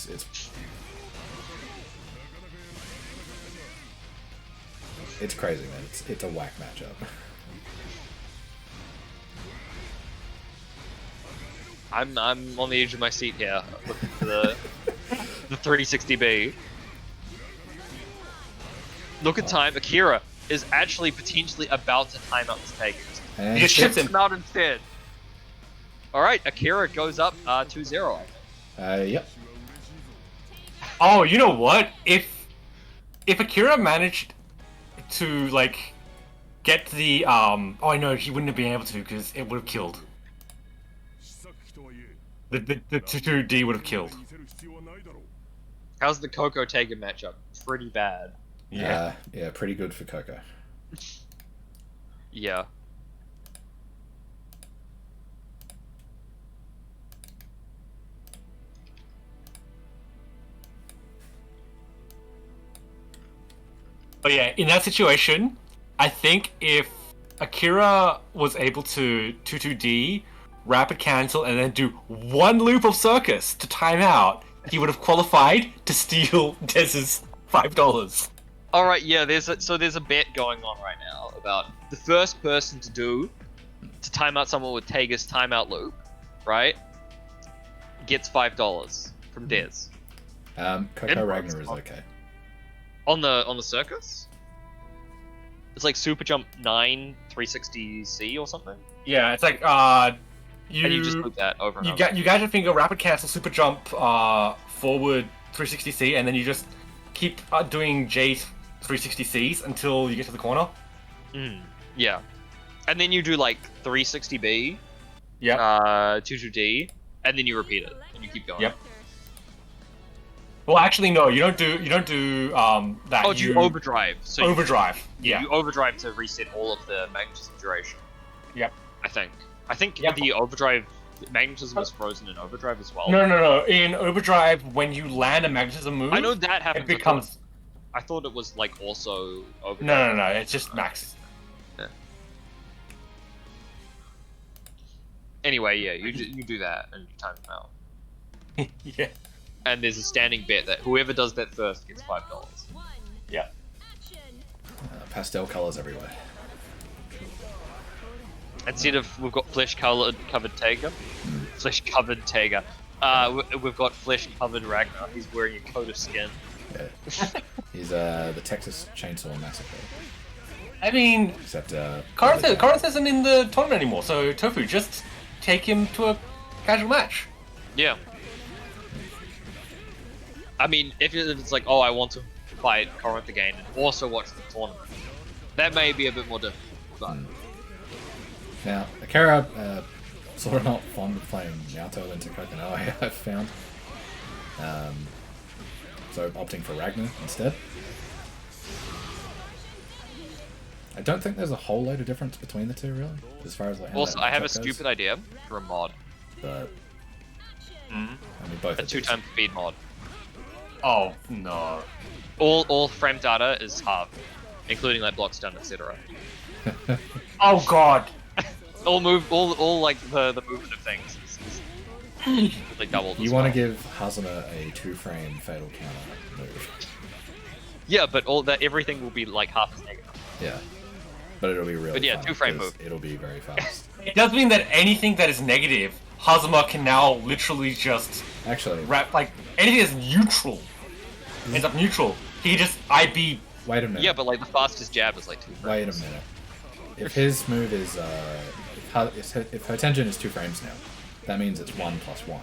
it's crazy, man. It's a whack matchup. I'm on the edge of my seat here, looking for the 360B. Look at time. Akira is actually potentially about to time out this take. And He just Ships ships him out instead. Alright, Akira goes up 2-0, I think. yep. Oh, you know what? If Akira managed to like get the oh no, he wouldn't have been able to because it would have killed. The 2D would have killed. How's the Coco Taiga matchup? Pretty bad. Yeah. Yeah, pretty good for Coco. Yeah. But yeah, in that situation, I think if Akira was able to 2-2D, rapid cancel, and then do one loop of circus to time out, he would have qualified to steal Dez's $5. Alright, yeah, there's a bet going on right now about the first person to time out someone with Taiga's timeout loop, right? Gets $5 from Dez. Coco Ragnar is okay. On the circus? It's like Super Jump 9 360C or something? Yeah, it's like And you just loop that over and you over. got your finger rapid cancel, super jump, forward 360C, and then you just keep doing J 360Cs until you get to the corner. Yeah. And then you do like 360B, Yep. 22D, and then you repeat it. And you keep going. Yep. Well, actually, no. You don't do that. Oh, you overdrive. So overdrive. You Yeah. overdrive to reset all of the magnetism duration. Yep. I think Yep. the overdrive magnetism is frozen in overdrive as well. No. In overdrive, when you land a magnetism move, I know that happens. it becomes. I thought it was like also overdrive. No. It's just max. Anyway, yeah, you do that and you time them out. Yeah. And there's a standing bet that whoever does that first gets $5. One. Yeah. pastel colors everywhere. Instead of we've got covered Tiger, flesh-covered Tiger. We've got flesh-covered Ragnar. He's wearing a coat of skin. Yeah. He's the Texas Chainsaw Massacre. I mean, Except Corrinth isn't in the tournament anymore, so Tofu, just take him to a casual match. Yeah. I mean, if it's like, oh, I want to fight Corrinth again and also watch the tournament, that may be a bit more difficult. But Now, Akera, sort of not fond of playing Naoto into Kokonoe, I've found. So opting for Ragnar instead. I don't think there's a whole load of difference between the two, really, as far as like. Also, I have a matchup goes. stupid idea for a mod. But I mean, both A are 2-time speed mod. Oh no. All frame data is halved, including like block stun, etc. decent. Oh god. all like the movement of things is like doubled. You want to give Hazama a 2-frame fatal counter move. Yeah, but everything will be like half as negative. Yeah, but it'll be really. But yeah, fun 2-frame 'cause move. It'll be very fast. It does mean that anything that is negative, Hazama can now literally just Actually, wrap, like, anything that's neutral ends up neutral. He just IB. wait a minute. Yeah, but like the fastest jab is like 2 frames. Wait a minute. If his move is if her tension is 2 frames now, that means it's 1+1.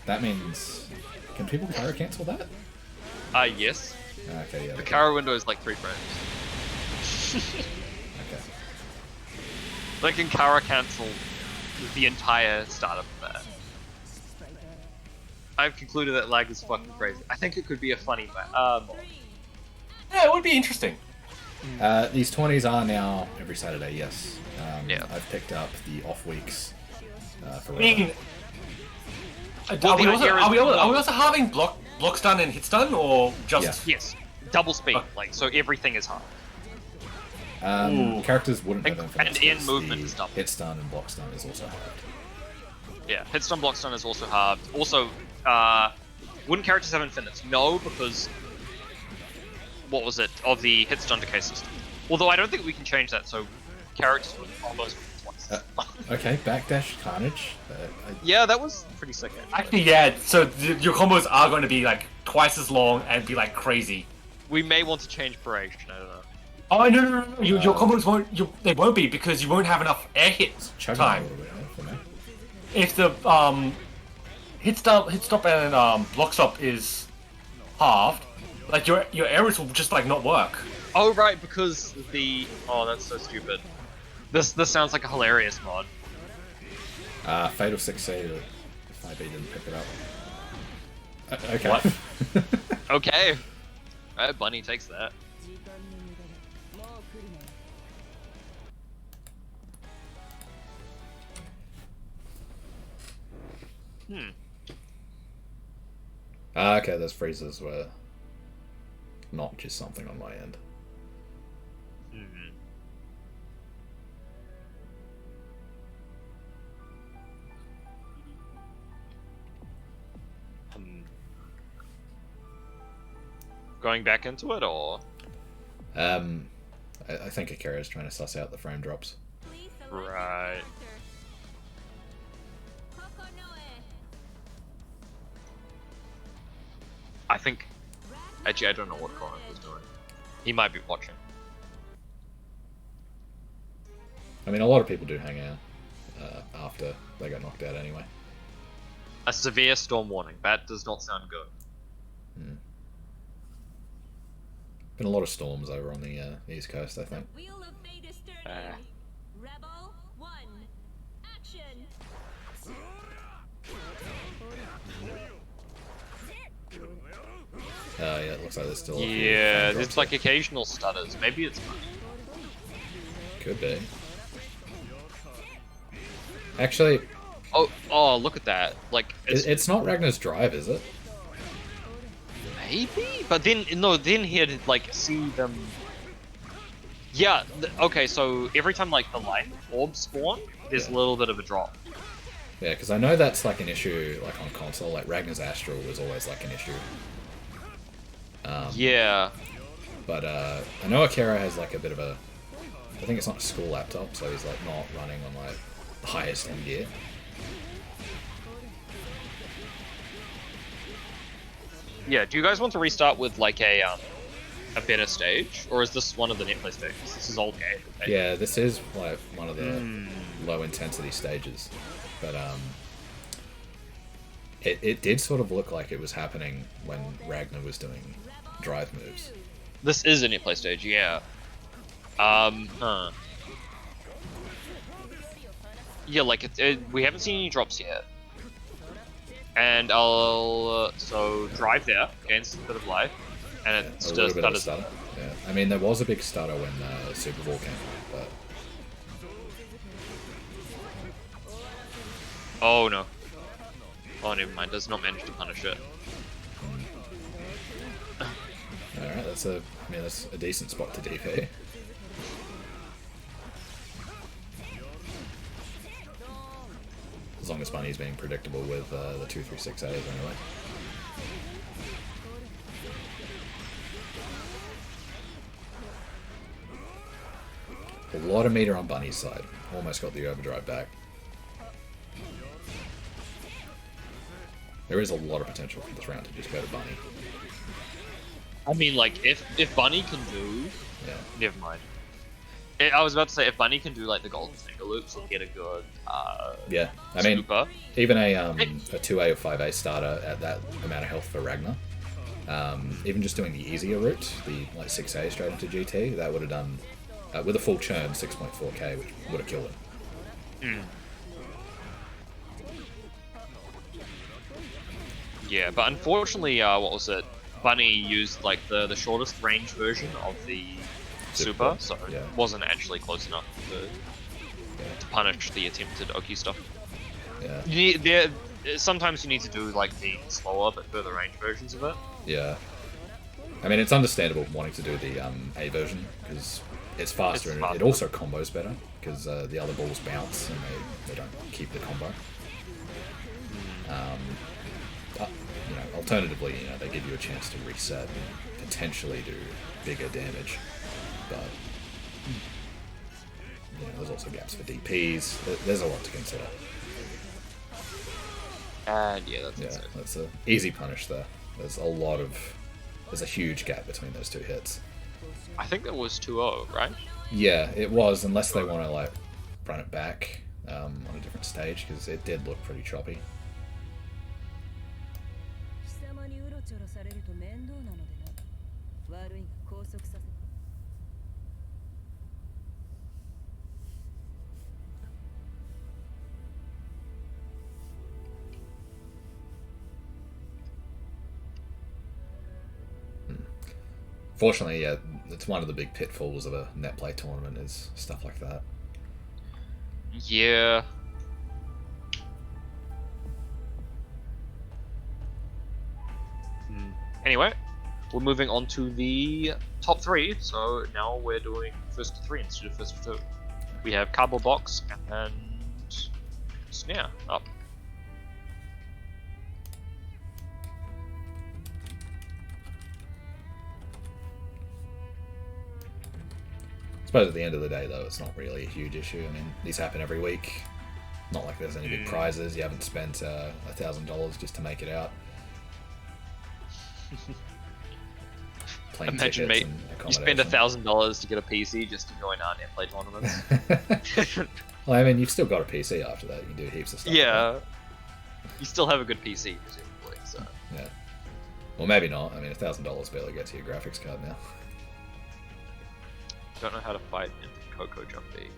That means, can people Kara cancel that? Yes. Okay, yeah. The Kara window is like 3 frames. Okay. Like can Kara cancel the entire start of that. I've concluded that lag is fucking crazy. I think it could be a funny mod. Yeah, it would be interesting. These 20s are now every Saturday, yes. Yeah. I've picked up the off weeks for I mean, Well, are we the also idea is- are we also having block stun and hit stun, or just? Yeah. Yes, double speed, like so everything is hard. Ooh. Characters wouldn't have And infinites. in because movement the is double. hit stun and block stun is also hard. Yeah, hit stun, block stun is also hard. Also, wouldn't characters have infinites? No, because what was it of the hit stun decay system? Although I don't think we can change that, so characters would almost twice. Okay, backdash carnage. Yeah, that was pretty sick. Actually, yeah. So your combos are going to be like twice as long and be like crazy. We may want to change Paration, I don't know. Oh no! Your combos won't. They won't be because you won't have enough air hit Chugging time. a little bit for me. If the hit stop and block stop is halved, like your arrows will just like not work. Oh right, because the that's so stupid. This sounds like a hilarious mod. Fatal 6C if IB didn't pick it up. Okay. What? Okay, Bunny takes that. Okay, those freezes were not just something on my end. Going back into it, or I think Akira is trying to suss out the frame drops. Please select Right. Kokonoe. I think actually I don't know what Corrinth was doing. He might be watching. I mean, a lot of people do hang out after they got knocked out anyway. A severe storm warning. That does not sound good. Been a lot of storms over on the East Coast, I think. Wheel of Fate is turning. Rebel 1. Action. Yeah, it looks like there's still a few Yeah, frame there's drops like occasional stutters. Maybe it's there. Could be. Actually, oh, look at that. Like it's not Ragnar's drive, is it? maybe, but then no, then he'd like see them. Yeah. Okay, so every time like the light orbs spawn, there's a little bit of a drop. Yeah, because I know that's like an issue, like on console. Like Ragnar's Astral was always like an issue. Yeah. But I know Akera has like a bit of a, I think it's not a school laptop, so he's like not running on like the highest end gear. Yeah, do you guys want to restart with like a better stage, or is this one of the netplay stages? This is old game. Okay? Yeah, this is like one of the low intensity stages, but it did sort of look like it was happening when Ragnar was doing drive moves. This is a netplay stage, yeah. Yeah, like we haven't seen any drops yet. And I'll so drive there, gains a bit of life, and it's A just little bit of a stutter. Yeah, I mean there was a big stutter when Super Bowl came out, but oh no. Oh, never mind. Does not manage to punish it. all right, that's a decent spot to DP. As long as Bunny's being predictable with the 236As anyway. A lot of meter on Bunny's side. Almost got the overdrive back. There is a lot of potential for this round to just go to Bunny. I mean, like, if Bunny can do... Yeah. Never mind. I was about to say, if Bunny can do, like, the golden finger loops and get a good, yeah, I mean, super, even a 2A or 5A starter at that amount of health for Ragnar, even just doing the easier route, the, like, 6A straight into GT, that would have done, with a full churn, 6.4k, which would have killed him. Yeah, but unfortunately, what was it? Bunny used, like, the shortest range version of the super, so yeah. it wasn't actually close enough to punish the attempted Oki stuff. Yeah. You need, sometimes you need to do like the slower but further range versions of it. Yeah. I mean, it's understandable wanting to do the A version, because it's faster, and it also combos better, because the other balls bounce and they don't keep the combo. But, you know, alternatively, you know, they give you a chance to reset and potentially do bigger damage. But you know, there's also gaps for DPs. There's a lot to consider. And yeah, That's an easy punish there. There's a huge gap between those two hits. I think that was 2-0, right? Yeah, it was, unless they want to like run it back on a different stage, because it did look pretty choppy. Fortunately, yeah, it's one of the big pitfalls of a net play tournament is stuff like that. Yeah. Anyway, we're moving on to the top 3, so now we're doing first to 3 instead of first to 2. We have CardboardBox and Snare up. I suppose at the end of the day, though, it's not really a huge issue. I mean, these happen every week. Not like there's any big prizes. You haven't spent $1,000 just to make it out. Imagine, mate, you spend $1,000 to get a PC just to join our netplay tournaments. Well, I mean, you've still got a PC after that. You can do heaps of stuff. Yeah. You still have a good PC, presumably, so... Yeah. Well, maybe not. I mean, $1,000 barely gets you a graphics card now. Don't know how to fight in Coco Jumpy.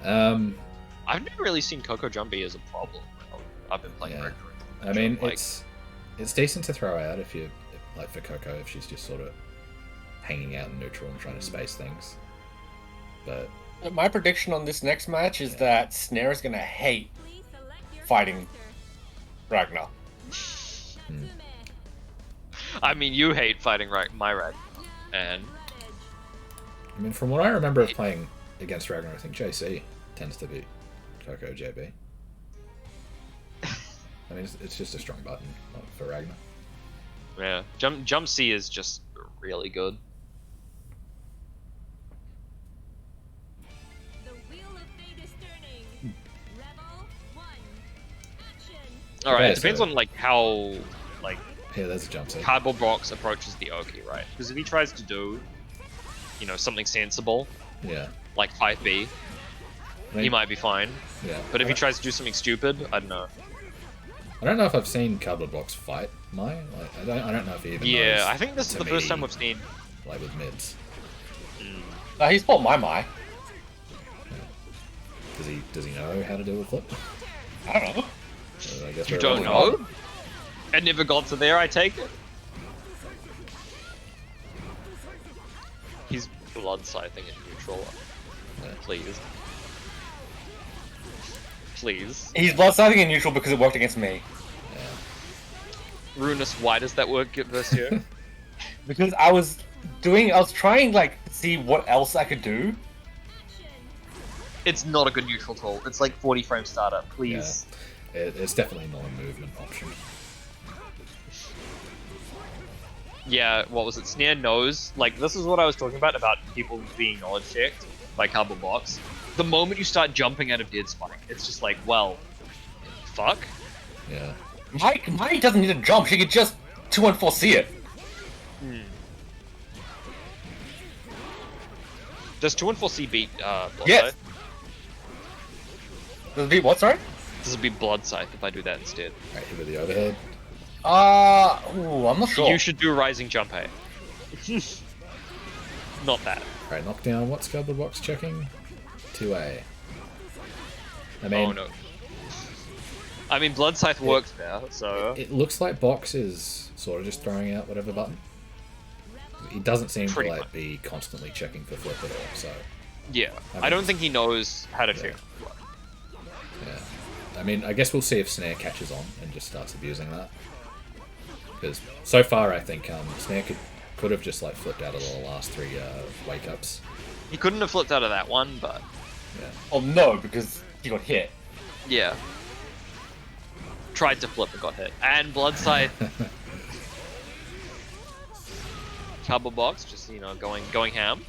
I've never really seen Coco Jumpy as a problem. I've been playing regular. I mean, it's decent to throw out if you like for Coco if she's just sort of hanging out in neutral and trying to space things. But my prediction on this next match is that Snare is gonna hate fighting Ragnar. I mean, you hate fighting my Ragnar, and I mean, from what I remember of playing against Ragnar, I think JC tends to beat Coco JB. I mean, it's just a strong button for Ragnar. Yeah, Jump C is just really good. All right, Okay, it depends so- on like how like Here, there's a jump set. CardboardBox approaches the Oki, right? Because if he tries to do, you know, something sensible Yeah. like 5B, he might be fine. Yeah. But if he tries to do something stupid, I don't know. I don't know if I've seen CardboardBox fight Mai. Like, I don't know if he even knows Yeah, I think this is to the first time melee, we've seen. like with mids. He's fought my. Does he know how to deal with flip? I don't know. I guess You we're don't all- know? It never got to there, I take it. He's blood scything in neutral. Yeah. Please. Please. He's blood-scything in neutral because it worked against me. Runus, why does that work versus you? Because I was trying like to see what else I could do. It's not a good neutral tool. It's like 40 frame startup, please. It's definitely not a movement option. Yeah, what was it? Snare knows. Like, this is what I was talking about people being knowledge checked by CardboardBox. The moment you start jumping out of dead spike, it's just like, well, fuck. Yeah. Mike doesn't need to jump. She could just 2-1-4C it. Does 2-4C beat Blood Yes. Scythe? Does it beat what? Sorry. Does it beat Blood Scythe if I do that instead? Right, here with the overhead. I'm not sure. You should do Rising Jump A. Not that. Right, knockdown. What's CardboardBox checking? 2A. I mean, Oh no. I mean, Blood Scythe works there, so... it looks like Box is sort of just throwing out whatever button. He doesn't seem Pretty to like much. be constantly checking for flip at all. So Yeah. I I mean- don't think he knows how to check. yeah, I mean, I guess we'll see if Snare catches on and just starts abusing that. Because so far, I think Snare could have just like flipped out of the last 3 wake ups. He couldn't have flipped out of that one, but... Yeah. Oh no, because he got hit. Yeah. Tried to flip and got hit. And Blood Scythe... CardboardBox, just, you know, going ham.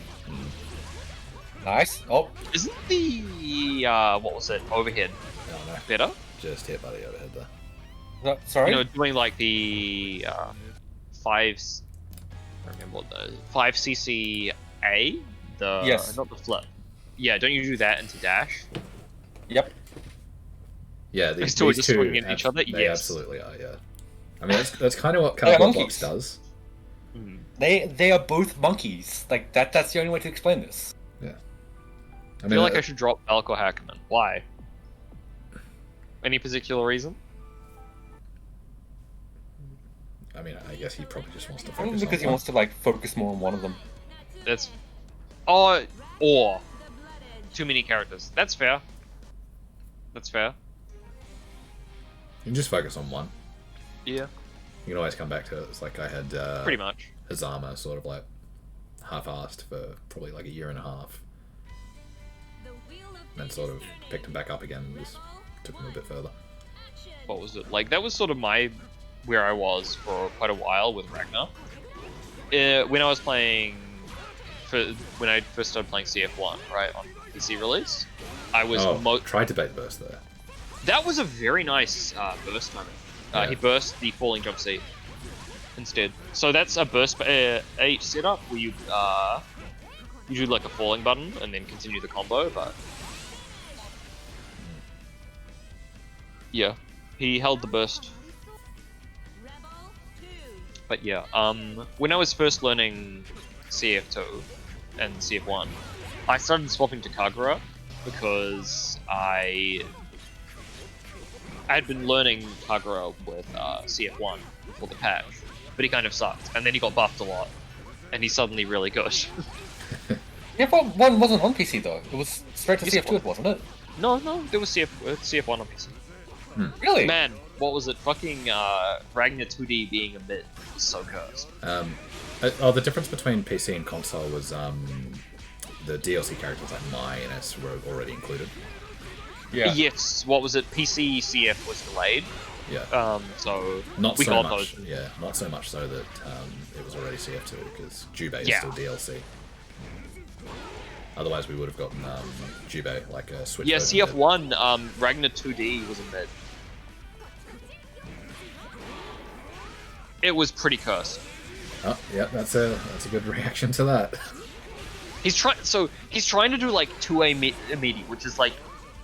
Nice. Oh, Isn't the... what was it? Overhead No, no, better? just hit by the overhead there. no, sorry. You know, doing like the... 5... I don't remember what the... 5cc A? The... Yes. Not the flip. Yeah, don't you do that into dash? Yep. Yeah, These two are just swinging at each other? They Yes. absolutely are. Yeah. I mean, that's kind of what They're CardboardBox monkeys. does. They are both monkeys. Like that's the only way to explain this. Yeah. I feel like I should drop Balco Hackman. Why? Any particular reason? I mean, I guess he probably just wants to Probably focus because on he one. wants to like focus more on one of them. That's... Oh, or... Too many characters. That's fair. That's fair. You can just focus on one. Yeah. You can always come back to it. It's like I had Pretty much. Hazama sort of like half-assed for probably like a year and a half. And then sort of picked him back up again and just took him a bit further. What was it? Like, that was sort of where I was for quite a while with Ragnar. When I was playing... when I first started playing CF1, right, on PC release, I was... tried to bait burst there. That was a very nice burst timing. Yeah. He burst the falling jump C instead. So that's a burst a setup where you do like a falling button and then continue the combo, but yeah, he held the burst. But yeah, when I was first learning CF2 and CF1, I started swapping to Kagura because I had been learning Kagura with CF1 before the patch, but he kind of sucked, and then he got buffed a lot, and he's suddenly really good. CF1 wasn't on PC though. It was straight to Yes, CF2, wasn't it? No, there was CF1 on PC. Really? Man, what was it? Fucking Ragnar 2D being a mid was so cursed. The difference between PC and console was the DLC characters like Mai and S were already included. Yeah. Yes, what was it? PC CF was delayed. Yeah. So Not we so got much. those. Yeah, not so much so that it was already CF2 because Jubei is Yeah. still DLC. Otherwise, we would have gotten Jubei like a Switch. Yeah, version of it. CF1, Ragnar 2D was a mid. it was pretty cursed. Oh, yeah, that's a good reaction to that. He's trying to do like 2A immediate, which is like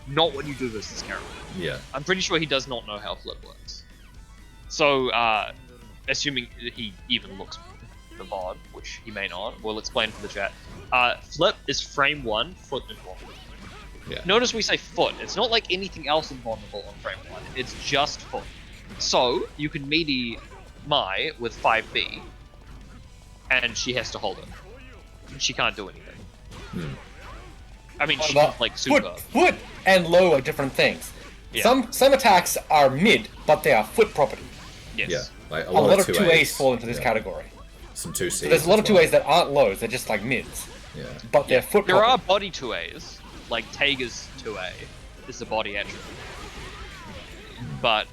not what you do versus Akera. Yeah. I'm pretty sure he does not know how flip works. So, assuming he even looks the VOD, which he may not, we'll explain for the chat. Flip is frame 1, foot invulnerable. Yeah. Notice we say foot. It's not like anything else invulnerable on frame 1. It's just foot. So, you can meaty Mai with 5B, and she has to hold it. She can't do anything. I mean, she's like super. Foot and low are different things. Yeah. Some attacks are mid, but they are foot property. Yes. Yeah, like A lot of 2As fall into this category. Some 2Cs. So there's a lot of 2As that aren't lows, they're just like mids. Yeah. But they're foot There are property. body 2As, like Tager's 2A is the body attribute. But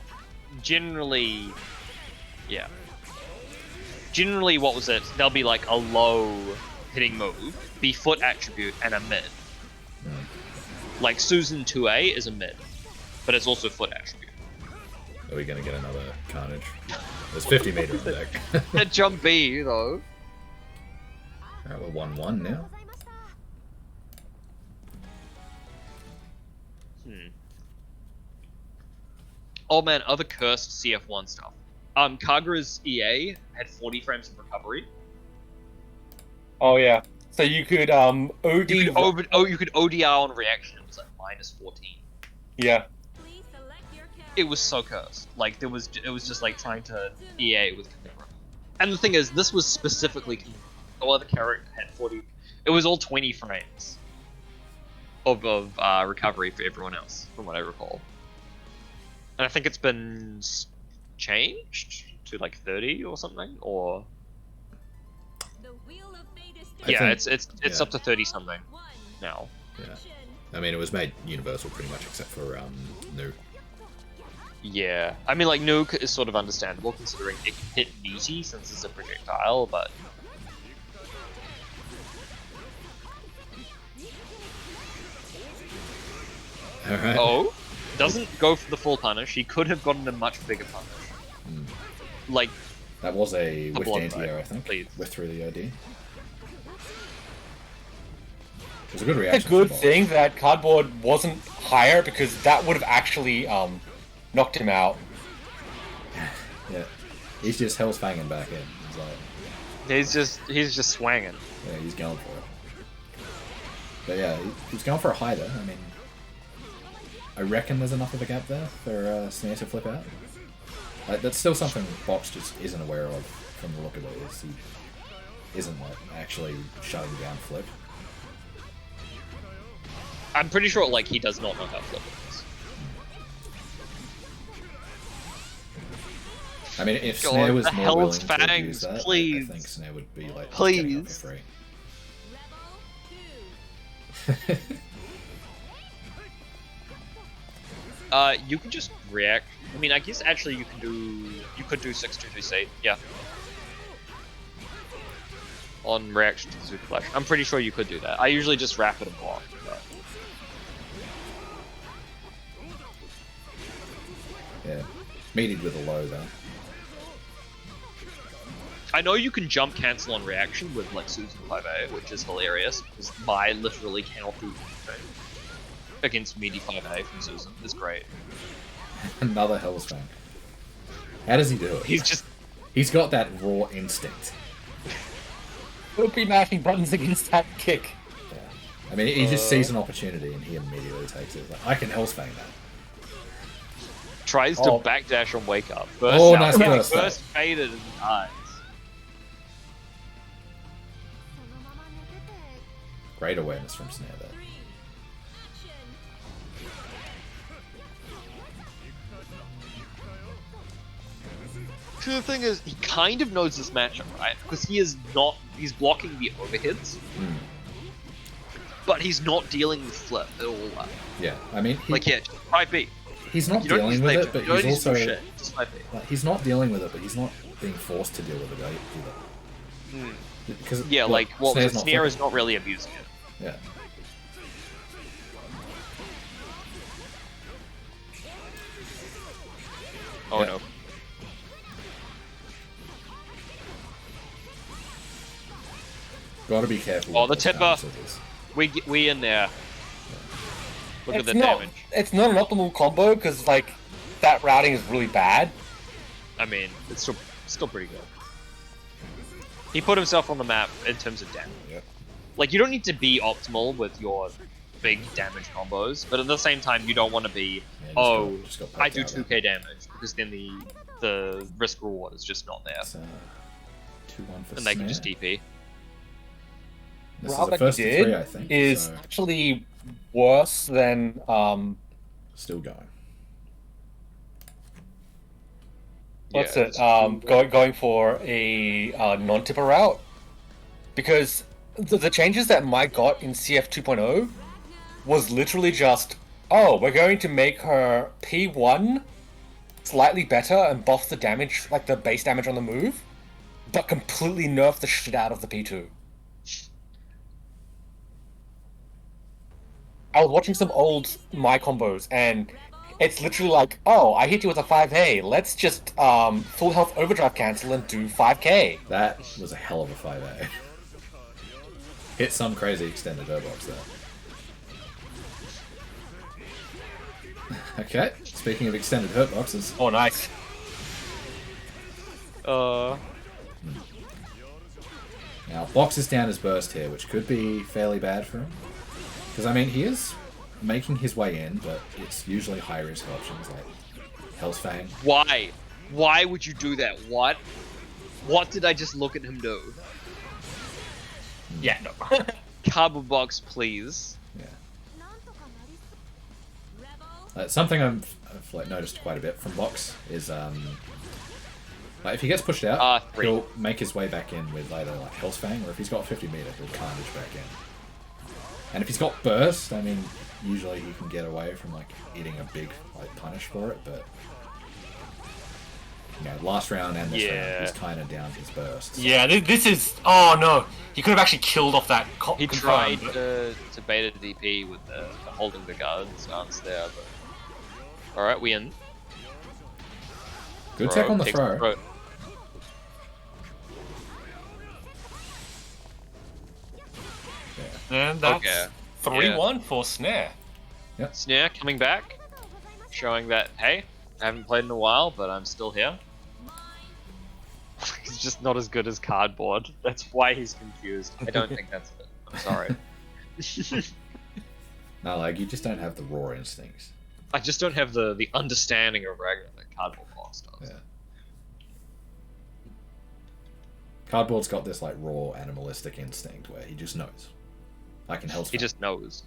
generally, yeah. Generally, what was it? There'll be like a low hitting move, be foot attribute, and a mid. Like Susan 2A is a mid, but it's also foot attribute. Are we gonna get another carnage? There's 50 meter on deck. That jump B though. Alright, we're 1-1 now. Oh man, other cursed CF1 stuff. Kagura's EA had 40 frames of recovery. Oh yeah. So you could OD. You could ODR on reaction. It was like -14. Yeah. Please select your character. It was so cursed. Like it was just like trying to EA with Kagura. And the thing is, this was specifically no other character had 40. It was all 20 frames of recovery for everyone else, from what I recall. And I think it's been changed to like 30 or something, or The wheel of fate is yeah, turning. it's up to 30 something One. now. Yeah. I mean, it was made universal pretty much, except for Nuke. Yeah, I mean, like Nuke is sort of understandable considering it can hit meaty since it's a projectile, but Alright. oh, doesn't go for the full punish. He could have gotten a much bigger punish. Like That was a The whiffed blood anti-air, right, I think. please. Whiffed through the OD. It was a good It's reaction. a good from Bob. thing that Cardboard wasn't higher because that would have actually knocked him out. Yeah. He's just hell's fanging back in. He's like, he's just swanging. yeah, he's going for it. But yeah, he's going for a high there. I mean, I reckon there's enough of a gap there for Snare to flip out. Like, that's still something Box just isn't aware of from the look of it. Is he isn't like actually shutting down flip. I'm pretty sure like he does not know how flip is. I mean, if God, Snare was the more hell's willing to abuse fangs, that, please. I think Snare would be like, Please. getting it for free. Rebel 2. You can just react. I mean, I guess actually you could do 6-2-2-C, yeah. On reaction to the Super Flash. I'm pretty sure you could do that. I usually just wrap it and block. But... Yeah, meated with a low though. I know you can jump cancel on reaction with like Susan 5A, which is hilarious because Mai literally cannot do anything against meaty 5A from Susan. It's great. Another hell's fang. How does he do it? He's got that raw instinct. Would be mashing buttons against that kick. Yeah. I mean, he just sees an opportunity and he immediately takes it. Like, I can hell's fang that. Tries to backdash on wake up. Oh, Out. nice burst. Burst faded in the eyes. Great awareness from Snare there. 3. Action. So the thing is, he kind of knows this matchup, right? Because he's blocking the overheads, but he's not dealing with flip at all. Yeah, I mean, Like, yeah, just 5B. he's not You don't dealing need with to it, but you don't he's need to do also shit. Just 5B. like, he's not dealing with it, but he's not being forced to deal with it either. Because Yeah, like, what was Snare's it? not Snare flipping. is not really abusing it. Yeah. Oh Yeah. no. Gotta be careful. Oh, with the those tipper. scissors. We in there. Look at the not, damage. It's not an optimal combo because like that routing is really bad. I mean, it's still pretty good. He put himself on the map in terms of damage. Yep. Like, you don't need to be optimal with your big damage combos, but at the same time, you don't want to be, Just got I poked do out 2k damage, because then the risk reward is just not there, It's, 2-1 for and they can Snare. just DP. This is Route the that first he of did 3, I think. is so actually worse than still going. what's Yeah, it? Going for a non-tipper route, because the changes that Mike got in CF 2.0 was literally just, oh, we're going to make her P1 slightly better and buff the damage, like the base damage on the move, but completely nerf the shit out of the P2. I was watching some old My combos, and it's literally like, oh, I hit you with a 5A, let's just full health overdrive cancel and do 5k. That was a hell of a 5A. Hit some crazy extended hurtbox there. Okay, speaking of extended hurtboxes, Oh, nice. now Box is down his burst here, which could be fairly bad for him. Because, I mean, he is making his way in, but it's usually high-risk options like Hell's Fang. Why? Why would you do that? What? What did I just look at him do? Yeah, no. CardboardBox, please. Yeah. rebel Something I've like noticed quite a bit from Box is like if he gets pushed out, 3. he'll make his way back in with either like Hell's Fang, or if he's got 50 meter, he'll carnage back in. And if he's got burst, I mean, usually he can get away from like eating a big like punish for it, but you know, last round and this round, he's kind of down his burst. Yeah, this is... Oh, no. He could have actually killed off that... He tried to bait a DP with the holding the guard stance there, but... Alright, we in. Good tech on the takes throw. And that's Okay. 3-1 for Snare. Snare coming back, showing that, hey, I haven't played in a while, but I'm still here. He's just not as good as Cardboard. That's why he's confused. I don't think that's it. I'm sorry. No, like you just don't have the raw instincts. I just don't have the understanding of Ragnar that CardboardBox does. Yeah. Cardboard's got this like raw animalistic instinct where he just knows. Like in Hell's He Fang. just knows.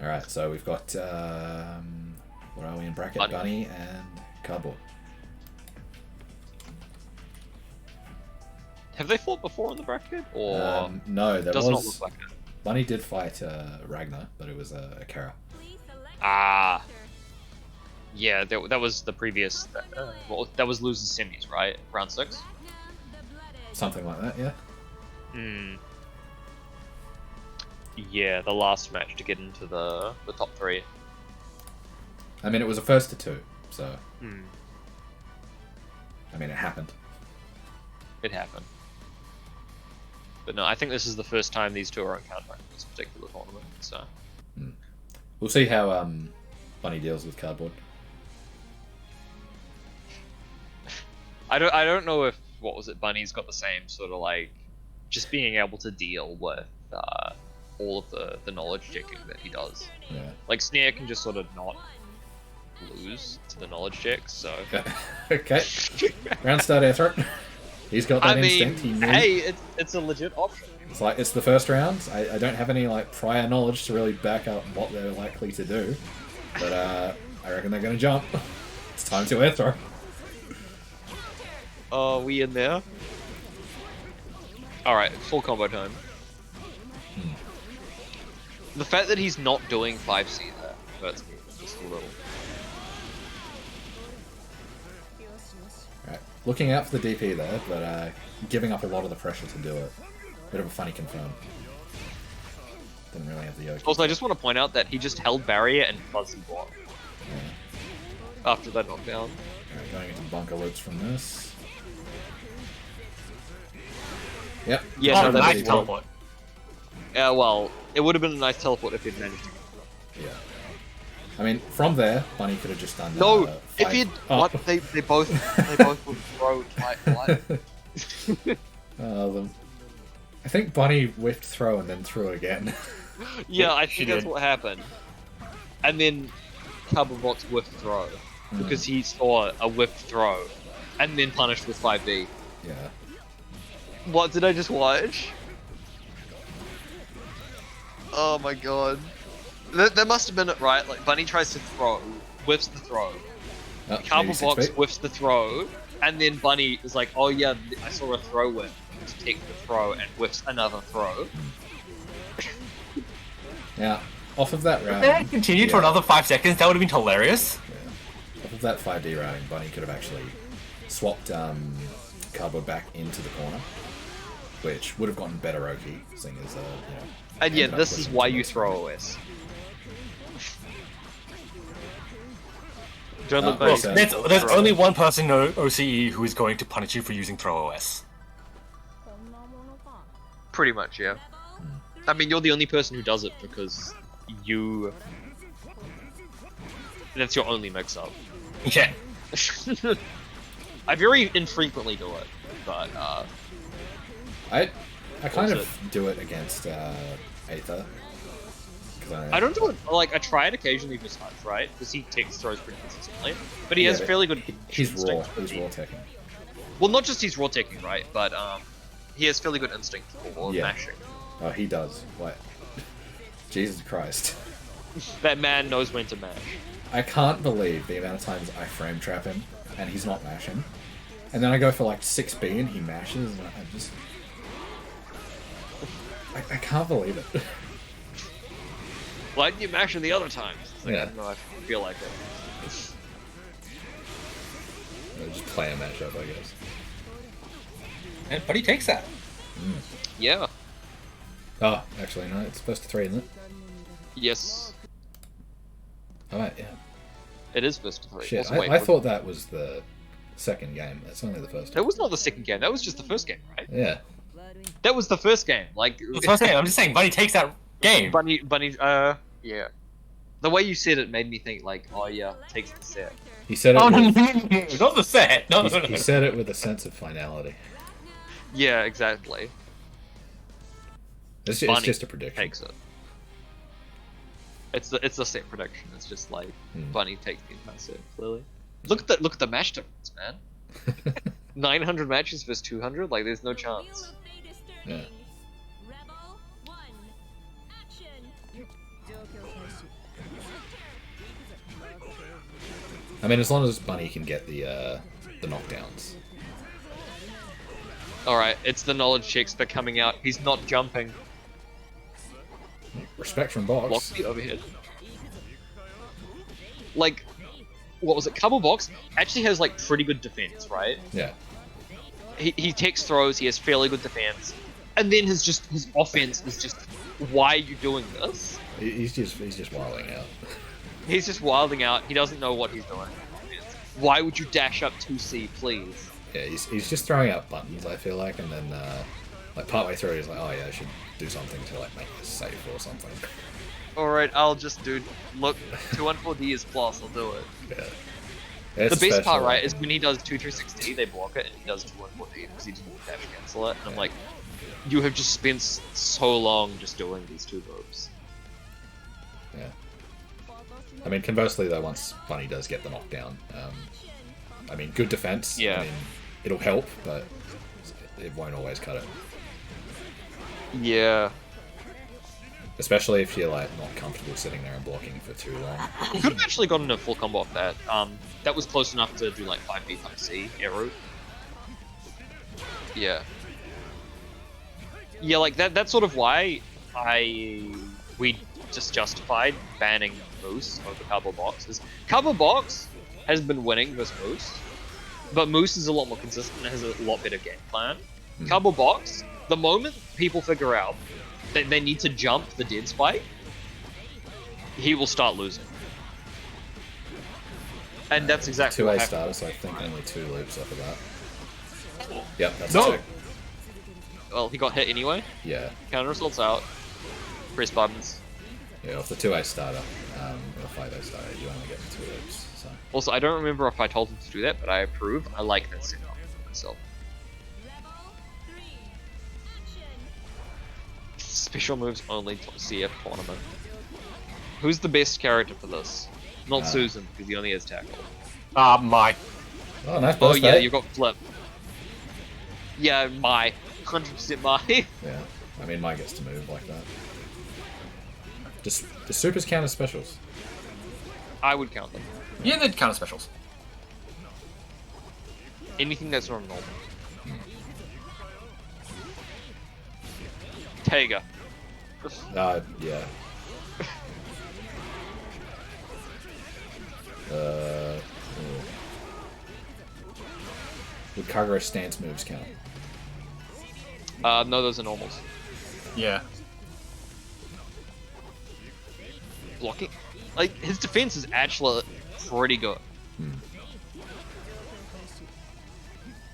Alright, so we've got, what are we in bracket? Bunny and Cardboard. Have they fought before in the bracket? Or No, there does was... not look like it. Bunny did fight Ragnar, but it was Akera. please select Ah. character. Yeah, that was the previous... well, that was losing semis, right? Round 6? Ragnar the Blooded. Something like that, yeah? Hmm. Yeah, the last match to get into the top 3. I mean, it was a first to 2, so... Hmm. I mean, it happened. It happened. But no, I think this is the first time these two are encountering this particular tournament, so... We'll see how Bunny deals with Cardboard. I don't know if, what was it, Bunny's got the same sort of like, just being able to deal with all of the knowledge checking that he does. Yeah. Like, Snare can just sort of not lose to the knowledge checks, so... Okay. Round start air throw. He's got that I mean, instinct. He knew. hey, it's a legit option. It's like, it's the first round. I don't have any like prior knowledge to really back up what they're likely to do. But I reckon they're going to jump. It's time to air throw. Oh, we in there? Alright, full combo time. The fact that he's not doing 5C there hurts me just a little. Right. Looking out for the DP there, but giving up a lot of the pressure to do it. Bit of a funny confirm. Didn't really have the yoke. Also, I just want to point out that he just held barrier and fuzzy block after that knockdown. Alright, going into bunker loops from this. Yep. Yeah, no, that nice makes teleport. Yeah, well, it would have been a nice teleport if he'd managed to. Yeah. I mean, from there, Bunny could have just done. No, if five- he'd Oh. what they both would throw like I think Bunny whiffed throw and then threw again. Yeah, I She think that's did. what happened. And then CardboardBox whiffed throw because he saw a whiffed throw, and then punished with 5B. Yeah. What did I just watch? Oh my god. That must have been it, right? Like, Bunny tries to throw, whiffs the throw. Oh, maybe CardboardBox 6 feet. whiffs the throw, and then Bunny is like, oh yeah, I saw a throw whiff. To take the throw and whiffs another throw. Yeah. Off of that round. If they continued for another 5 seconds, that would have been hilarious. Yeah. Off of that 5D routing, Bunny could have actually swapped Cardboard back into the corner, which would have gotten better Oki, seeing as you know. And yeah, ended up this is whiffing why too you much. throw OS. Don't look Look, back. There's only one person in OCE who is going to punish you for using throw OS. Pretty much, yeah. I mean, you're the only person who does it because you... That's your only mix-up. Yeah. I very infrequently do it, but, I kind What's of do it against Aether. 'Cause I don't do it, like, I try it occasionally for Such, right? Because he takes throws pretty consistently. But he has but fairly good He's raw. instinct for He's the- raw teching. Well, not just he's raw taking, right? But, he has fairly good instinct for Yeah. mashing. Oh, he does. What? Jesus Christ. That man knows when to mash. I can't believe the amount of times I frame trap him and he's not mashing. And then I go for like 6B and he mashes and I just... I can't believe it. Why didn't you mash him the other times? It's like, Yeah. I don't know, I feel like it. Just play a matchup, I guess. But he takes that. Yeah. Oh, actually, no, it's first to 3, isn't it? Yes. Alright, yeah. It is first to 3. Shit, Also, wait, I thought that was the second game. That's only the first that one. was not the second game. That was just the first game, right? Yeah. That was the first game. Like, The first game, I'm just saying, Bunny takes that game. Bunny, yeah. The way you said it made me think, like, oh yeah, takes the set. He said it Oh, no, with, no, no, no, not the set. No, no, no. he said it with a sense of finality. Yeah, exactly. It's Bunny just a prediction. Takes it. It's a set prediction. It's just like Bunny takes the entire set. Clearly, look at the match difference, man. 900 matches versus 200. Like, there's no chance. Yeah. Rebel 1. Action. I mean, as long as Bunny can get the knockdowns. All right, it's the knowledge checks. They're coming out. He's not jumping. Respect from Block Box. the overhead. Like, what was it? CardboardBox actually has like pretty good defense, right? Yeah. He takes throws. He has fairly good defense, and then his offense is just, why are you doing this? He's just wilding out. He's just wilding out. He doesn't know what he's doing. Why would you dash up 2C, please? Yeah, he's just throwing out buttons, I feel like, and then like partway through he's like, oh yeah, I should do something to like make this safe or something. Alright, I'll just do, look, 214D is plus, I'll do it. Yeah. The It's best part, special. right, is when he does 2-3-6D, they block it, and he does 2-1-4D because he didn't dash cancel it, and I'm like, you have just spent so long just doing these two moves. Yeah. I mean, conversely though, once Bunny does get the knockdown, I mean, good defense. Yeah. I mean, it'll help, but it won't always cut it. Yeah. Especially if you're like not comfortable sitting there and blocking for too long. Could have actually gotten a full combo off that. That was close enough to do like 5B, 5C, arrow. Yeah. Yeah, like that's sort of why we just justified banning Moose over CardboardBox. Is CardboardBox has been winning versus Moose, but Moose is a lot more consistent and has a lot better game plan. CardboardBox, the moment people figure out they need to jump the dead spike, he will start losing. And that's exactly what 2A happened. starter, so I think only 2 loops off of that. Yep, that's No. 2. Well, he got hit anyway. Yeah, Counter assault's out. Press buttons. yeah, off the 2A starter, or 5A starter, you only get 2 loops, so. Also, I don't remember if I told him to do that, but I approve. I like that setup for myself. Rebel 3. Action. Special moves only CF tournament. Who's the best character for this? Not Susan, because he only has tackle. My. Oh, nice Oh burst, yeah, mate. you got flip. Yeah, my 100% my. Yeah, I mean, mine gets to move like that. Just the supers count as specials. I would count them. Yeah, they'd counter specials. Anything that's not normal. Taiga. Yeah. Would Kagura stance moves count? No, those are normals. Yeah. Blocking, like his defense is actually pretty good.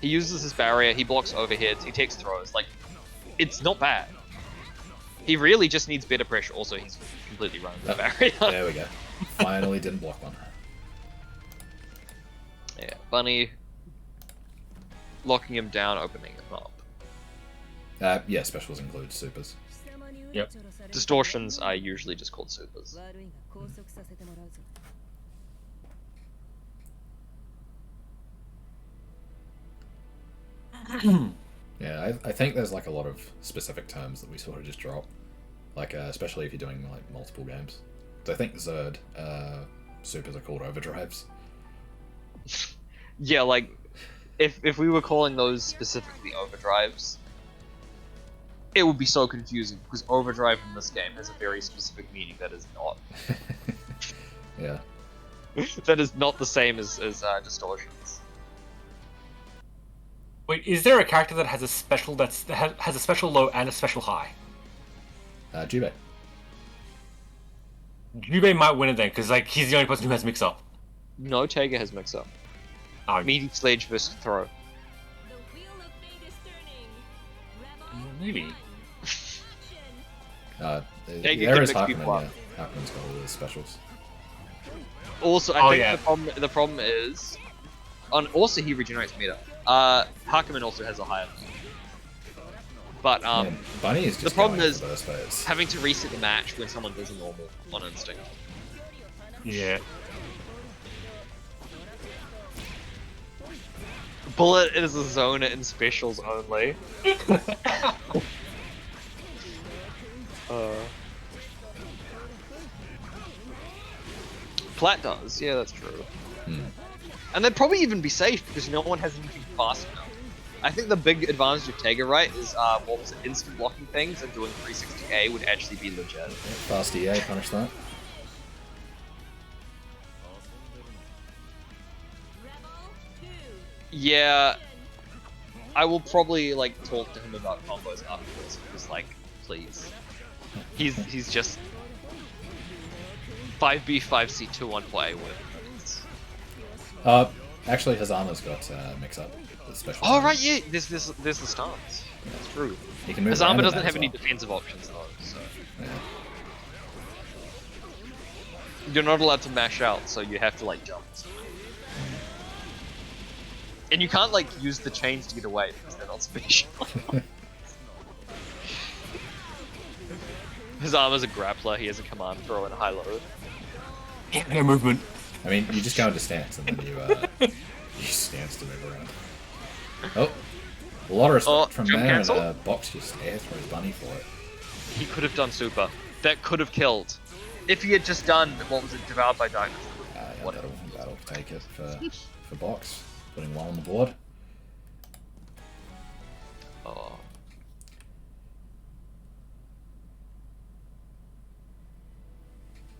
He uses his barrier, he blocks overheads, he takes throws. Like, it's not bad. He really just needs better pressure. Also, he's completely running the barrier. There we go. Finally didn't block one. Yeah, Bunny locking him down, opening him up. Yeah, specials include supers. Yep. Distortions are usually just called supers. Yeah, I think there's like a lot of specific terms that we sort of just drop. Like, especially if you're doing like multiple games. So I think Zerd, supers are called overdrives. Yeah, like, if we were calling those specifically overdrives, it would be so confusing, because overdrive in this game has a very specific meaning that is not. Yeah. That is not the same as distortions. Wait, is there a character that has a special that has a special low and a special high? Jubei. Yubei might win it then, because like he's the only person who has mix-up. No, Taiga has mix-up. Oh, Meaty sledge versus throw. The wheel of fate is turning. Rebel maybe. action. Yeah, you There can is mix Hakumen, people up. yeah. Hakumen's got all the specials. Also, I think the problem is, also he regenerates meter. Hakumen also has a higher. But Man, Bunny is just the problem going is for burst phase. having to reset the match when someone does a normal on instinct. Yeah. Bullet is a zone in specials only. Plat does, yeah, that's true. And they'd probably even be safe because no one has anything fast enough. I think the big advantage of Taiga, right, is what was it, instant blocking things and doing 360A would actually be legit. Fast EA, punish that. Rebel 2. Yeah, I will probably like talk to him about combos afterwards because like, please. He's just 5B, 5C, 2-1-4A wins. Actually, Hazama's got mix-up. Special Oh moves. right, yeah, there's the stance. That's true. He can move around Hazama in doesn't that have as any well. defensive options though, so Yeah. you're not allowed to mash out, so you have to like jump. And you can't like use the chains to get away because they're not special. Hazama's a grappler, he has a command throw and a high low. No movement. I mean, you just go into stance and then you you stance to move around. Oh, a lot of respect from jump there, cancel? and Box just air throws Bunny for it. He could have done super. That could have killed. If he had just done, what was it, Devoured by Darkness. Yeah, What- that'll take it for Box, putting one on the board. Oh.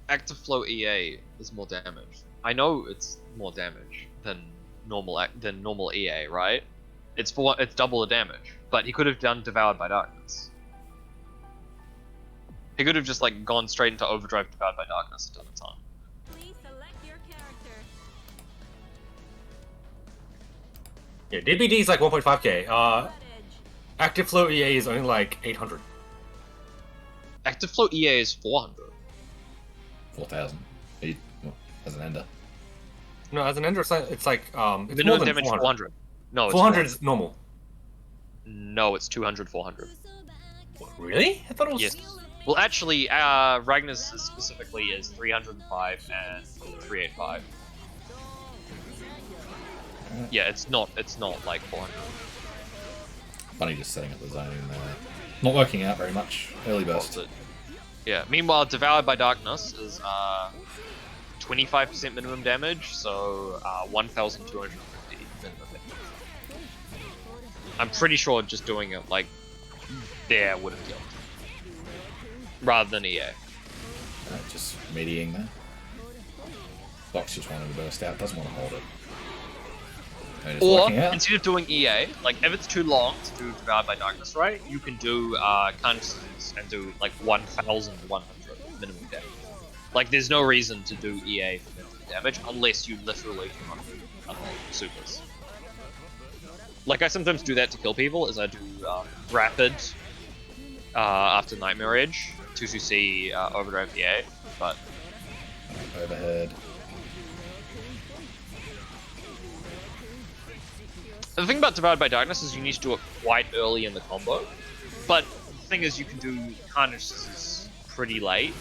Active Flow EA is more damage. I know it's more damage than normal EA, right? It's double the damage, but he could have done Devoured by Darkness. He could have just like gone straight into overdrive devoured by darkness a ton of time. Please select your character. Yeah, DBD is like 1.5k. Blood edge. Active Flow EA is only like 800. Active Flow EA is 400. 4,000. As an ender. No, as an ender, it's like it's Minimum more than damage 400. 400. No, it's 400 is normal. No, it's 200, 400. What, really? I thought it was. Yes. Well, actually, Ragnar's specifically is 305 and 385. Yeah, it's not like 400. Bunny just setting up the zone. Not working out very much. Early burst. Yeah. Meanwhile, Devoured by Darkness is 25% minimum damage, so 1,250 minimum damage. I'm pretty sure just doing it like there would have killed, rather than EA. Alright, just mediating there. Box just wanted to burst out. Doesn't want to hold it. And it's Or working out. instead of doing EA, like if it's too long to do Devoured by Darkness, right? You can do Conscience and do like 1,100 minimum damage. Like there's no reason to do EA for minimum damage unless you literally cannot do supers. Like I sometimes do that to kill people, is I do Rapid after Nightmare Edge, 2CC Overdrive EA, but Overhead. the thing about Devoured by Darkness is you need to do it quite early in the combo. But the thing is, you can do Carnage Scissors pretty late,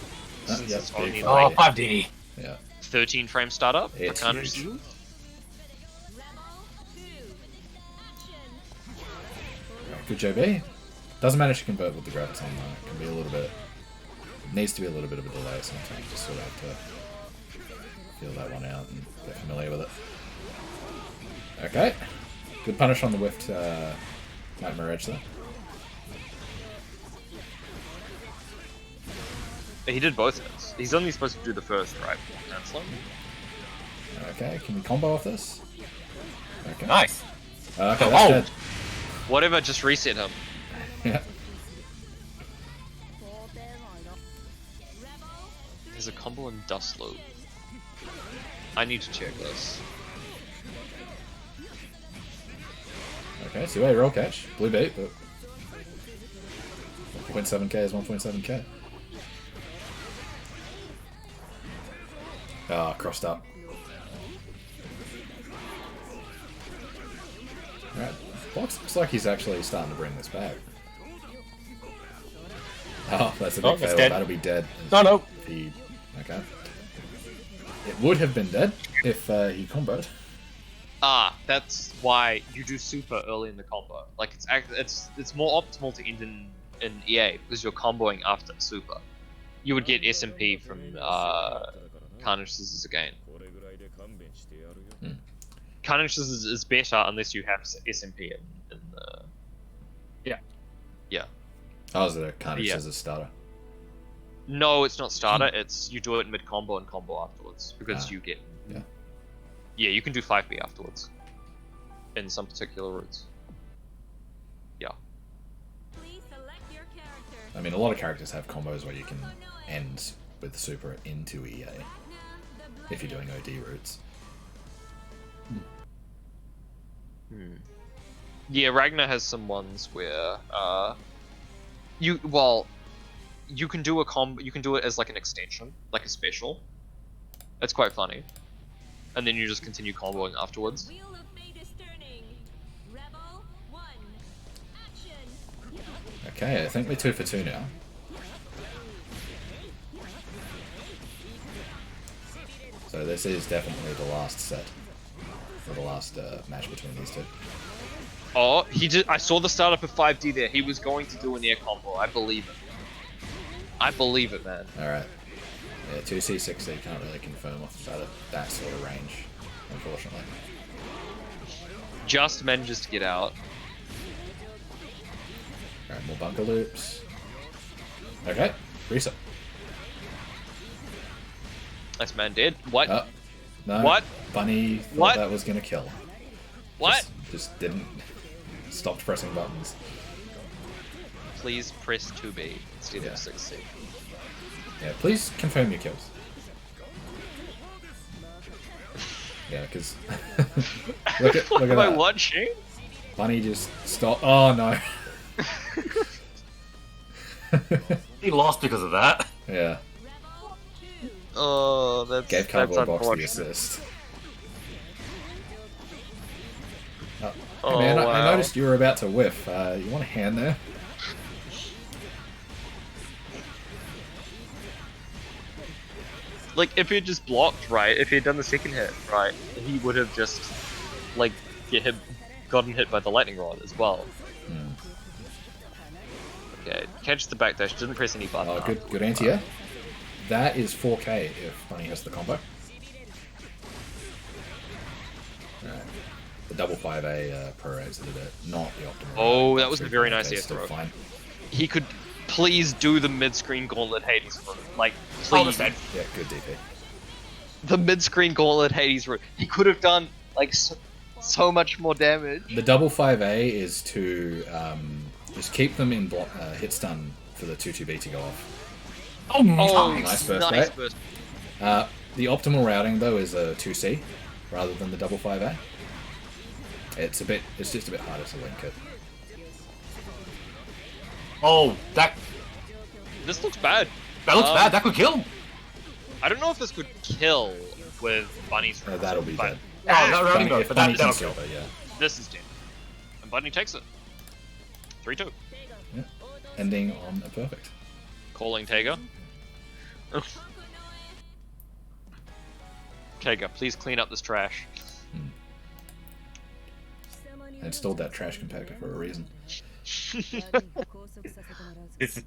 since Yep, it's only big Oh, like 5D. Yeah. 13 frame startup for It's Carnage huge. Scissors. Good JB. Doesn't manage to convert with the graviton though. It can be a little bit. Needs to be a little bit of a delay sometimes. Just sort of have to feel that one out and get familiar with it. Okay. Good punish on the whiffed Nightmare Edge there. He did both hits. He's only supposed to do the first, right? Cancel him. Okay, can we combo off this? Okay. Nice. Okay, that's Oh. dead. Whatever, just reset him. Yeah. There's a combo in Dust Loop. I need to check this. Okay, so a roll catch. Blue bait, but 1.7k is 1.7k. Ah, crossed up. Alright, Box looks like he's actually starting to bring this back. Oh, that's a big Oh, that's fail. dead. That'll be dead. No. If he... Okay. It would have been dead if he comboed. Ah, that's why you do super early in the combo. Like it's more optimal to end in EA because you're comboing after super. You would get SMP from Carnage Scissors again. Carnage Scissors is better unless you have SMP in the... Yeah. Oh, is it a Carnage Yeah. Scissors starter? No, it's not starter. It's you do it mid combo and combo afterwards because you get. Yeah. Yeah, you can do 5B afterwards. In some particular routes. Yeah. Please select your character. I mean, a lot of characters have combos where you can end with the super into EA if you're doing OD routes. Yeah, Ragnar has some ones where you can do a combo. You can do it as like an extension, like a special. It's quite funny, and then you just continue comboing afterwards. Wheel of Fate is turning. Rebel 1. Action. Okay, I think we're 2 for 2 now. So this is definitely the last set. Or the last match between these two. Oh, he did. I saw the startup of 5D there. He was going to do an air combo. I believe it. I believe it, man. Alright. Yeah, 2C6, so you can't really confirm off that sort of range, unfortunately. Just manages to get out. Alright, more bunker loops. Okay, reset. This man dead. What? Oh, no. What? Bunny thought What? that was gonna kill. What? Just didn't. Stopped pressing buttons. Please press 2B instead Yeah. of 6C. Yeah, please confirm your kills. Yeah, because look at Am I that. watching? Bunny just stopped. Oh no. He lost because of that. Yeah. Oh, that's Gave that's CardboardBox the unfortunate. assist. Oh, Oh, hey man, I wow. noticed you were about to whiff. You want a hand there? Like, if he had just blocked right, if he had done the second hit right, he would have just, like, gotten hit by the lightning rod as well. Hmm. Okay, catch the backdash, didn't press any button. Oh, good anti-air. That is 4k if Bunny has the combo. Alright. The double 5A prorats did it, not the optimal. Oh, route. that was a very nice air still throw. fine. He could please do the mid-screen gauntlet Hades route. Like, Oh, please. that's Yeah, good DP. The mid-screen gauntlet Hades route. He could have done, like, so much more damage. The double 5A is to just keep them in hit stun for the 2-2B to go off. Oh, Nice burst, nice right? burst. The optimal routing though is a 2C rather than the double 5A. It's just a bit harder to link it. Oh, that This looks bad. looks bad. That could kill. I don't know if this could kill with Bunny's route, That'll be but dead. Oh, that routing though, If but Bunny that'll can kill. stop it, yeah. this is dead. And Bunny takes it. 3-2. Yeah. Ending on a perfect. Calling Tega. Tega, please clean up this trash. I installed that trash compactor for a reason. It's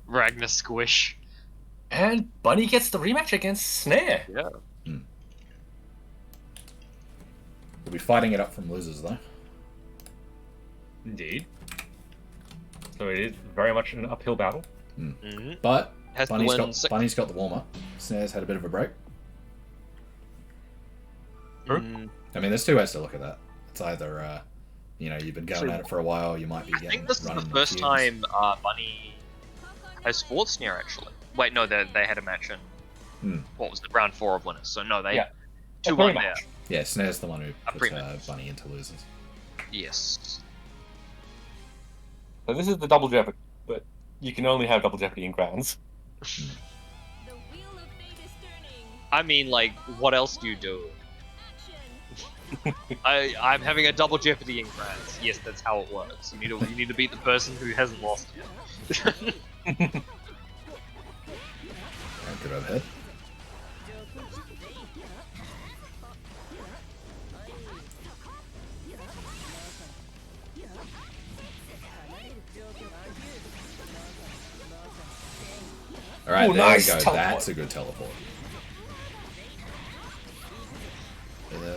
Ragnar Squish. and Bunny gets the rematch against Snare. Yeah. We'll be fighting it up from losers though. Indeed. So it is very much an uphill battle. Mm-hmm. But Has to Bunny's win got, six. Bunny's got the warm up. Snare's had a bit of a break. Mm, I mean, there's two ways to look at that. It's either, you've been going at it for a while, you might be I getting think this is the running first fumes. time Bunny has fought Snare, actually. Wait, no, they had a match in, what was it, round 4 of winners. So no, they Yeah. 2-1 there. Match. Yeah, Snare's the one who A puts pre-match. Bunny into losers. Yes. So this is the double jeopardy, but you can only have double jeopardy in grounds. The wheel of fate is turning. I mean, like, what else do you do? Action. I'm having a double jeopardy in France. Yes, that's how it works. You need to beat the person who hasn't lost yet. Alright, good overhead. Alright, Ooh, there nice we go. teleport. That's a good teleport.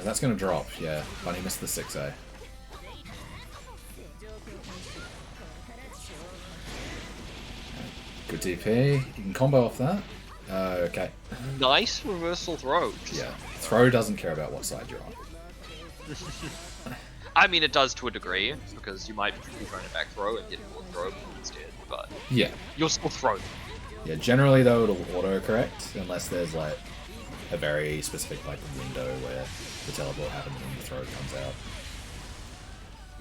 That's gonna drop, yeah. Bunny missed the 6A. Good DP. You can combo off that. Okay. Nice reversal throw. Yeah. Throw doesn't care about what side you're on. I mean, it does to a degree, because you might be throwing a back throw and getting forward throw instead, but Yeah. you'll still throw. Yeah, generally though it'll auto-correct unless there's like a very specific like window where the teleport happens and the throw comes out.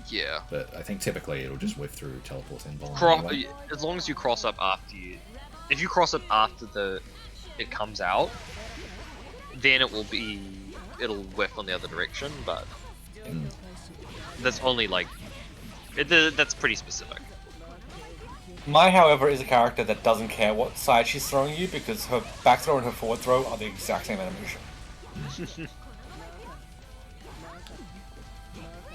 Yeah. But I think typically it'll just whiff through teleports in volume anyway. As long as you cross up after you... If you cross up after it comes out, then it'll whiff on the other direction, but that's only like... that's pretty specific. Mai, however, is a character that doesn't care what side she's throwing you because her back throw and her forward throw are the exact same animation.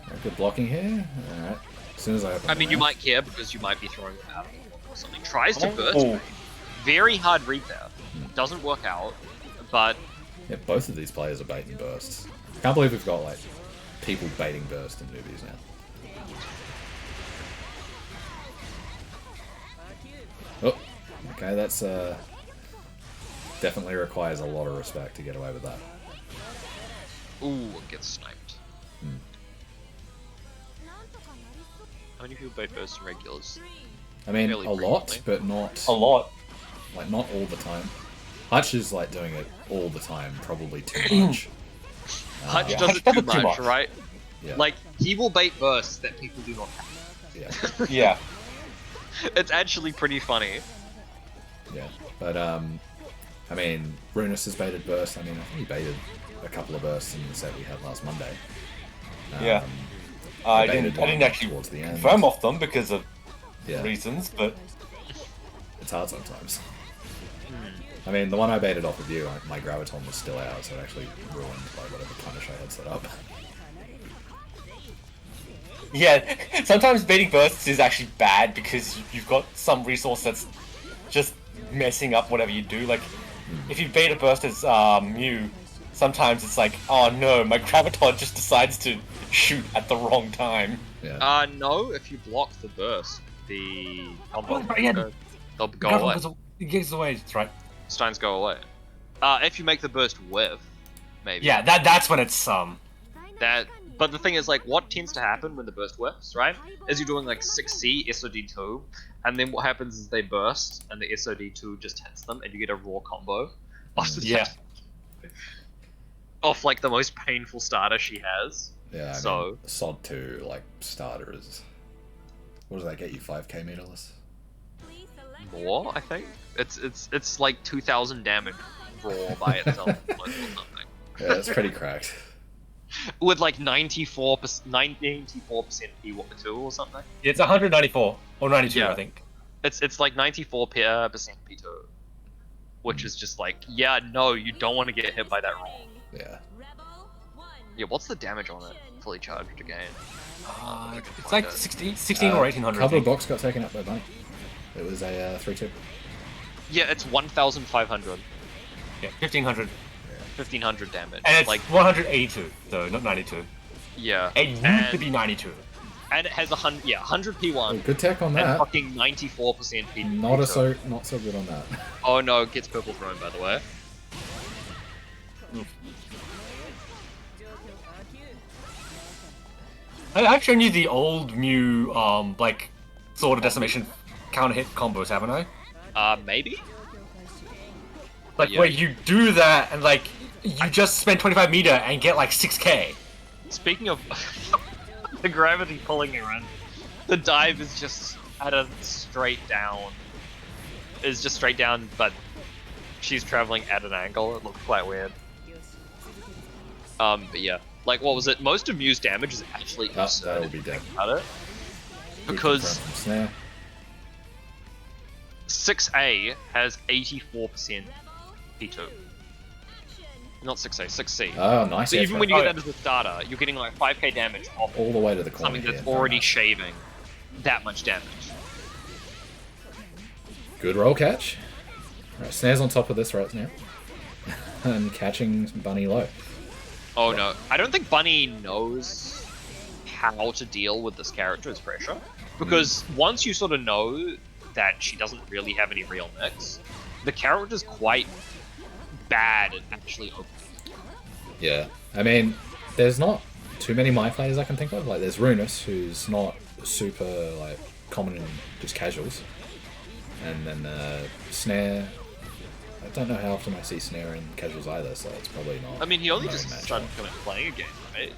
Alright, good blocking here. Alright. As soon as I open I mean, my you mouth. might care because you might be throwing it out or something. Tries to burst. Oh. Very hard read there. Doesn't work out, but Yeah, both of these players are baiting bursts. I can't believe we've got like people baiting burst in movies now. Oh, okay, that's definitely requires a lot of respect to get away with that. ooh, it gets sniped. How many people bait bursts and regulars? I mean, Fairly a lot, frequently. but not A lot. Like, not all the time. Hutch is, like, doing it all the time, probably too much. Hutch Yeah, does Hutch it does too it too much, much. right? Yeah. Like, he will bait bursts that people do not have. Yeah. Yeah. It's actually pretty funny. Yeah. But, I mean, Runus has baited bursts. I mean, I think he baited a couple of bursts in the set we had last Monday. Yeah. I baited didn't one actually towards the end. confirm off them because of Yeah. reasons, but It's hard sometimes. I mean, the one I baited off of you, my Graviton was still out, so it actually ruined like whatever punish I had set up. yeah, sometimes baiting bursts is actually bad because you've got some resource that's just messing up whatever you do. Like, if you bait a burst as Mew, sometimes it's like, oh no, my Graviton just decides to shoot at the wrong time. Yeah. No, if you block the burst, the combo yeah. they'll go away. It gets away, that's right. Steins go away. If you make the burst whiff, maybe. Yeah, that's when it's But the thing is, like, what tends to happen when the burst whiffs, right? Is you're doing like 6C SOD2, and then what happens is they burst, and the SOD2 just hits them, and you get a raw combo. Yeah. Off like the most painful starter she has. Yeah, I So- mean, Sod 2, like, starter is... What does that get you, 5k meterless? More, I think. It's like 2,000 damage raw by itself, or something. Yeah, that's pretty cracked. With like 94% P2 or something. It's 194 or 92, Yeah. I think. It's like 94% P2, which is just like, yeah, no, you don't want to get hit by that roll. Yeah. Yeah, what's the damage on it? Fully charged again. It's like 16 or 1800. I Cardboard think. box got taken up by Bunny. It was a 3-2. Yeah, it's 1,500, Yeah, 1500. 1,500 damage. And it's like, 182, though, not 92. yeah, It used to be 92. and it has 100 Oh, P1 good tech on and that. fucking 94% P2. Not so good on that. Oh no, it gets purple thrown, by the way. I've shown you the old Mew, like, Sword of Decimation counter hit combos, haven't I? Maybe? Like, Yeah. where you do that and, like, you just spend 25 meter and get, like, 6k. Speaking of the gravity pulling her in, the dive is just at a straight down. Is just straight down, but she's traveling at an angle. It looks quite weird. But yeah, like what was it? Most of Mew's damage is actually Oh, absurd that'll if be you dead. think about it. Good Because confirm from Snare. 6A has 84% P2. Not 6A, 6C. Oh, nice. So edge even when roll. you get that as a starter, you're getting like 5k damage off All the way to the corner something that's here. already Nice. shaving that much damage. Good roll catch. Right, Snare's on top of this right now. And catching Bunny low. Oh no, I don't think Bunny knows how to deal with this character's pressure. Because once you sort of know that she doesn't really have any real mix, the character's quite bad at actually opening. Yeah. I mean, there's not too many my players I can think of. Like, there's Runus, who's not super, like, common in just casuals. And then Snare. I don't know how often I see Snare in casuals either, so it's probably not. I mean, he only known just matchup. started kind of playing again, right?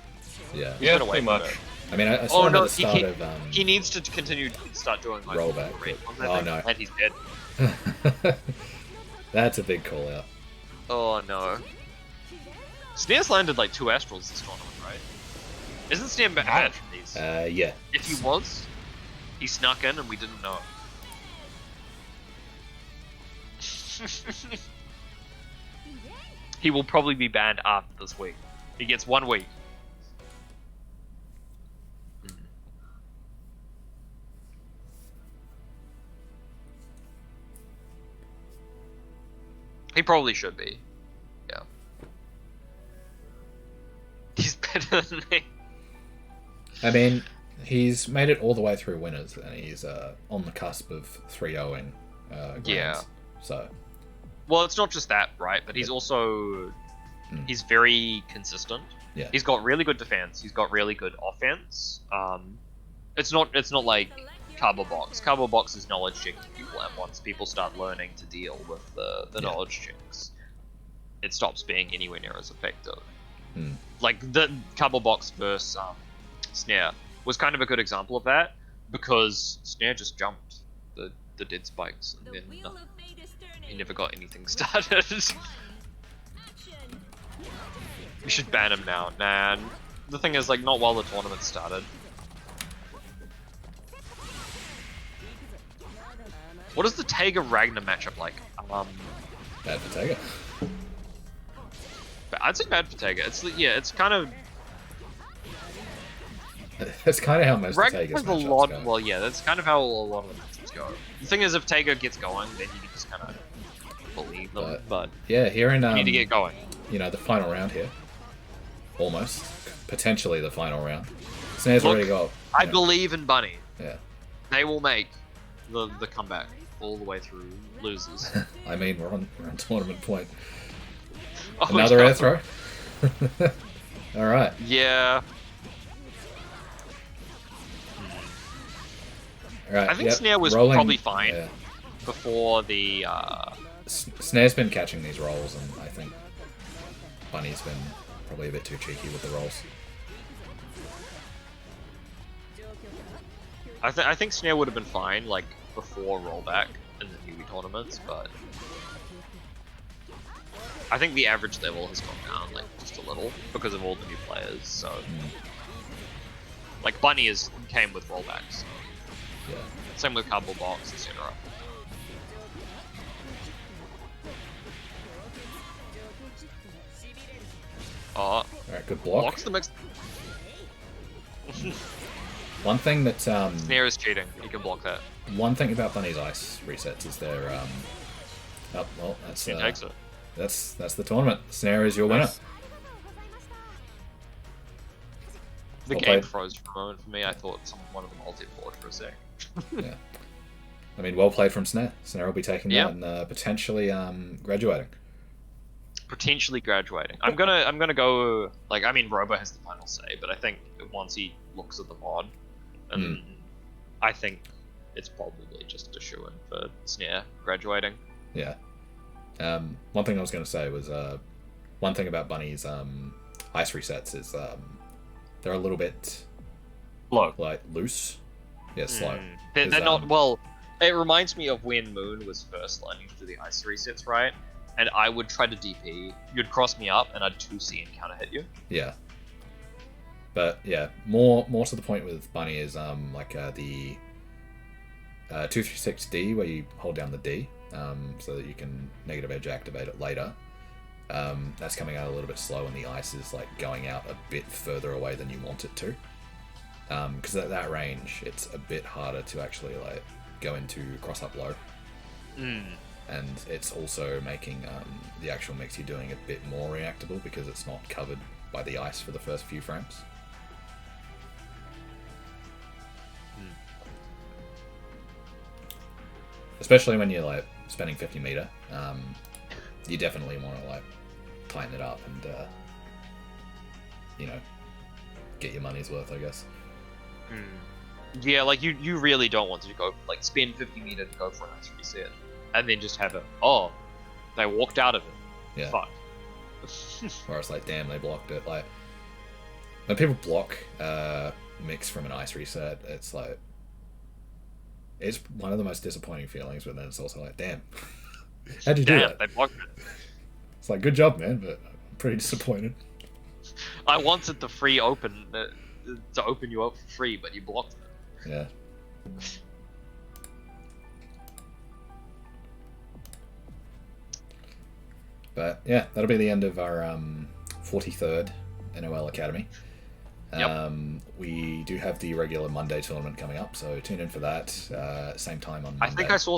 Yeah. Yeah, Gonna wait pretty for much. it. I mean, I saw Oh him no, at the start of. he needs to continue to start doing like Rollback, rate but- ones, I oh, think, no. and he's dead. That's a big call out. Oh no. Snare's landed like 2 Astrals this tournament, right? Isn't Snare bad from these? Yeah. If he was, he snuck in and we didn't know. He will probably be banned after this week. He gets 1 week. He probably should be. Yeah. He's better than me. I mean, he's made it all the way through winners, and he's on the cusp of 3-0ing grands. Yeah. So, Well, it's not just that, right? But he's also he's very consistent. Yeah. He's got really good defense. He's got really good offense. It's not like CardboardBox. CardboardBox is knowledge checking people, and once people start learning to deal with the knowledge checks, it stops being anywhere near as effective. Like the CardboardBox versus Snare was kind of a good example of that, because Snare just jumped the dead spikes and then he never got anything started. You should ban him now. Nah, the thing is, like, not while the tournament started. What is the Taiga Ragnar matchup like? Bad for Taiga. I'd say bad for Taiga. It's kind of. That's kind of how most of Taiga's Ragnar's a matchups lot. go. Well, yeah, that's kind of how a lot of the matchups go. The thing is, if Taiga gets going, then you can just kind of believe them. But yeah, here in you need to get going. You know, the final round here, almost potentially the final round. Snare's already got. I believe in Bunny. Yeah. They will make the comeback all the way through losers. I mean, we're on tournament point. Oh, Another air throw. All right. Yeah. All right. I think Snare was rolling, probably fine yeah. before the. Snare's been catching these rolls, and I think Bunny's been probably a bit too cheeky with the rolls. I think Snare would have been fine, like, before rollback in the newbie tournaments, but I think the average level has gone down, like, just a little because of all the new players. So, like, Bunny came with rollbacks. Yeah. Same with CardboardBox, etc. Oh, All right, good block. blocks the mix. One thing that Snare is cheating. You can block that. one thing about Bunny's ice resets is their oh, well, that's He takes it. that's the tournament. Snare is your winner. The Well game played. froze for a moment for me. I thought someone wanted the multi-board for a sec. Yeah. I mean, well played from Snare. Snare will be taking Yeah. that and potentially graduating. Potentially graduating. I'm gonna go, like, I mean, Robo has the final say, but I think once he looks at the mod, and I think it's probably just a shoo-in for Snare graduating. Yeah. One thing I was going to say was one thing about Bunny's ice resets is they're a little bit Slow. like loose. Yeah, slow. They're 'Cause, not, well, it reminds me of when Moon was first learning to do the ice resets, right? And I would try to DP, you'd cross me up, and I'd 2C and counter hit you. Yeah. But yeah, more to the point with Bunny is like the 236D where you hold down the D so that you can negative edge activate it later. That's coming out a little bit slow, and the ice is like going out a bit further away than you want it to. Because at that range, it's a bit harder to actually like go into cross up low. And it's also making the actual mix you're doing a bit more reactable because it's not covered by the ice for the first few frames. Especially when you're like spending 50 meter, you definitely want to like tighten it up and you know, get your money's worth, I guess. Yeah, like you really don't want to go like spend 50 meter to go for an ice reset, and then just have it. Oh, they walked out of it. Yeah. Fuck. Where it's like, damn, they blocked it. Like when people block mix from an ice reset, it's like it's one of the most disappointing feelings. But then it's also like, damn, how'd you do Damn, that? they blocked it. It's like, good job, man, but I'm pretty disappointed. I wanted the free open to open you up for free, but you blocked it. Yeah. But yeah, that'll be the end of our 43rd NOL Academy. Yep. We do have the regular Monday tournament coming up, so tune in for that. Same time on Monday. I think I saw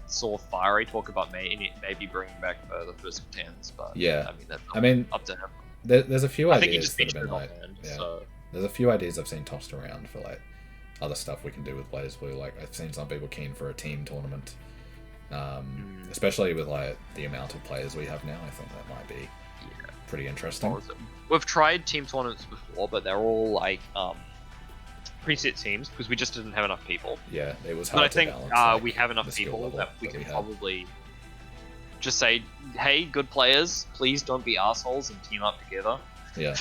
saw Fiery talk about maybe bringing back the first of tens, but Yeah. I mean that's I up to him. There's a few I think he ideas just that have mentioned been it like, offhand, yeah. so There's a few ideas I've seen tossed around for like other stuff we can do with Blaze Blue. Like I've seen some people keen for a team tournament, especially with like the amount of players we have now. I think that might be pretty interesting. We've tried team tournaments before, but they're all like preset teams because we just didn't have enough people. Yeah, it was But hard I to think balance. Like, we have the enough skill people level that we can had. probably just say, hey, good players, please don't be assholes and team up together. Yeah.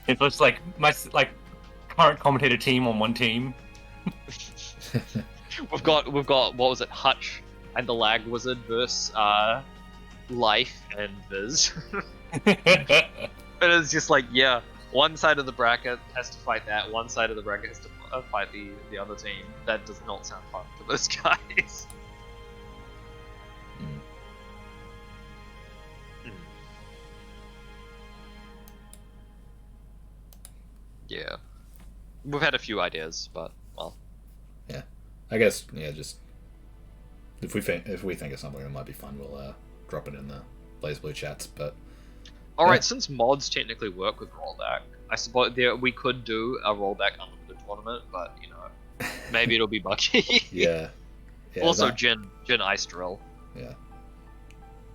It looks like my current commentator team on one team. We've got what was it, Hutch and the Lag Wizard versus Life and Viz. But it's just like, yeah, one side of the bracket has to fight that, one side of the bracket has to fight the other team. That does not sound fun for those guys. Yeah, we've had a few ideas, but well, Yeah, I guess just if we think of something that might be fun, we'll drop it in the BlazBlue chats. But all right, since mods technically work with rollback, I suppose we could do a rollback unlimited tournament, but you know, maybe it'll be Bucky. yeah. Also, that- Jin Ice Drill, Yeah,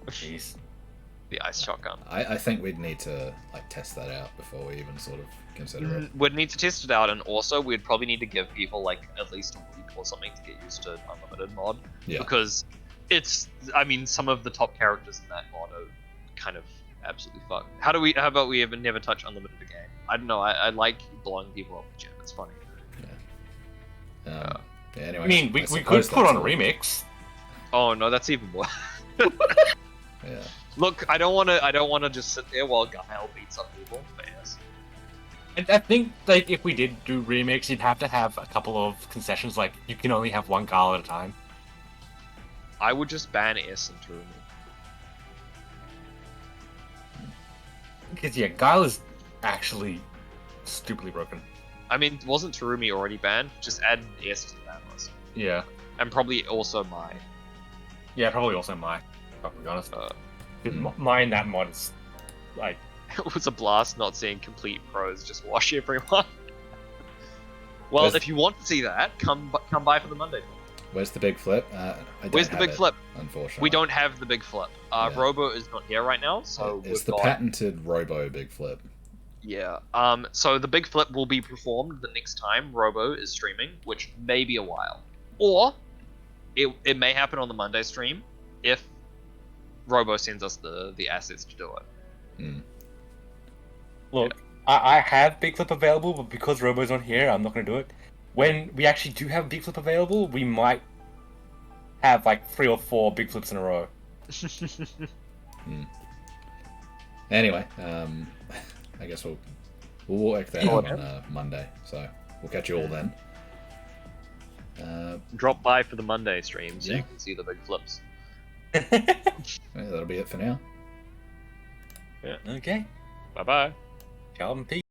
Jeez. the ice shotgun. I think we'd need to like test that out before we even sort of consider it. We'd need to test it out, and also we'd probably need to give people like at least a week or something to get used to unlimited mod. Yeah. Because I mean, some of the top characters in that mod are kind of absolutely fucked. How about we even never touch unlimited again? I don't know. I like blowing people up with Jim. It's funny. Yeah, anyway, I mean, we suppose could put that's on a all. remix. Oh no, that's even worse. Yeah. Look, I don't want to just sit there while Guile beats up people. But yes. I think like if we did do remix, you'd have to have a couple of concessions. Like you can only have one Guile at a time. I would just ban S and Turumi. Because yeah, Guile is actually stupidly broken. I mean, wasn't Turumi already banned? Just add S to the ban list. Yeah. And probably also Mai. Yeah, probably also Mai. To be honest. Hmm. Mai in that mod is like It was a blast not seeing complete pros just wash everyone. Well, Where's- if you want to see that, come by for the Monday. Where's the big flip? I don't Where's the have big it, flip? Unfortunately, We don't have the big flip. Yeah. Robo is not here right now, so It's we've the got... patented Robo big flip. Yeah. So the big flip will be performed the next time Robo is streaming, which may be a while, or it may happen on the Monday stream if Robo sends us the assets to do it. Mm. look, I have Big Flip available, but because Robo's on here, I'm not gonna do it. When we actually do have Big Flip available, we might have like 3 or 4 Big Flips in a row. Anyway, I guess we'll work that out on Monday. So we'll catch you all then. Drop by for the Monday stream so Yeah. you can see the big flips. Yeah, that'll be it for now. Okay. Bye bye. Ciao and peace.